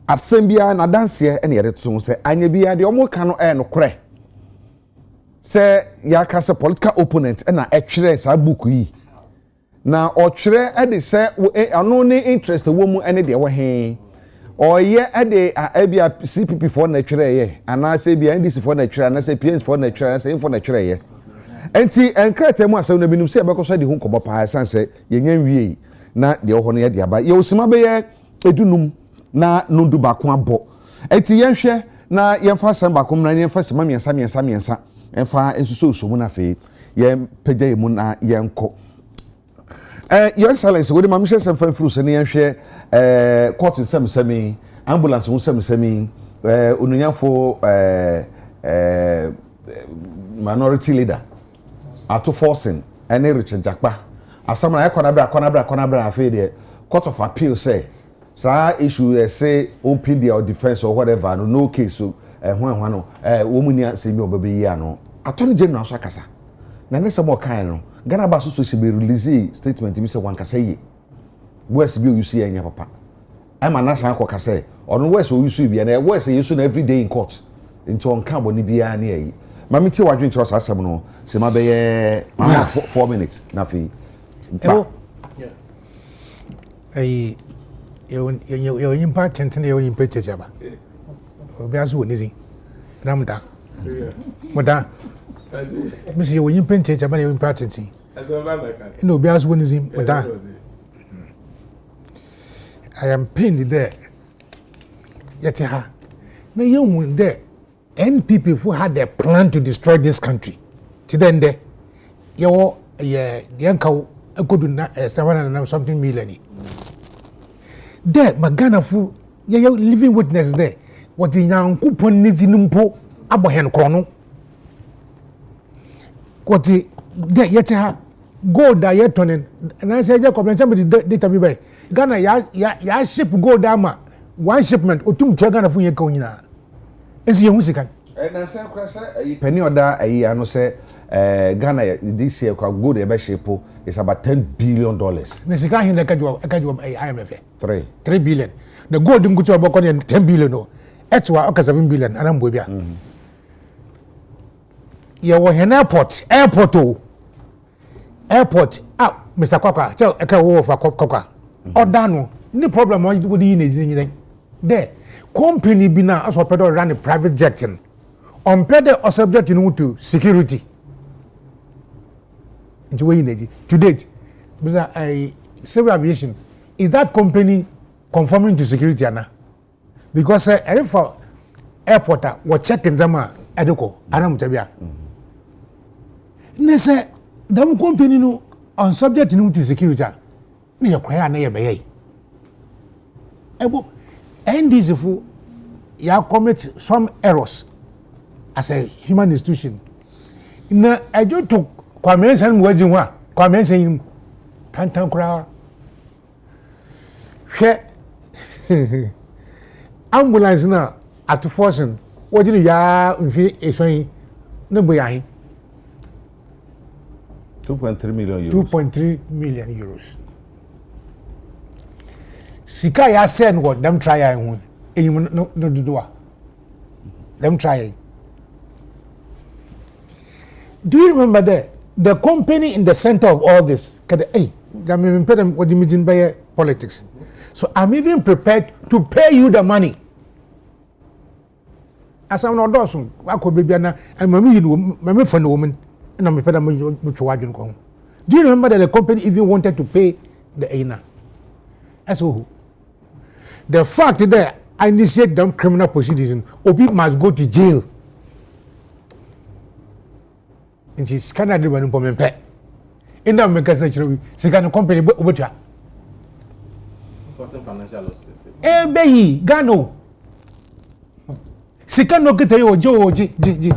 asɛm biara na danseɛ ɛna yɛde to sɛ anya biara deɛ ɔmo ka no ɛyɛ nokorɛ sɛ yɛaka sɛ political opponent ɛna ɛtwerɛ saa book yi na ɔtwerɛ ɛde sɛ ɔno ne interest wɔ mu ɛne deɛ wɔ he ɔyɛ ɛde ebia CPP foɔ na twerɛ yɛ anaasɛ ebia NDC foɔ na twerɛ anaasɛ PNS foɔ na twerɛ anaasɛ info na twerɛ yɛ enti nkrataa mu asɛm na binom sɛ ɛbɛkɔ so de ho nkɔbɔ paa san sɛ yɛnya nwie na deɛ ɔhɔ no yɛ de aba yɛwosima bɛyɛ edunum na nondu baako abɔ enti yɛnhwɛ na yɛmfa asɛm baako mu na yɛmfa sima miɛnsa ɛmfa nsuso usomu na afei yɛmpagya yɛ mu na yɛnkɔ your excellence wode ma mehyɛ sɛm fa mfiri sɛ ne yɛnhwɛ court nsɛmsɛmi ambulance ho nsɛmsɛmi onunyafo minority leader ato forcing ɛne Richard Jakpa asɛm na yɛkɔnabra afei deɛ court of appeal sɛ saa issue say open their defense or whatever no case so ɛho no wɔn ni asɛm bi ɔbɛbɛ yi ano attorney general so akasa na ne sɛ mo kan no Ghana ba so she be release statement bi sɛ wankasa yi west bi o use yɛ nya papa ɛma na san akɔka sɛ ɔno west o use bi na west use na every day in court nti on kan bɔ ne bia na yi ma me tie wadwen kyerɛ saa asɛm no sɛ ma bɛyɛ 4 minutes na fi eu nyimpa tenten eu nyimpa kyekya ba obi aso wɔ nizi ramda moda misi eu nyimpa kyekya ba eu nyimpa tenten ina obi aso wɔ nizi moda I am pained there yet ha na you there NPP who had a plan to destroy this country to then there you yanka ekodu na 700 something million there magana fu you living witness there what in yankupon nizi numpo abohen krono what there yet ha gold that yet tonen and I say ya complain somebody data be by Ghana ya ship gold ama one shipment otum tia Ghana fu yeka onyina enso ye hu sika na say kwasa penny order ayi ano say Ghana this year kwa gold e be ship is about $10 billion. Na sika hin na kajo IMF 3 billion. The gold ngutu aboko ne 10 billion no. Etwa oka 7 billion anambo bia. Ye wo hen airport Mr. Kwakwa tell eka wo for Kwakwa. Oda no ni problem wo di na zinyin there company bi na aso pedo run a private jet on pedo or subject to security into way in to date because civil aviation is that company conforming to security ana because for airport we checking them edoko anam tabia ne say that company no on subject to security na ye kwaya na ye beye ebo NDC fu ya commit some errors as a human institution na ejo to kwamensan mu waji ho a kwamensan yin tantan kura hwe ambulance na at forcing wodi ya mfi ehwan na boya hin 2.3 million euros 2.3 million euros sika ya send what them try ho eyim no dodoa them try. Do you remember the company in the center of all this? Politics. So I'm even prepared to pay you the money. As I'm not doing, I could be and my friend woman, and I'm a Do you remember that the company even wanted to pay the owner? As who? The fact that I initiate them criminal proceedings, Obi must go to jail. And she's kind of doing for me. In that because she can company with her. Financial loss. Baby, Gano. She cannot get a Joe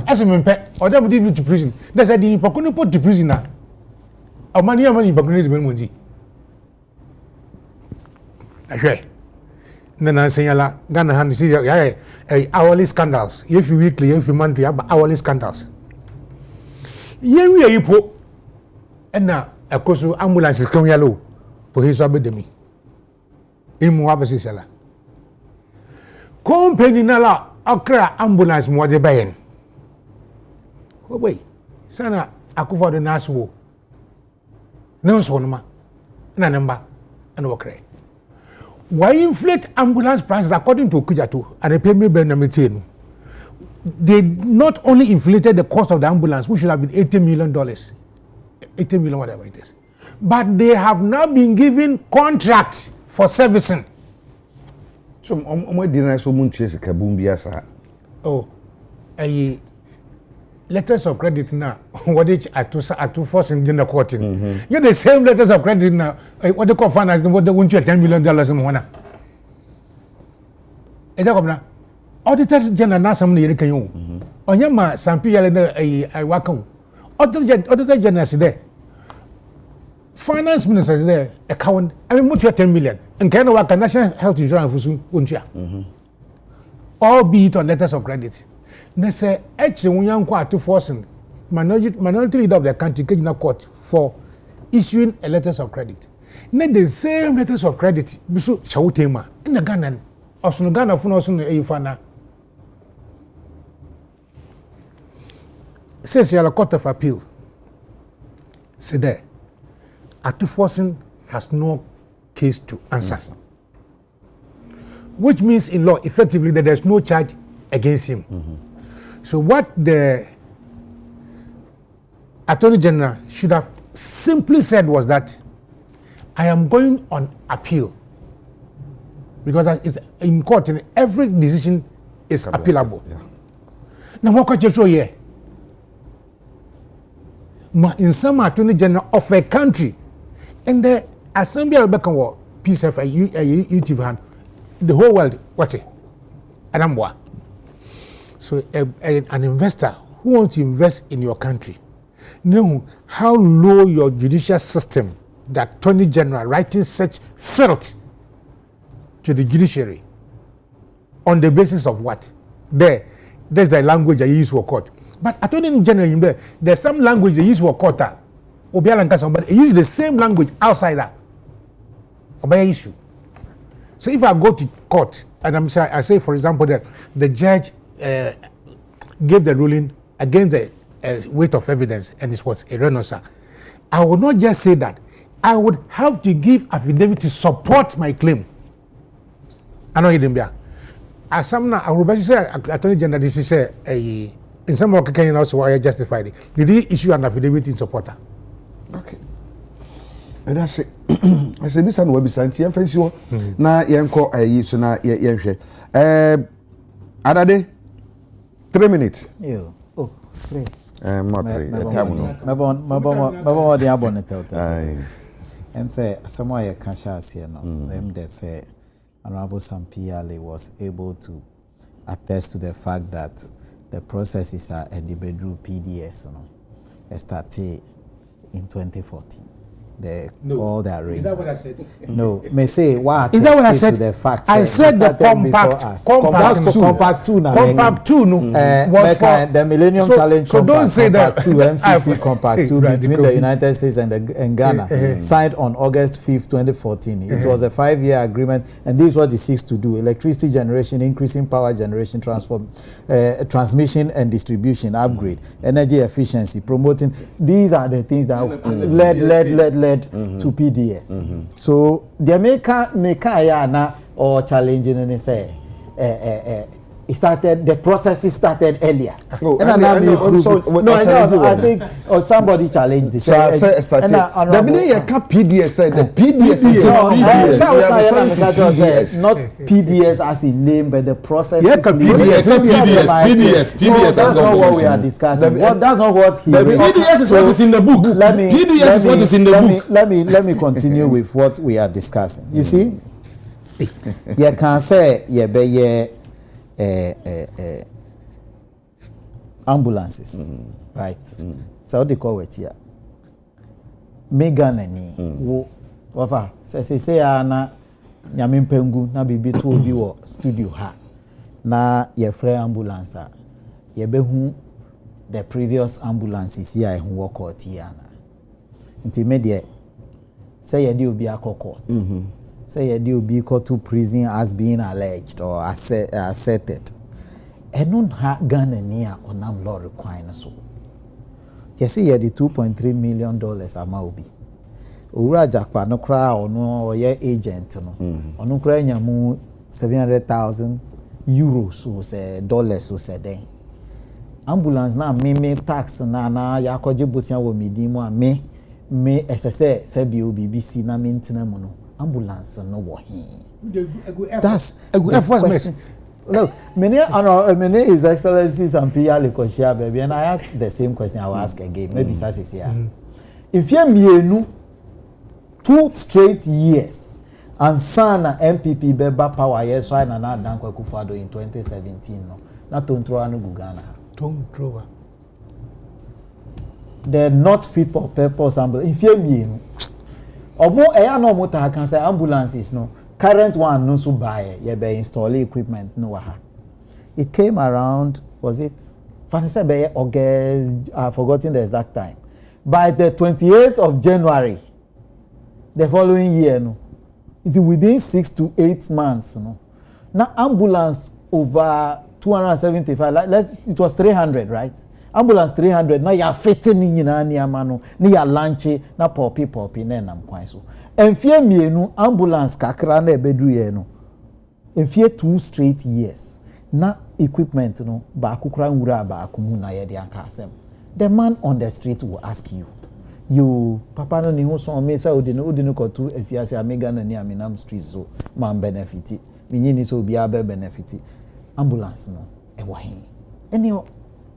as a member or that would leave to prison. That's a didn't put to prison now. A money Bakunese Belmonji. I hear. Then I say, Ghana hand see hourly scandals. If you weekly, if you monthly, have hourly scandals. Yen we yipo na akoso ambulance kan yalo police abedemi imu abesisela company nala akra ambulance mo de bayen ko boy sana akufo de naswo no so no ma na namba and okre why inflate ambulance prices according to Kujato and the payment benefit. They not only inflated the cost of the ambulance, which should have been $80 million, 80 million, whatever it is, but they have now been given contracts for servicing. So, didn't so much as a kabumbiasa. Oh, letters of credit now. What did I to force in the court? You're the same letters of credit now. What they call finance, what they want you $10 million in one. Auditor General na some ne yɛreka yo onyama sampi yale na ai waka Auditor General is there, Finance Minister is there, account I mean mutu 10 million and kind of waka National Health Insurance fusu untia all be it on letters of credit na say eche wunyanko atu forcing minority leader of the country kejina court for issuing a letters of credit na the same letters of credit biso chawutema na Ghana osunu Ghana funu osunu eyifana. Says you're a court of appeal. Say there. Atuforcing has no case to answer. Which means in law, effectively, that there's no charge against him. So what the Attorney General should have simply said was that I am going on appeal. Because it's in court, and every decision is appealable. Yeah. Now, what can you show here? In some Attorney General of a country, and the Assembly of Beckham piece of a YouTube hand, the whole world, what's it? Anambwa. So, an investor who wants to invest in your country, know how low your judicial system, the Attorney General writing such filth to the judiciary on the basis of what? There's the language I use for court. But Attorney General, there's some language they use for court, but they use the same language outside that. Issue. So if I go to court and I say, for example, that the judge gave the ruling against the weight of evidence and it was erroneous, I will not just say that. I would have to give affidavit to support my claim. I know it there. As some now, I will say Attorney General, this is a in some of Kenya also why I justified it. Did he issue an affidavit in supporter? Okay. And that's it. I say this and website here face you. Na yenko so na yenhwe. Other day 3 minutes. Yo. Oh, 3. More 3. Time no. Mabon the abon tell. Say someone ya conscious here no. They say Honorable Sampiale was able to attest to the fact that the processes are at the bedroom PDS, started in 2014. All the arrangements. Is that what I said? No, may say what is that what I said? To the facts. I said the compact 2 now. Compact 2 was for the Millennium Challenge. So don't say that. MCC Compact 2 between the United States and Ghana, signed on August 5th, 2014. It was a 5-year agreement, and this is what it seeks to do: electricity generation, increasing power generation, transmission and distribution, upgrade, energy efficiency, promoting. These are the things that led to PDS. So the America or challenging and say the process started earlier. I think somebody challenged this. So I said the minute PDS said the PDS not PDS as a name, but the process. PDS. That's not what we are discussing. That's not what he. PDS is what is in the book. PDS is what is in the book. Let me continue with what we are discussing. You see, you can say ambulances, right? So they call it here. Megan and wafa say na nyame mpengu na bibi to obi wo studio ha na ye free ambulance ye behu the previous ambulances here who work out here. Intermediate. Say you do be a court. Say you do be caught to prison as being alleged or asserted. And non ha Ghana near or nam law requiring so. You see, the $2.3 million amount. Ura Jakpa no cry or no or your agent no. Or no cry yamu 700,000 euros so say dollars so say then. Ambulance na me tax na yakoje bosia wo medimo a me SSA say BBC na maintain mo no ambulance no wo he. That's a good question. Look, many His Excellencies and PR Lekoshia baby, and I ask the same question I will ask again. Maybe Sassi here. If you mienu 2 straight years and Sana MPP beba power yes so na Dankwa Akufo-Addo in 2017 no. Not Tontro no Gugana. Tontro. They're not fit for purpose ambulance. If you mienu. Omo eya no motor can say ambulances no. Current one no so buy ye be install equipment no ha. It came around, was it Vanessa be August, I've forgotten the exact time. By the 28th of January the following year no. It within 6 to 8 months no. Now ambulance over 275 like it was 300, right? Ambulance 300 now you fitting in nyina no na ya launch na popi na nam kwan so. Enfie mienu ambulance kakra na ebedru ye no. Enfie 2 straight years. Na equipment no ba akukura nwura ba akumu na ye de anka asem. The man on the street will ask you papa no ni ho so me say odi no kotu efiase amega na ni aminam street so man benefit. Minyi so obi abe benefit. Ambulance no e wo hen. Enio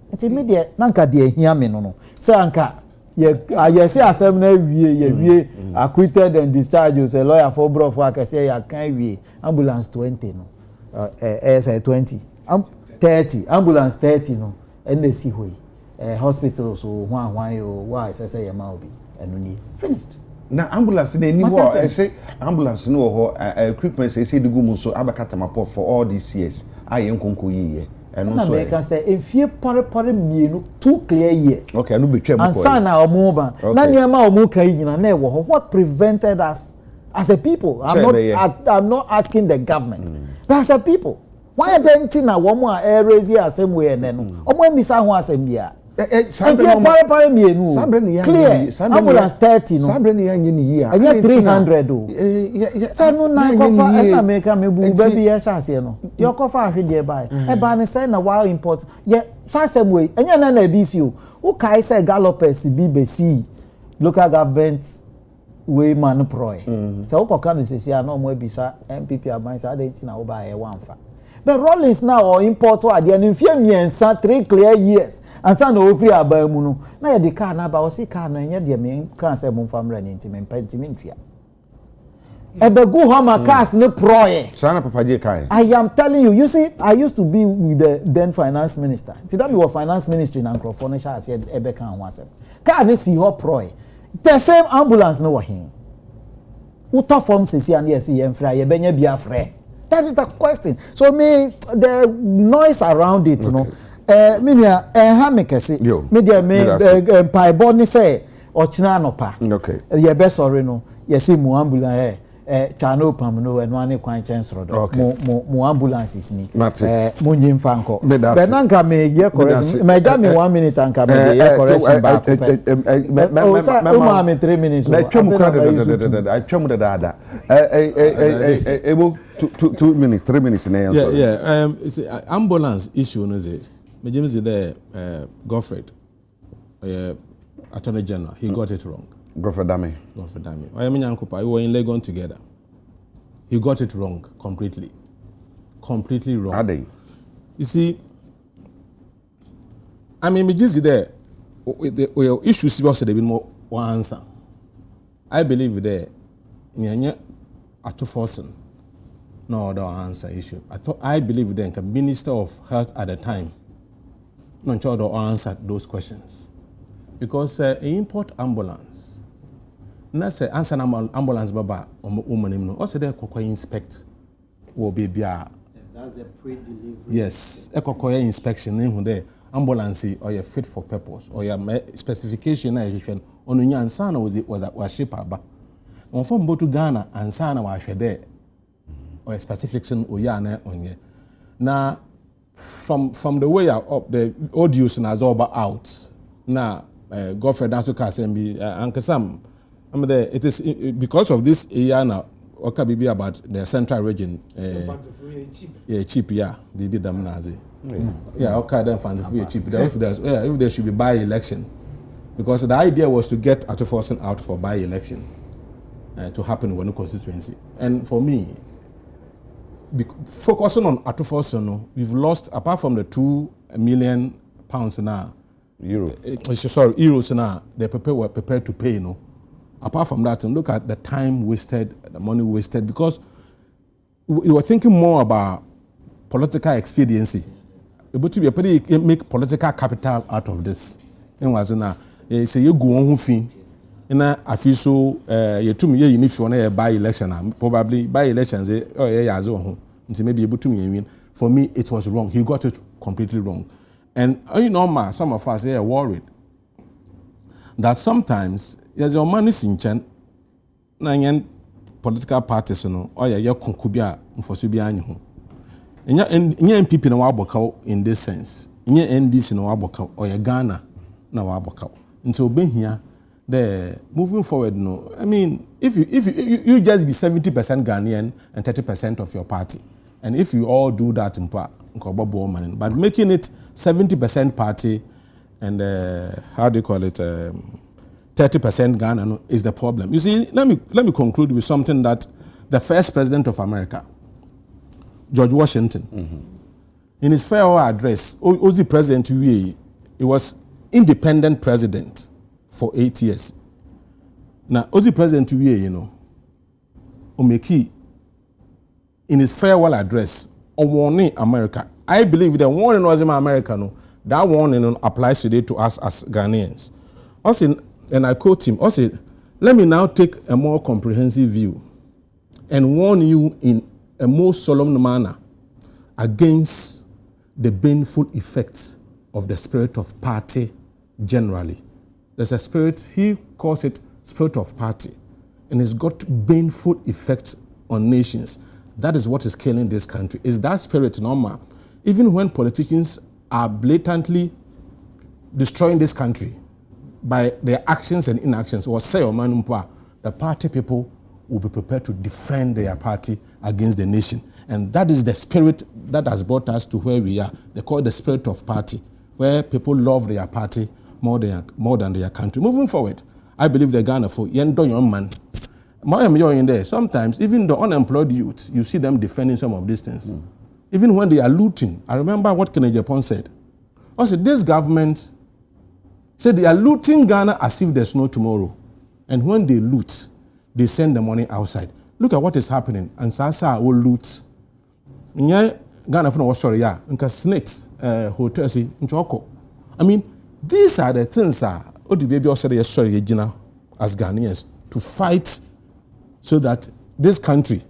intermediate nanka de ehia me no. Say anka ye say asem na wie acquitted and discharged you say lawyer for bro for akese ya kan wie ambulance 20 no say 20 30 ambulance 30 no and they see hoy hospital so one you why say ma obi enu ni finished na ambulance na ni ho say ambulance no ho equipment say the gumu so abakata mapop for all these years aye nkonko yiye enu so I can say if you pare mienu 2 clear years okay no betwem ko and sana omo ba na niam a omo kan yina na e wo what prevented us as a people I'm not asking the government but as a people why don't na womo a raise asem we ene no omo misa ho asem bia pare mienu clear ambulance 30 no sabre ni anye ni yi a 300 o sanu na kofa na America mebu baby ya shase no yo kofa ahwede bai e ba ne say na wow import ye sasem we enya na BC o who kai say gallopers BBC local government we man proy so who koka ne sesi na omo ebisa MPP aban say identity na wo ba ye wanfa but Rollins now or import o ade no mfie miensa 3 clear years and so no free abamu no na ye de car na ba o si car no enye de me kan say mo famra ni ntimi mpantimi ntua ebegu homa cars ne proye sana papa je kai I am telling you see I used to be with the then finance minister ti that be was finance ministry na Nkrofo no sha say ebe kan ho asem car ne si ho proye the same ambulance no wo hin uta form sesi an yes ye mfra ye benya bia frɛ that is the question so me the noise around it no minua ha mekese media me paibo ni say ochina anopa okay ye be sorry no ye see mu ambulance chano pam no eno ani kwan chen srodo mu ambulances ni mu nyim fanko be nanka me ye correction me ja me 1 minute anka me ye correction back me 3 minutes na twam I twam da able 2 minutes 3 minutes na it's ambulance issue no say me James there Godfred Attorney General he got it wrong. Godfred Dame. I am Nyankopa. We were in Legon together. He got it wrong completely. Completely wrong. Are they? You see, I mean, just there. The issues was there been more one answer. I believe there. Nyanya atu forcing. No other answer issue. I believe then the Minister of Health at the time. No other answer those questions. Because import ambulance. Na say answer ambulance baba o woman no o say dey kokwa inspect wo be bia That's a pre-delivery. Yes, ekokoya inspection in there. Ambulance or your fit for purpose or your specification on your sana was ship aba. On from Botu Ghana and sana was there or a specification or yana on ye. Now from the way up the audios and all out. Now Godfrey Dasuka and Uncle Sam. I mean it is because of this yana or can be about the central region. Cheap, yeah, baby them Nazi. Yeah, okay, then fancy cheap. If there should be by-election, because the idea was to get Atufosun out for by-election to happen in one constituency. And for me, focusing on Atufosun, we've lost, apart from the £2 million now, euros now, were prepared to pay, Apart from that, look at the time wasted, the money wasted, because we were thinking more about political expediency. Able to be make political capital out of this. And was na say you go on fin. Na afi so you to me you need for na by election probably by elections oh yeah as ho. Nti maybe able to me win. For me it was wrong. He got it completely wrong. And you know some of us are worried that sometimes there's your money sinchen na political parties no or ya konkubia mfoso bia anyi ho. Nya MPP na waboka in this sense. Nya NDC na waboka or ya Ghana na waboka. Until behia the moving forward no. I mean if you just be 70% Ghanaian and 30% of your party. And if you all do that in part, but making it 70% party and how do you call it 30% Ghana is the problem. You see, let me conclude with something that the first president of America, George Washington, in his farewell address, Ozi President he was independent president for 8 years. Now, Ozi President Omeki, in his farewell address, warning America. I believe the warning was in America. No, that warning applies today to us as Ghanaians. Also, and I quote him, also, let me now take a more comprehensive view and warn you in a more solemn manner against the baneful effects of the spirit of party generally. There's a spirit, he calls it spirit of party, and it's got baneful effects on nations. That is what is killing this country. Is that spirit normal? Even when politicians are blatantly destroying this country by their actions and inactions, or say, the party people will be prepared to defend their party against the nation. And that is the spirit that has brought us to where we are. They call it the spirit of party, where people love their party more than their country. Moving forward, I believe the Ghana for Yendo young man. In there, sometimes even the unemployed youth, you see them defending some of these things. Even when they are looting. I remember what Kennedy Japan said. Also, this government said they are looting Ghana as if there's no tomorrow. And when they loot, they send the money outside. Look at what is happening. And Sasa will loot. Ghana for was sorry, yeah. And snakes, hotels, I mean, these are the things the baby also sorry as Ghanaians to fight so that this country,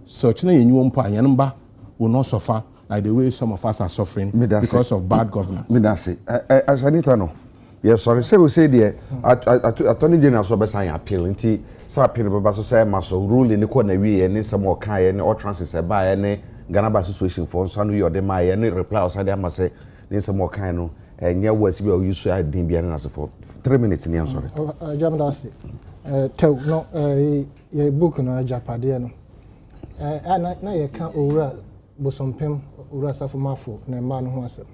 will not suffer like the way some of us are suffering because of bad governance. As Anita no. Yes, sorry. Say we say the Attorney General so be sign appeal nti say appeal be so say maso rule ni ko na wi e ni some okan e ni utterances e ba e ni Ghana Bar Association for so no your dem ma e ni reply o say dey am say ni some okan no nya words bi o use so din bia na for 3 minutes ni am sorry. Jamdasi tell no ye book no Japade no na ye kan owura bosompem owura safomafo na ma no ho asem.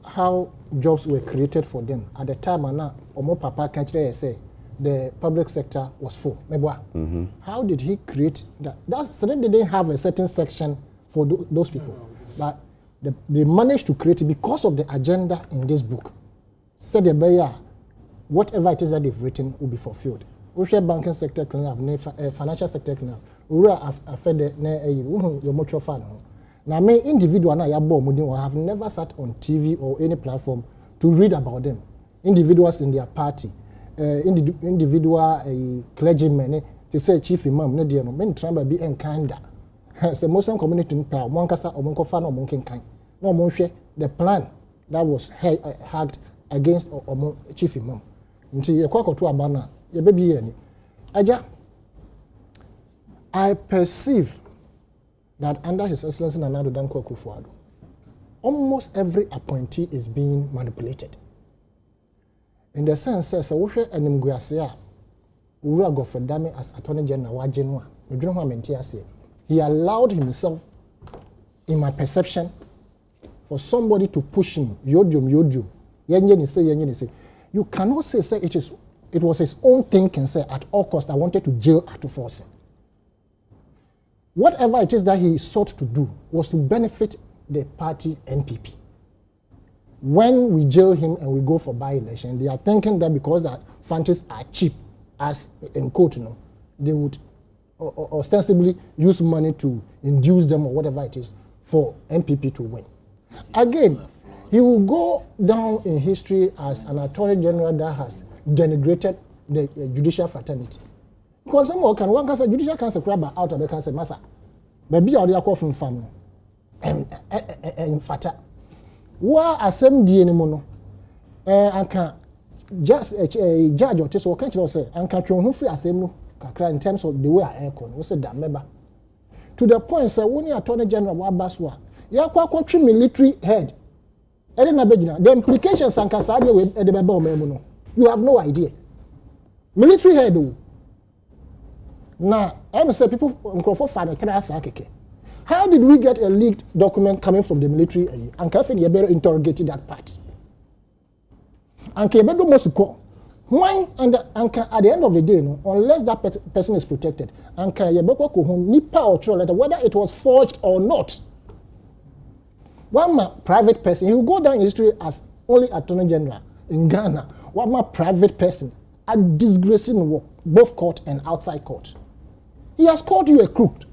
How jobs were created for them at the time and Omo Papa can't say the public sector was full. How did he create that? That's they didn't have a certain section for those people, but they managed to create it because of the agenda in this book. Said the buyer, whatever it is that they've written will be fulfilled. We share banking sector clean financial sector clean up. We are affected your motor fan. Now, me individual na yabo mudin have never sat on TV or any platform to read about them. Individuals in their party, individual clergymen, to say chief imam, ne dear no, men try be enkanda. the Muslim community in power, Monkasa or Monkofa or Monkin Kang. No Monshe, the plan that was had against Chief Imam. Until you quack to a banner, your baby any. Aja, I perceive that under His Excellency Nana Danko Kufuado, almost every appointee is being manipulated. In the sense that Sawushe and Mguasia, Ura Godfrey Dame as Attorney General Wajenwa, he allowed himself, in my perception, for somebody to push him, yodium. You cannot say it was his own thinking, say at all costs I wanted to jail Atuforse. Whatever it is that he sought to do was to benefit the party NPP. When we jail him and we go for by-election, they are thinking that because the fancies are cheap, as in quote, they would ostensibly use money to induce them or whatever it is for NPP to win. Again, he will go down in history as an attorney general that has denigrated the judicial fraternity. Because someone can say judicial cancer grab out of the cancer massa. Maybe I will from family and fata. Wa asem die ni mono anka just a judge or teso kan kire say anka twen ho free asem no kakra in terms of the way I econ we say da meba to the point say woni attorney general wa baswa ya kwakotwe military head ede na begina the implications anka sa de we ede beba o memu no you have no idea military head o na em say people nkrofo fa na kira asa keke. How did we get a leaked document coming from the military? And Kafin Yebero interrogated that part. And Kebedo must go. Why? And at the end of the day, unless that person is protected, and Yebeko ko home nipa or throw letter, whether it was forged or not. One private person, he will go down in history as only Attorney General in Ghana. One private person at disgracing work, both court and outside court. He has called you a crook.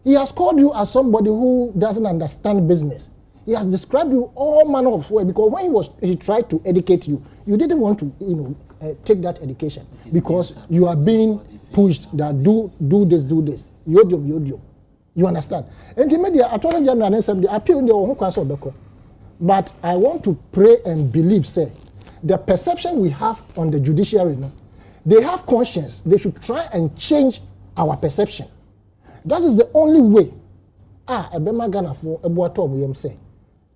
He has called you as somebody who doesn't understand business. He has described you all manner of way because when he tried to educate you, you didn't want to take that education because you are being pushed that do this. Yodium. You understand? And the media Attorney General and some appeal in the own council beko. But I want to pray and believe, say, the perception we have on the judiciary, they have conscience. They should try and change our perception. That is the only way. Ebema Ghana for Ebuato we say.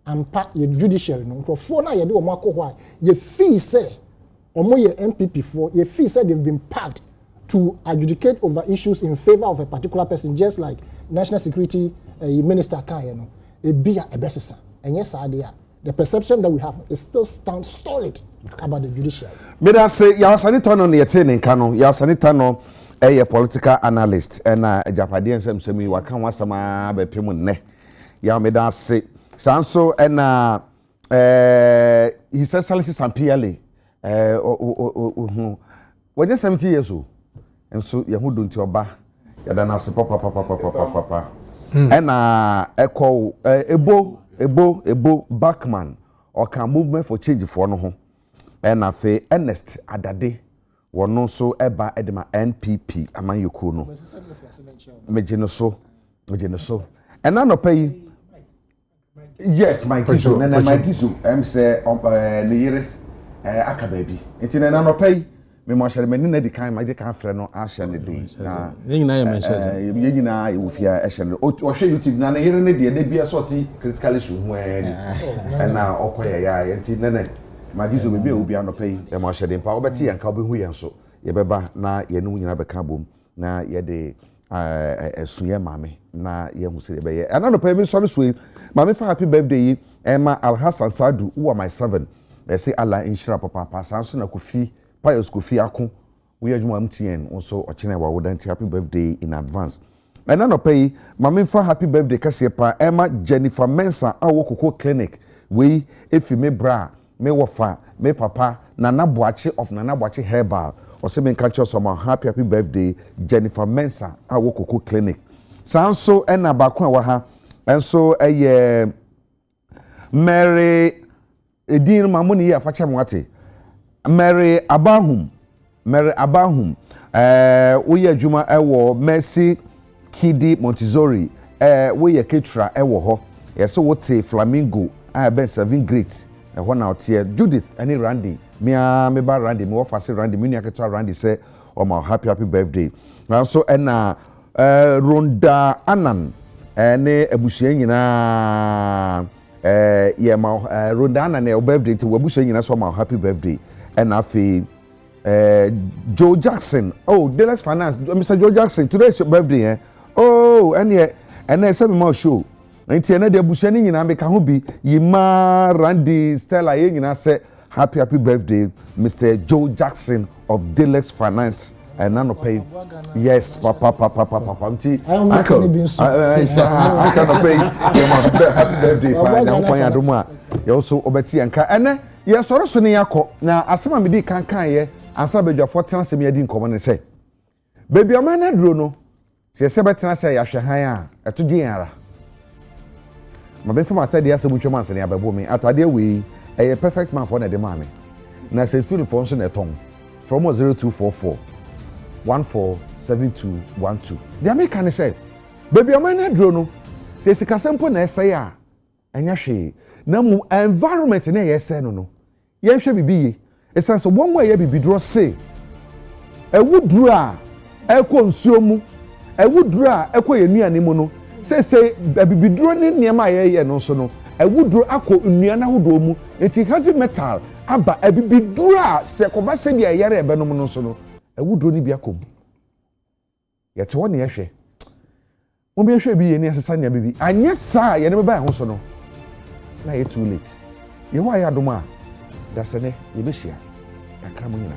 Ampa ye judiciary no. For na ye do omako why. Ye fee say omo ye MPP for ye fee say they've been packed to adjudicate over issues in favor of a particular person, just like National Security Minister kan ebia ebesesa. And yes, idea. The perception that we have is still stand solid about the judiciary. Me da say ya sanita no ye tin nka no. Ya sanita no a political analyst and Japadian Samsemi Wakan Wasama by Pimun Yameda say Sanso and he says Salisis and Piali when you're 70 years old and so Yahudun to your bar Yadana papa and echo Ebo Backman or can movement for change for no home and a fe Ernest Adade wono so eba edema NPP amanyoko no mejene so and na no pay yes my kiso na my kiso say ne yire aka baby enti na no pay me mo hyere mani na di kan ma di kan frɛ no ahye ne din na nyina ye mention nyina ye wofia ahye ne o hwe YouTube na yire ne de bia sorti critical issue ho na okoya ya enti ne Magizo maybe will be anopay, the marshal in power, but and Calvin Huyanso, Yabeba, na Yenu Yabaka boom, na Yade Suya Mammy, na Yamusi Bay. And I know pay sorry sweet, Mammy for happy birthday, Emma Al Hassan Sadu, who are my 7. They say Allah in Shira Papa, Sanson, a Kufi, Pious Kufi Akon, we are MTN, also a Chinawa would happy birthday in advance. And I know pay, Mammy for happy birthday, Cassiapa, Emma Jennifer Mensa, our Coco Clinic, we, if you may bra. Me wofa me papa Nana Boache of Nana Boache Herbal or say me catch us some happy birthday Jennifer Mensa our Coco Clinic sanso ena bakwa wa ha enso Mary edin mamuni ya facha mwate Mary Abahum uye adwuma ewo Mercy Kidi Montessori wo ye ketra wo ho ye so wote flamingo a ben 7 great ho na ote Judith ani Randy me ba Randy me wo fa se Randy me nua ketra Randy say o ma happy birthday na so na Ronda Anan ne abusua nyina ye ma Ronda Anan e birthday ti abusua nyina so ma happy birthday na afi Joe Jackson, oh, Deluxe Finance, Mr. Joe Jackson, today is your birthday, eh? Oh, and I said more show. And Tiana de Bushani in America, who be Yima, Randy, Stella, and say happy birthday, Mr. Joe Jackson of Deluxe Finance. And none of pay. Yes, papa. I almost can't be so. I cannot pay. Happy birthday, fine. I'm going to do you also obeti anka. And yes, or so near na asema me di kan ye. Ansa bedwafo tena se me adi nkomo ne se baby amana duro no se se betena se ya hwehan a eto din ara ma be fama atade ya se butwe man se ne abebo me atade we a perfect man for na de ma me na se feel for so na ton from 0244 147212 the american say baby amana duro no se sika sempo na ese ya anya hwe na mu environment na ye se no ye hwe bibiye esan so one way be bidro say ewuduru a ekọ nsuo mu ewuduru a ekọ yenuane mu no say bibidro ne niam ye no so no ewuduru akọ nnuana hodo mu enti heavy metal aba bibidro a se koba se bia yare ebe no mu no so no ewuduru ni bia kom yete woni ye hwe mo bi hwe bi ye ni asesa nya bibi anye sa ye ne ba ho so no na ye too late ye wa ya doma dasene ye be hia akramu nyina